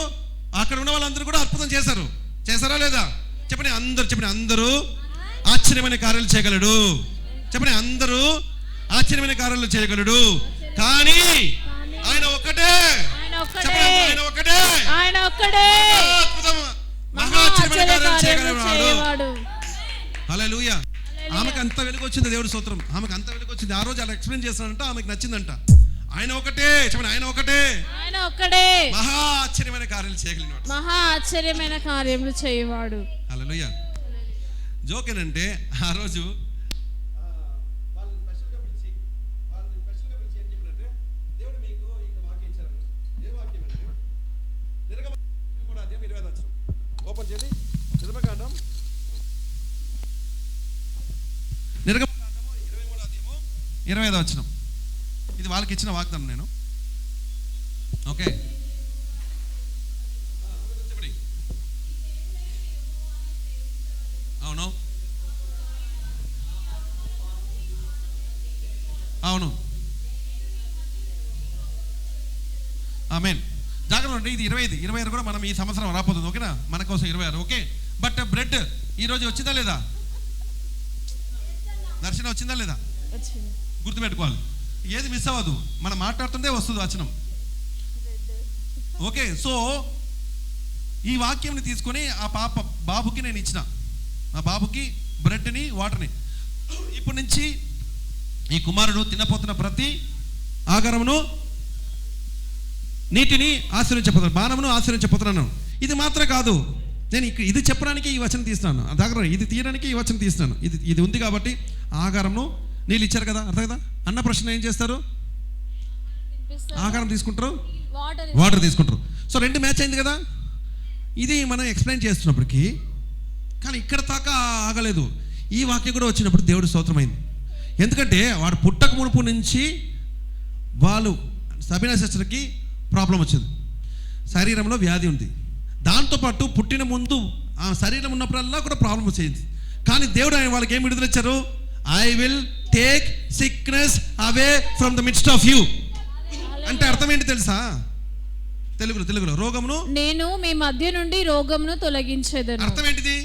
అక్కడ ఉన్న వాళ్ళందరూ కూడా అద్భుతం చేశారా లేదా? చెప్పండి, అందరూ ఆశ్చర్యమైన కార్యాలు చేయగలడు. చెప్పండి, అందరూ ఆశ్చర్యమైన కార్యాలు చేయగలడు. కానీ ఆయన ఒక్కటే. అద్భుతం, మహా ఆశ్చర్యమైన కార్యాలు చేయగలడు. హల్లెలూయా. ఆమెకు అంత వెలుగు వచ్చింది, దేవుడి స్తోత్రం. ఆమెకు అంత వెలుగు వచ్చింది. ఆ రోజు అలా ఎక్స్ప్లెయిన్ చేస్తానంట, ఆమెకు నచ్చిందంట. ఆయన ఒకటే. చెప్పండి, ఆయన ఒక్కడే మహా ఆశ్చర్యమైన కార్యాలు చేయవాడు. హల్లెలూయా. జోక్ ఏంటంటే, ఆ రోజు అధ్యాయం 20వ వచనం ఓపెన్ చేయండి. నిర్గమకాండం 23వ అధ్యాయం 20వ వచనం. ఇది వాళ్ళకి ఇచ్చిన వాగ్దానం నేను. ఓకే, అవును అవును, ఆమేన్. జాగ్రత్త ఉంటే ఇది 26 కూడా మనం ఈ సంవత్సరం రాపోతుంది. ఓకేనా, మన కోసం 26. ఓకే, బట్ బ్రెడ్ ఈరోజు వచ్చిందా లేదా? దర్శనం వచ్చిందా లేదా? గుర్తుపెట్టుకోవాలి, ఏది మిస్ అవ్వదు. మనం మాట్లాడుతుంటే వస్తుంది వచనం. ఓకే, సో ఈ వాక్యంని తీసుకొని ఆ బాబుకి నేను ఇచ్చిన, ఆ బాబుకి బ్రెడ్ని వాటర్ని. ఇప్పటి నుంచి ఈ కుమారుడు తినపోతున్న ప్రతి ఆహారమును నీటిని ఆశ్రయించబోతున్నాను, బాణమును ఆశ్రయించబోతున్నాను. ఇది మాత్రం కాదు, నేను ఇది చెప్పడానికి ఈ వచనం తీస్తున్నాను, దగ్గర ఇది తీయడానికి ఈ వచనం తీస్తున్నాను. ఇది ఉంది కాబట్టి ఆహారంను నీళ్ళు ఇచ్చారు కదా, అర్థం కదా. అన్న ప్రశ్న ఏం చేస్తారు? ఆహారం తీసుకుంటారు, వాటర్ తీసుకుంటారు. సో 2 మ్యాచ్ అయింది కదా. ఇది మనం ఎక్స్ప్లెయిన్ చేస్తున్నప్పటికీ కానీ ఇక్కడ దాకా ఆగలేదు. ఈ వాక్యం కూడా వచ్చినప్పుడు దేవుడు స్తోత్రమైంది. ఎందుకంటే వాడు పుట్టక మునుపు నుంచి వాళ్ళు సబీనా సిస్టర్కి ప్రాబ్లం వచ్చింది, శరీరంలో వ్యాధి ఉంది. దాంతోపాటు పుట్టిన ముందు ఆ శరీరం ఉన్నప్పుడల్లా కూడా ప్రాబ్లం వచ్చింది. కానీ దేవుడు ఆయన వాళ్ళకి ఏం విడుదల ఇచ్చారు? I will take sickness away from the midst of you. అంటే అర్థం ఏంటి తెలుసా? తెలుగులో రోగమును నేను మీ మధ్య నుండి రోగమును తొలగించేదను. అర్థం ఏంటిది?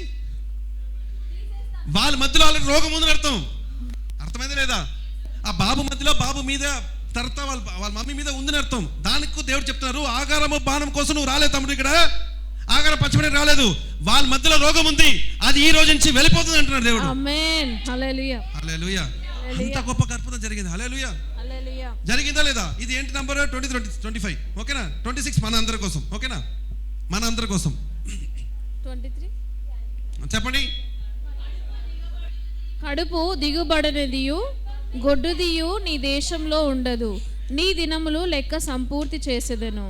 వాళ్ళ మధ్యలో వాళ్ళ రోగం ఉందని అర్థం. అర్థమైంది లేదా? ఆ బాబు మధ్యలో బాబు మీద తర్వాత వాళ్ళ మమ్మీ మీద ఉందని అర్థం. దానికి దేవుడు చెప్తున్నారు, ఆహారము బాణం కోసం నువ్వు రాలేదు తమ్ముడు, ఇక్కడ ఆహారం పంచమని రాలేదు, వాళ్ళ మధ్యలో రోగం ఉంది, అది ఈ రోజు నుంచి వెళ్ళిపోతుంది అంటున్నారు దేవుడు. ఆమేన్, హల్లెలూయా, హల్లెలూయా. అంత గొప్ప అద్భుతం జరిగింది. హల్లెలూయా, హల్లెలూయా. జరిగిందా లేదా? ఇది ఏంటి నంబర్ 25, ఓకేనా? 26 మన అందరి కోసం, ఓకేనా? మన అందరి కోసం 23 చెప్పండి. కడుపు దిగుబడనిదియు గొడ్డుదియు నీ దేశంలో ఉండదు, నీ దినములు లెక్క సంపూర్తి చేసేదను,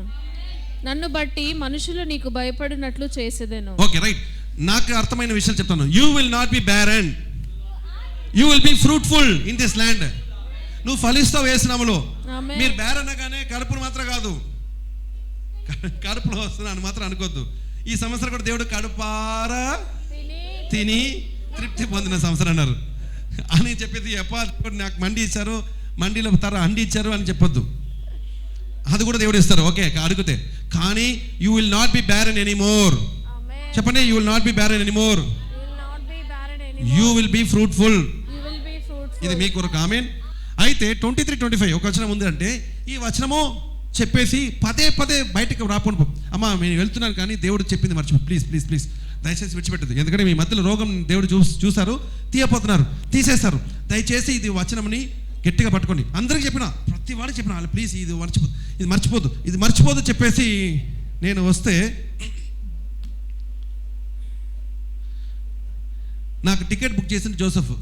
నన్ను బట్టి మనుషులు నీకు భయపడినట్లు చేసేదను. Okay, right. నాకు అర్థమైన విషయాలు చెప్తాను. You will not be barren, you will be fruitful in this land. నువ్వు ఫలిస్తావు వేసినాములో. మీరు బ్యారన్ అనగానే కడుపును మాత్రం కాదు, కడుపులో వస్తున్నాను మాత్రం అనుకోద్దు. ఈ సంవత్సరం కూడా దేవుడు కడుపారా తిని తృప్తి పొందిన సంవత్సరం అన్నారు అని చెప్పేది. నాకు మండి ఇచ్చారు, మండిలో అండి ఇచ్చారు అని చెప్పొద్దు. అది కూడా దేవుడు ఇస్తారు, ఓకే, అడిగితే. కానీ you will not be barren anymore. చెప్పండి, you will not be barren anymore, you will be fruitful. ఇది మీ కొరకు. ఆమేన్. అయితే 23, 25 ఒక వచనం ఉంది. అంటే ఈ వచనము చెప్పేసి పదే బయటకు రాకుండా, అమ్మా నేను వెళ్తున్నాను కానీ దేవుడు చెప్పింది మర్చిపో, ప్లీజ్ దయచేసి విడిచిపెట్టదు. ఎందుకంటే మీ మధ్యలో రోగం దేవుడు చూశారు, తీయపోతున్నారు, తీసేస్తారు. దయచేసి ఇది వచనంని గట్టిగా పట్టుకోండి. అందరికి చెప్పిన, ప్రతి వాడికి చెప్పిన, ప్లీజ్ ఇది మర్చిపోదు చెప్పేసి నేను వస్తే నాకు టికెట్ బుక్ చేసిన జోసెఫ్.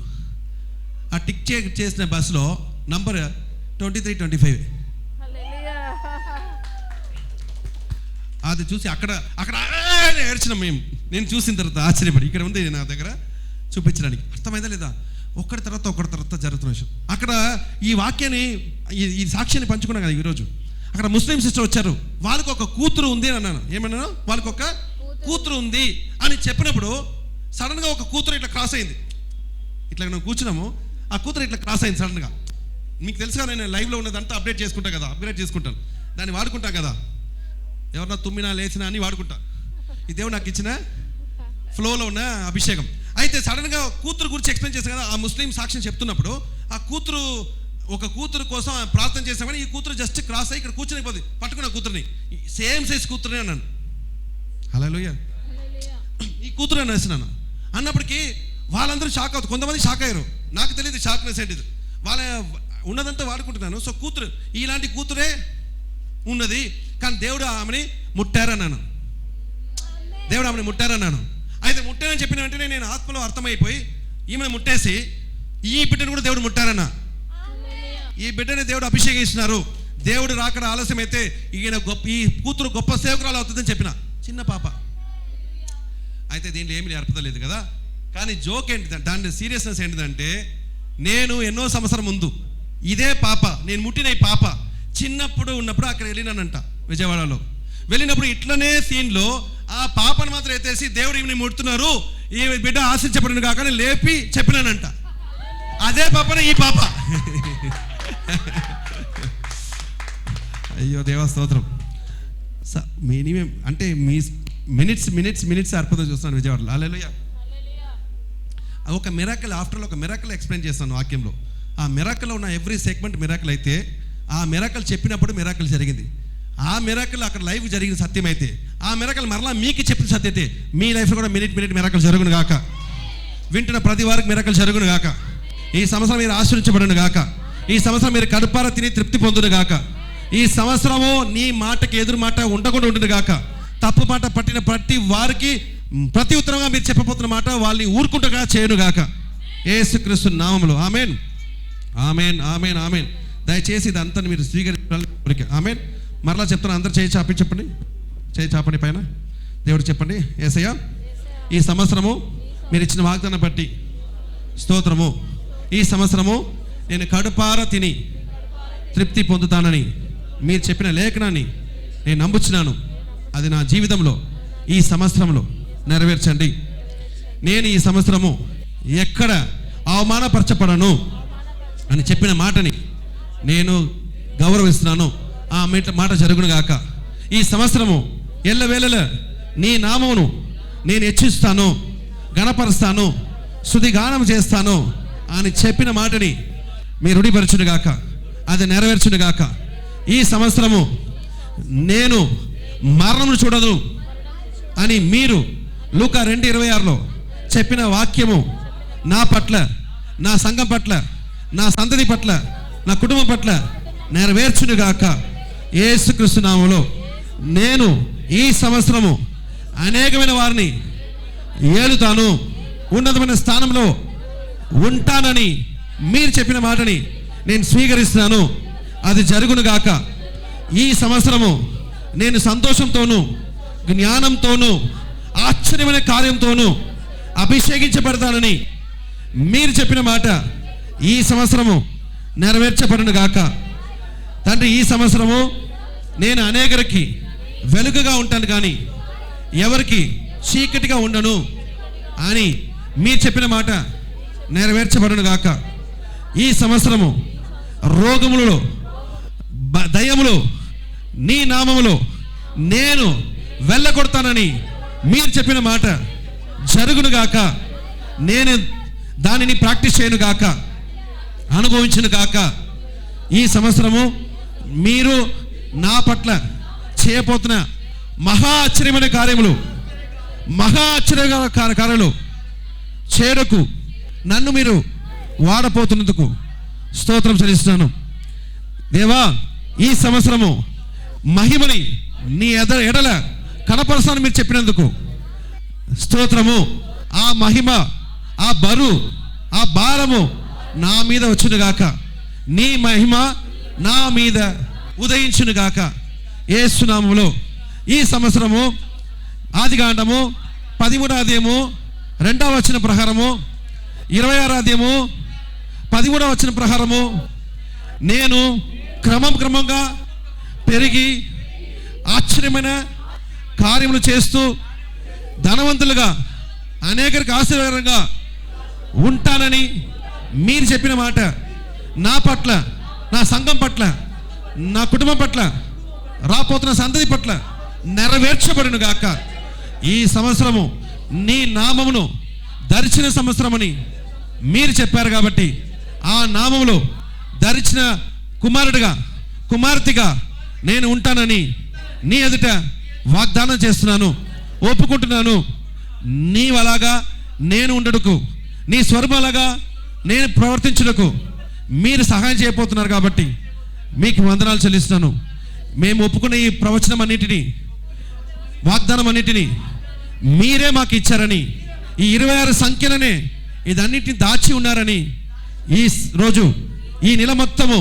ఆ టికెట్ చేసిన బస్సులో నంబర్ 23, 25. అది చూసి అక్కడ ఏడ్చినాం మేము. నేను చూసిన తర్వాత ఆశ్చర్యపడి, ఇక్కడ ఉంది నా దగ్గర చూపించడానికి. అర్థమైందా లేదా? ఒకటి తర్వాత జరుగుతున్న విషయం. అక్కడ ఈ వాక్యాన్ని ఈ సాక్ష్యాన్ని పంచుకున్నాం కదా ఈరోజు. అక్కడ ముస్లిం సిస్టర్ వచ్చారు, వాళ్ళకి ఒక కూతురు ఉంది అని అన్నాను. ఏమన్నాను? వాళ్ళకి ఒక కూతురు ఉంది అని చెప్పినప్పుడు సడన్గా ఒక కూతురు ఇట్లా క్రాస్ అయింది. ఇట్లా మేము కూర్చున్నాము, ఆ కూతురు ఇట్లా క్రాస్ అయింది సడన్గా. మీకు తెలుసుగా, నేను లైవ్లో ఉన్నదంతా అప్డేట్ చేసుకుంటాను, దాన్ని వాడుకుంటాను కదా. ఎవరన్నా తుమ్మినా లేచినా అని వాడుకుంటా. ఈ దేవుడు నాకు ఇచ్చిన ఫ్లోలో ఉన్న అభిషేకం. అయితే సడన్గా కూతురు గురించి ఎక్స్ప్లెయిన్ చేస్తాను కదా. ఆ ముస్లిం సాక్ష్యం చెప్తున్నప్పుడు ఆ ఒక కూతురు కోసం ప్రార్థన చేసామని ఈ కూతురు జస్ట్ క్రాస్ అయ్యి ఇక్కడ కూర్చొని పోతుంది. పట్టుకున్న కూతురుని, సేమ్ సైజ్ కూతురుని అన్నాను. హల్లెలూయా. ఈ కూతురు అని వేసినాను అన్నప్పటికీ వాళ్ళందరూ షాక్ అవుతారు. కొంతమంది షాక్ అయ్యారు, నాకు తెలియదు షాక్నెస్ ఏంటిది. వాళ్ళ ఉన్నదంతా వాడుకుంటున్నాను. సో కూతురు, ఇలాంటి కూతురే ఉన్నది, కానీ దేవుడు ఆమెని ముట్టారన్నాను. అయితే ముట్టారని చెప్పిన వెంటనే నేను ఆత్మలో అర్థమైపోయి ఈమెను ముట్టేసి ఈ బిడ్డను కూడా దేవుడు ముట్టారన్నా. ఈ బిడ్డని దేవుడు అభిషేకిస్తున్నారు. దేవుడు రాకడ ఆలస్యం అయితే ఈ కూతురు గొప్ప సేవకురాలు అవుతుందని చెప్పిన. చిన్న పాప అయితే దీంట్లో ఏమి అర్పదలేదు కదా. కానీ జోక్ ఏంటి, దాని సీరియస్నెస్ ఏంటిదంటే, నేను ఎన్నో సంవత్సరం ముందు ఇదే పాప, నేను ముట్టిన ఈ పాప చిన్నప్పుడు ఉన్నప్పుడు అక్కడ వెళ్ళినానంట విజయవాడలో. వెళ్ళినప్పుడు ఇట్లనే సీన్లో ఆ పాపను మాత్రం ఎత్తేసి దేవుడు ఈమెని ముడుతున్నారు, ఈ బిడ్డ ఆశించబడిన కాక నేను లేపి చెప్పినానంట. అదే పాపనే ఈ పాప. అయ్యో దేవా స్తోత్రం. మినిమం అంటే మీ మినిట్స్ అర్పణ చూస్తున్నాను విజయవాడలో. హల్లెలూయా. ఒక మిరాకిల్ ఆఫ్టర్ ఒక మిరాకిల్ ఎక్స్ప్లెయిన్ చేస్తాను వాక్యంలో. ఆ మిరాకిల్లో ఉన్న ఎవ్రీ సెగ్మెంట్ మిరాకిల్ అయితే, ఆ మిరాకిల్ చెప్పినప్పుడు మిరాకిల్ జరిగింది. ఆ మిరాకిల్ అక్కడ లైఫ్ జరిగిన సత్యం అయితే, ఆ మిరాకిల్ మరలా మీకు చెప్పిన సత్యం అయితే, మీ లైఫ్లో కూడా మినిట్ మిరాకిల్ జరుగును గాక. వింటున్న ప్రతి వారికి మిరాకిల్ జరుగును గాక. ఈ సంవత్సరం మీరు ఆశీర్వించబడును గాక. ఈ సంవత్సరం మీరు కడుపార తిని తృప్తి పొందును గాక. ఈ సంవత్సరము నీ మాటకి ఎదురు మాట ఉండకుండా ఉంటుంది గాక. తప్పు మాట పట్టిన ప్రతి వారికి ప్రతి ఉత్తరంగా మీరు చెప్పబోతున్న మాట వాళ్ళని ఊరుకుంటగా చేయను గాక. యేసుక్రీస్తు నామములో ఆమేన్, ఆమేన్, ఆమేన్, ఆమేన్. దయచేసి ఇదంతా మీరు స్వీకరించాలి. ఆమేన్. మరలా చెప్తాను, అందరు చేయి చాపి చెప్పండి, చేయి చాపండి పైన. దేవుడు చెప్పండి, యేసయ్య ఈ సంవత్సరము మీరు ఇచ్చిన వాగ్దానం బట్టి స్తోత్రము. ఈ సంవత్సరము నేను కడుపార తిని తృప్తి పొందుతానని మీరు చెప్పిన లేఖనాన్ని నేను నమ్ముచున్నాను. అది నా జీవితంలో ఈ సంవత్సరంలో నెరవేర్చండి. నేను ఈ సంవత్సరము ఎక్కడ అవమానపరచబడను అని చెప్పిన మాటని నేను గౌరవిస్తున్నాను. ఆ మాట జరుగును గాక. ఈ సంవత్సరము ఎల్లవేళలా నీ నామమును నేను హెచ్చిస్తాను, గణపరుస్తాను, స్తుతిగానం చేస్తాను అని చెప్పిన మాటని మీరు రుడిపరచును గాక. అది నెరవేర్చును గాక. ఈ సంవత్సరము నేను మరణమును చూడదు అని మీరు లూకా 2:26లో చెప్పిన వాక్యము నా పట్ల, నా సంఘం పట్ల, నా సంతతి పట్ల, నా కుటుంబం పట్ల నెరవేర్చును గాక. యేసుక్రీస్తు నామములో నేను ఈ సంవత్సరము అనేకమైన వారిని ఏలుతాను, ఉన్నతమైన స్థానంలో ఉంటానని మీరు చెప్పిన మాటని నేను స్వీకరిస్తున్నాను. అది జరుగును గాక. ఈ సంవత్సరము నేను సంతోషంతోనూ, జ్ఞానంతోనూ, ఆశ్చర్యమైన కార్యంతోనూ అభిషేకించబడతానని మీరు చెప్పిన మాట ఈ సంవత్సరము నెరవేర్చబడును గాక. తండ్రి, ఈ సంవత్సరము నేను అనేకరికి వెలుగుగా ఉంటాను కానీ ఎవరికి చీకటిగా ఉండను అని మీరు చెప్పిన మాట నెరవేర్చబడును గాక. ఈ సంవత్సరము రోగములలో, దయ్యములో నీ నామములో నేను వెళ్ళగొడతానని మీరు చెప్పిన మాట జరుగును గాక. నేను దానిని ప్రాక్టీస్ చేయను గాక, అనుభవించును గాక. ఈ సంవత్సరము మీరు నా పట్ల చేయబోతున్న మహా ఆశ్చర్యమైన కార్యములు, మహా ఆశ్చర్యమైన కార్యాలు చేరుకు నన్ను మీరు వాడపోతున్నందుకు స్తోత్రం చెల్లిస్తున్నాను. దేవా, ఈ సంవత్సరము మహిమని నీ ఎడల కనపరుస్తానని మీరు చెప్పినందుకు స్తోత్రము. ఆ మహిమ, ఆ బరువు, ఆ భారము నా మీద వచ్చును గాక. నీ మహిమ నా మీద ఉదయించును గాక. యేసు నామములో ఈ సంవత్సరము ఆదికాండము 13వ అధ్యాయము 2వ వచన ప్రకారము, 26వ అధ్యాయము 13వ వచన ప్రకారము నేను క్రమంగా పెరిగి ఆశ్చర్యమైన కార్యములు చేస్తూ ధనవంతులుగా అనేకరికి ఆశీర్వాదంగా ఉంటానని మీరు చెప్పిన మాట నా పట్ల, నా సంఘం పట్ల, నా కుటుంబం పట్ల, రాపోతున్న సంతతి పట్ల నెరవేర్చబడును గాక. ఈ సంవత్సరము నీ నామమును ధరించిన సంవత్సరమని మీరు చెప్పారు కాబట్టి ఆ నామములో ధరించిన కుమారుడిగా, కుమార్తెగా నేను ఉంటానని నీ ఎదుట వాగ్దానం చేస్తున్నాను, ఒప్పుకుంటున్నాను. నీవలాగా నేను ఉండడుకు, నీ స్వరూపలాగా నేను ప్రవర్తించుటకు మీరు సహాయం చేయబోతున్నారు కాబట్టి మీకు వందనాలు చెల్లిస్తున్నాను. మేము ఒప్పుకున్న ఈ ప్రవచనం అన్నిటినీ, వాగ్దానం అన్నిటినీ మీరే మాకు ఇచ్చారని, ఈ 26 సంఖ్యలనే ఇదన్నిటిని దాచి ఉన్నారని ఈ రోజు, ఈ నెల మొత్తము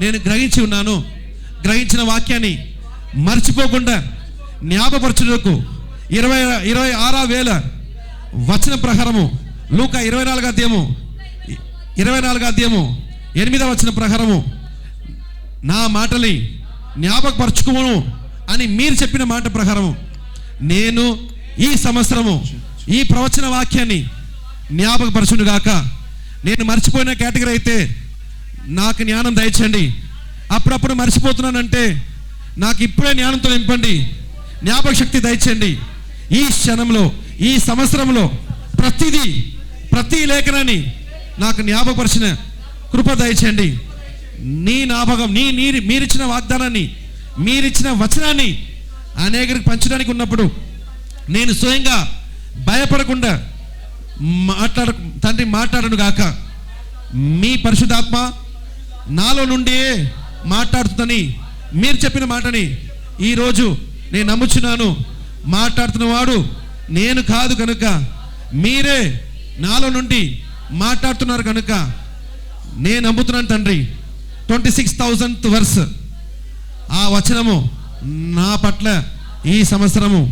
నేను గ్రహించి ఉన్నాను. గ్రహించిన వాక్యాన్ని మర్చిపోకుండా జ్ఞాపపరచుటకు 26,000 వచన ప్రకారము లూకా 24వ అధ్యాయము 8వ వచన ప్రకారము నా మాటని జ్ఞాపకపరచుకోను అని మీరు చెప్పిన మాట ప్రకారము నేను ఈ సంవత్సరము ఈ ప్రవచన వాక్యాన్ని జ్ఞాపకపరచును గాక. నేను మర్చిపోయిన కేటగిరీ అయితే నాకు జ్ఞానం దయచండి. అప్పుడప్పుడు మర్చిపోతున్నానంటే నాకు ఇప్పుడే జ్ఞానంతో నింపండి, జ్ఞాపక శక్తి దయచండి. ఈ క్షణంలో ఈ సంవత్సరంలో ప్రతి లేఖనాన్ని నాకు జ్ఞాపకపరిచిన కృప దయచండి. నీ జ్ఞాపకం మీరిచ్చిన వాగ్దానాన్ని, మీరిచ్చిన వచనాన్ని అనేకరికి పంచడానికి ఉన్నప్పుడు నేను స్వయంగా భయపడకుండా తండ్రి మాట్లాడను గాక. మీ పరిశుద్ధాత్మ నాలో నుండి మాట్లాడుతుందని మీరు చెప్పిన మాటని ఈరోజు నేను నమ్ముచున్నాను. మాట్లాడుతున్నవాడు నేను కాదు కనుక మీరే నాలో నుండి మాట్లాడుతున్నారు కనుక నేను నమ్ముతున్నాను తండ్రి. 26,000th వర్స్ ఆ వచనము నా పట్ల ఈ సంవత్సరము,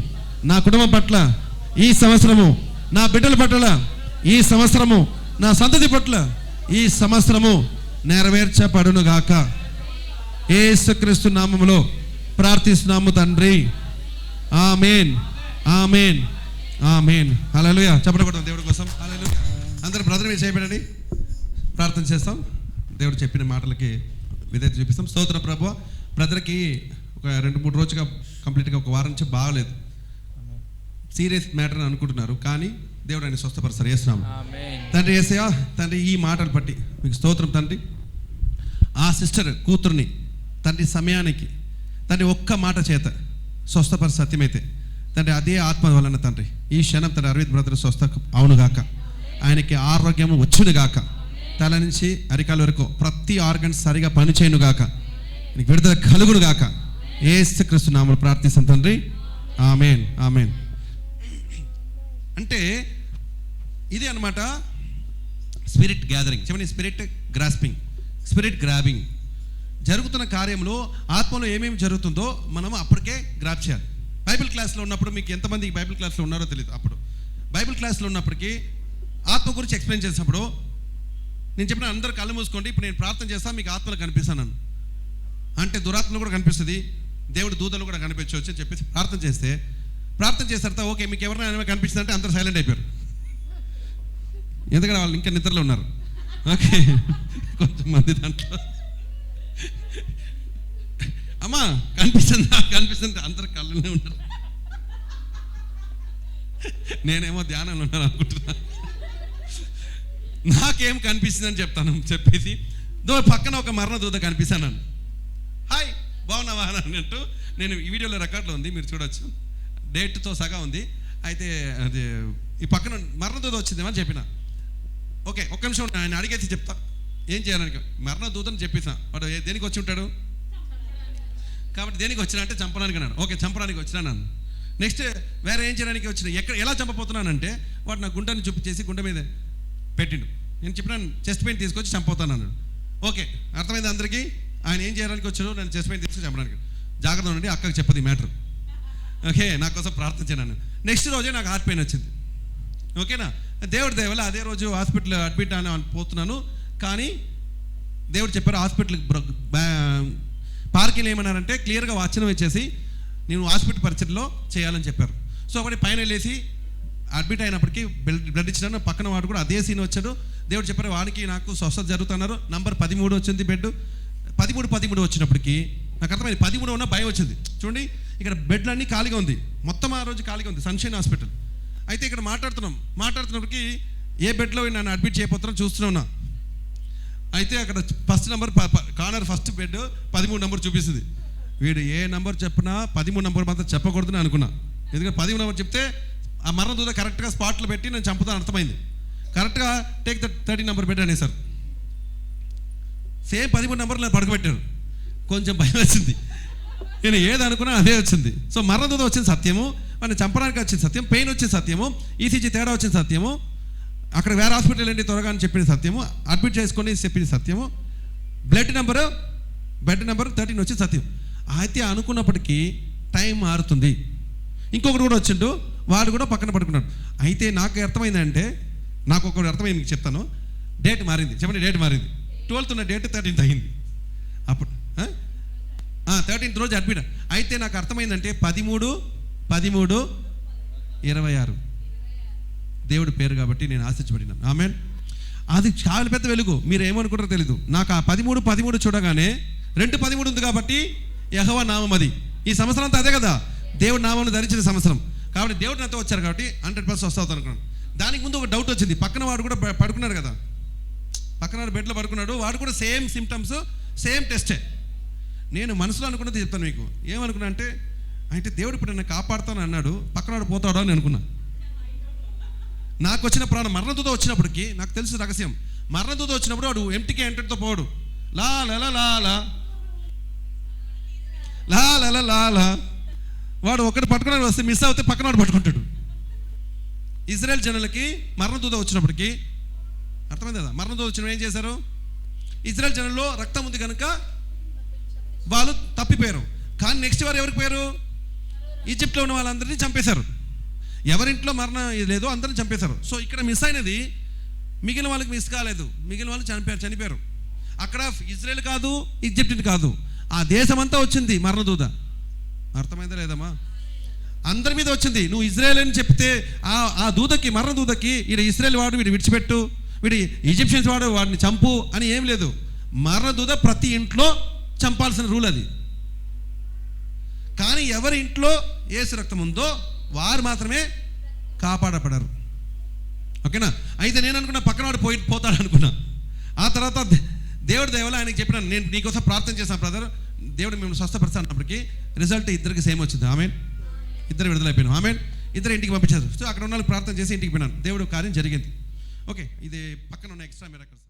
నా కుటుంబం పట్ల ఈ సంవత్సరము, నా బిడ్డల పట్ల ఈ సంవత్సరము, నా సంతతి పట్ల ఈ సంవత్సరము నెరవేర్చబడును గాక. యేసుక్రీస్తు నామములో ప్రార్థిస్తున్నాము తండ్రి. ఆమేన్, ఆమేన్, ఆమేన్. హల్లెలూయా. చప్పట్లు కొడదాం దేవుడి కోసం. హల్లెలూయా. అందరూ బ్రదర్ మీరు చేయబడండి, ప్రార్థన చేస్తాం. దేవుడు చెప్పిన మాటలకి విధేయత చూపిస్తాం. స్తోత్రం ప్రభువా. బ్రదర్కి ఒక 2-3 రోజుగా కంప్లీట్గా ఒక వారం నుంచి బాగలేదు, సీరియస్ మ్యాటర్ అని అనుకుంటున్నారు, కానీ దేవుడు ఆయన స్వస్థపరుస్తారు. చేస్తున్నాము తండ్రి. యేసయ్యా తండ్రి, ఈ మాటలు బట్టి మీకు స్తోత్రం తండ్రి. ఆ సిస్టర్ కూతుర్ని తండ్రి సమయానికి తండ్రి ఒక్క మాట చేత స్వస్థపరి సత్యమైతే తండ్రి అదే ఆత్మ వలన తండ్రి ఈ క్షణం తండ్రి అరవింద్ బ్రదర్ స్వస్థ అవునుగాక. ఆయనకి ఆరోగ్యం వచ్చునుగాక. తల నుంచి అరికాల వరకు ప్రతి ఆర్గన్స్ సరిగా పనిచేయునుగాక. నీకు విడుదల కలుగునుగాక. యేసుక్రీస్తు నామములో ప్రార్థిస్తాం తండ్రి. ఆమేన్, ఆమేన్. అంటే ఇది అన్నమాట స్పిరిట్ గ్యాదరింగ్. చెప్పండి, స్పిరిట్ గ్రాస్పింగ్, స్పిరిట్ గ్రాబింగ్. జరుగుతున్న కార్యంలో ఆత్మలో ఏమేమి జరుగుతుందో మనం అప్పటికే గ్రాప్ చేయాలి. బైబిల్ క్లాస్లో ఉన్నప్పుడు మీకు ఎంతమంది బైబిల్ క్లాస్లో ఉన్నారో తెలియదు. అప్పుడు బైబిల్ క్లాస్లో ఉన్నప్పటికీ ఆత్మ గురించి ఎక్స్ప్లెయిన్ చేసినప్పుడు నేను చెప్పిన అందరూ కళ్ళు మూసుకోండి, ఇప్పుడు నేను ప్రార్థన చేస్తాను, మీకు ఆత్మలు కనిపిస్తాను అంటే దురాత్మలు కూడా కనిపిస్తుంది, దేవుడు దూతలు కూడా కనిపించవచ్చు అని చెప్పేసి ప్రార్థన చేస్తే తర్వాత ఓకే మీకు ఎవరైనా కనిపిస్తుంది అంటే అందరూ సైలెంట్ అయిపోయారు. ఎందుకంటే వాళ్ళు ఇంకా నిద్రలో ఉన్నారు. ఓకే, కొంతమంది దాంట్లో అమ్మా కనిపిస్తుంది అందరు కళ్ళనే ఉంటారు. నేనేమో ధ్యానంలో ఉన్నాను అనుకుంటున్నా. నాకేం కనిపిస్తుంది అని చెప్తాను చెప్పేసి పక్కన ఒక మరణ దూత కనిపిస్తాను. హాయ్ బాగున్నావా అని అన్నట్టు. నేను ఈ వీడియోలో రికార్డులో ఉంది, మీరు చూడొచ్చు, డేట్తో సగా ఉంది. అయితే అది ఈ పక్కన మరణ దూత వచ్చిందేమో అని చెప్పిన. ఓకే ఒక్క నిమిషం ఆయన అడిగేసి చెప్తా ఏం చేయాలని. మరణ దూతని చెప్పేసిన. వాడు దేనికి వచ్చి ఉంటాడు కాబట్టి దేనికి వచ్చినా అంటే చంపడానికి అన్నాడు. ఓకే చంపడానికి వచ్చినా నన్ను. నెక్స్ట్ వేరే ఏం చేయడానికి వచ్చిన, ఎలా చంపపోతున్నానంటే వాడు నా గుండెని చూపించేసి గుండె మీద పెట్టిండు. నేను చెప్పినాను చెస్ట్ పెయిన్ తీసుకొచ్చి చంపుతాను అన్నాడు. ఓకే అర్థమైంది అందరికీ. ఆయన ఏం చేయడానికి వచ్చాడు, నేను చెస్ట్ పెయిన్ తీసుకొచ్చి చంపడానికి. జాగ్రత్త ఉండండి, అక్కకి చెప్పదు ఈ మ్యాటర్. ఓకే నా కోసం ప్రార్థించాను. నెక్స్ట్ రోజే నాకు హార్ట్ పెయిన్ వచ్చింది. ఓకేనా, దేవుడి దేవల్ల అదే రోజు హాస్పిటల్ అడ్మిట్ అని పోతున్నాను. కానీ దేవుడు చెప్పారు హాస్పిటల్ పార్కింగ్ ఏమన్నారంటే క్లియర్గా వచనం ఇచ్చేసి నేను హాస్పిటల్ పరిచయలో చేయాలని చెప్పారు. సో ఒకటి పైన వెళ్ళేసి అడ్మిట్ అయినప్పటికీ బ్లడ్ ఇచ్చినాను. పక్కన వాడు కూడా అదే సీన్ వచ్చాడు. దేవుడు చెప్పారు వాడికి నాకు స్వస్థత జరుగుతున్నారు. నంబర్ 13 వచ్చింది బెడ్. 13 వచ్చినప్పటికీ నాకు అర్థమైంది 13 ఉన్న భయం వచ్చింది. చూడండి ఇక్కడ బెడ్లు అన్నీ ఖాళీగా ఉంది, మొత్తం ఆ రోజు ఖాళీగా ఉంది సన్షైన్ హాస్పిటల్. అయితే ఇక్కడ మాట్లాడుతున్నప్పటికీ ఏ బెడ్లో నన్ను అడ్మిట్ చేయబోతున్నాను చూస్తున్నా. అయితే అక్కడ first number corner first bed 13 number చూపిస్తుంది. వీడు ఏ నెంబర్ చెప్పినా 13 నెంబర్ మాత్రం చెప్పకూడదని అనుకున్నా. ఎందుకంటే 13 నెంబర్ చెప్తే ఆ మరణ దూత కరెక్ట్గా స్పాట్లో పెట్టి నేను చంపుతాను అర్థమైంది. కరెక్ట్గా టేక్ ద 13 నెంబర్ బెడ్ అనేసారు. సేమ్ 13 నెంబర్లు నేను పడుకోబెట్టారు. కొంచెం భయం వచ్చింది. నేను ఏది అనుకున్నా అదే వచ్చింది. సో మరణ దూత వచ్చింది సత్యము, వాడిని చంపడానికి వచ్చింది సత్యం, పెయిన్ వచ్చింది సత్యము, ఈసీజీ తేడా వచ్చింది సత్యము, అక్కడ వేరే హాస్పిటల్ ఏంటి త్వరగా అని చెప్పిన సత్యము, అడ్మిట్ చేసుకొని చెప్పింది సత్యము, బెడ్ నెంబర్ 13 వచ్చింది సత్యం. అయితే అనుకున్నప్పటికీ టైం మారుతుంది. ఇంకొకటి కూడా వచ్చిండు, వాడు కూడా పక్కన పడుకున్నాడు. అయితే నాకు అర్థమైందంటే, నాకు ఒకటి అర్థమైంది, మీకు చెప్తాను. డేట్ మారింది, చెప్పండి. డేట్ మారింది. 12th ఉన్న డేట్ 13th అయింది. అప్పుడు 13th రోజు అడ్మిట్. అయితే నాకు అర్థమైందంటే 13/13/26 దేవుడి పేరు కాబట్టి నేను ఆశించబడినాను. ఆమెన్. అది చాలా పెద్ద వెలుగు. మీరు ఏమనుకుంటారో తెలీదు. నాకు ఆ 13 చూడగానే 2:13 ఉంది కాబట్టి యెహోవా నామం అది. ఈ సంవత్సరం అంతా అదే కదా, దేవుడి నామం ధరించిన సంవత్సరం కాబట్టి దేవుడు నాతో వచ్చారు కాబట్టి 100% వస్తావు అనుకున్నాను. దానికి ముందు ఒక డౌట్ వచ్చింది. పక్కన వాడు కూడా పడుకున్నాడు కదా, పక్కన బెడ్లో పడుకున్నాడు, వాడు కూడా సేమ్ సిమ్టమ్స్, సేమ్ టెస్టే. నేను మనసులో అనుకున్నది చెప్తాను మీకు. ఏమనుకున్నా అంటే దేవుడు ఇప్పుడు నన్ను కాపాడుతాను అన్నాడు, పక్కనవాడు పోతాడో అని అనుకున్నా. నాకు వచ్చిన ప్రాణం మరణదూత వచ్చినప్పటికి నాకు తెలుసు రహస్యం. మరణదూత వచ్చినప్పుడు వాడు ఎంటికే ఎంటతో పోడు. లా లా లా లా వాడు ఒకటి పట్టుకున్నాడు, వస్తే మిస్ అవుతే పక్కనవాడు పట్టుకుంటాడు. ఇజ్రాయెల్ జనులకి మరణదూత వచ్చినప్పటికి అర్థమైంది కదా. మరణదూత వచ్చినప్పుడు ఏం చేశారు? ఇజ్రాయెల్ జనుల్లో రక్తం ఉంది కనుక వాళ్ళు తప్పిపోయారు. కానీ నెక్స్ట్ వారు ఎవరికి పోయారు? ఈజిప్ట్లో ఉన్న వాళ్ళందరినీ చంపేశారు. ఎవరింట్లో మరణం లేదో అందరిని చంపేశారు. సో ఇక్కడ మిస్ అయినది మిగిలిన వాళ్ళకి మిస్ కాలేదు, మిగిలిన వాళ్ళు చనిపోయారు. అక్కడ ఇజ్రాయెల్ కాదు, ఈజిప్ట్ కాదు, ఆ దేశం అంతా వచ్చింది మరణదూత. అర్థమైందా లేదమ్మా? అందరి మీద వచ్చింది. నువ్వు ఇజ్రాయెల్ అని చెప్తే ఆ దూతకి, మరణదూతకి వీడు ఇజ్రాయెల్ వాడు, వీడు విడిచిపెట్టు, వీడి ఈజిప్షియన్స్ వాడు, వాడిని చంపు అని ఏం లేదు. మరణదూత ప్రతి ఇంట్లో చంపాల్సిన రూల్ అది. కానీ ఎవరి ఇంట్లో యేసు రక్తం ఉందో వారు మాత్రమే కాపాడపడరు. ఓకేనా? అయితే నేను అనుకున్నా పక్కనవాడు పోతాడు అనుకున్నా. ఆ తర్వాత దేవుడి దయవల్ల ఆయనకి చెప్పినాను, నేను నీకోసం ప్రార్థన చేశాను బ్రదర్, దేవుడు మిమ్మల్ని స్వస్థపరుస్తానప్పటికీ రిజల్ట్ ఇద్దరికి సేమ్ వచ్చింది. ఆమెన్. ఇద్దరు విడుదలైపోయినాం. ఆమెన్. ఇద్దరు ఇంటికి పంపించారు. సో అక్కడ ఉన్న ప్రార్థన చేసి ఇంటికి పోయినాను. దేవుడు కార్యం జరిగింది. ఓకే, ఇది పక్కన ఉన్న ఎక్స్ట్రా మిరకల్స్.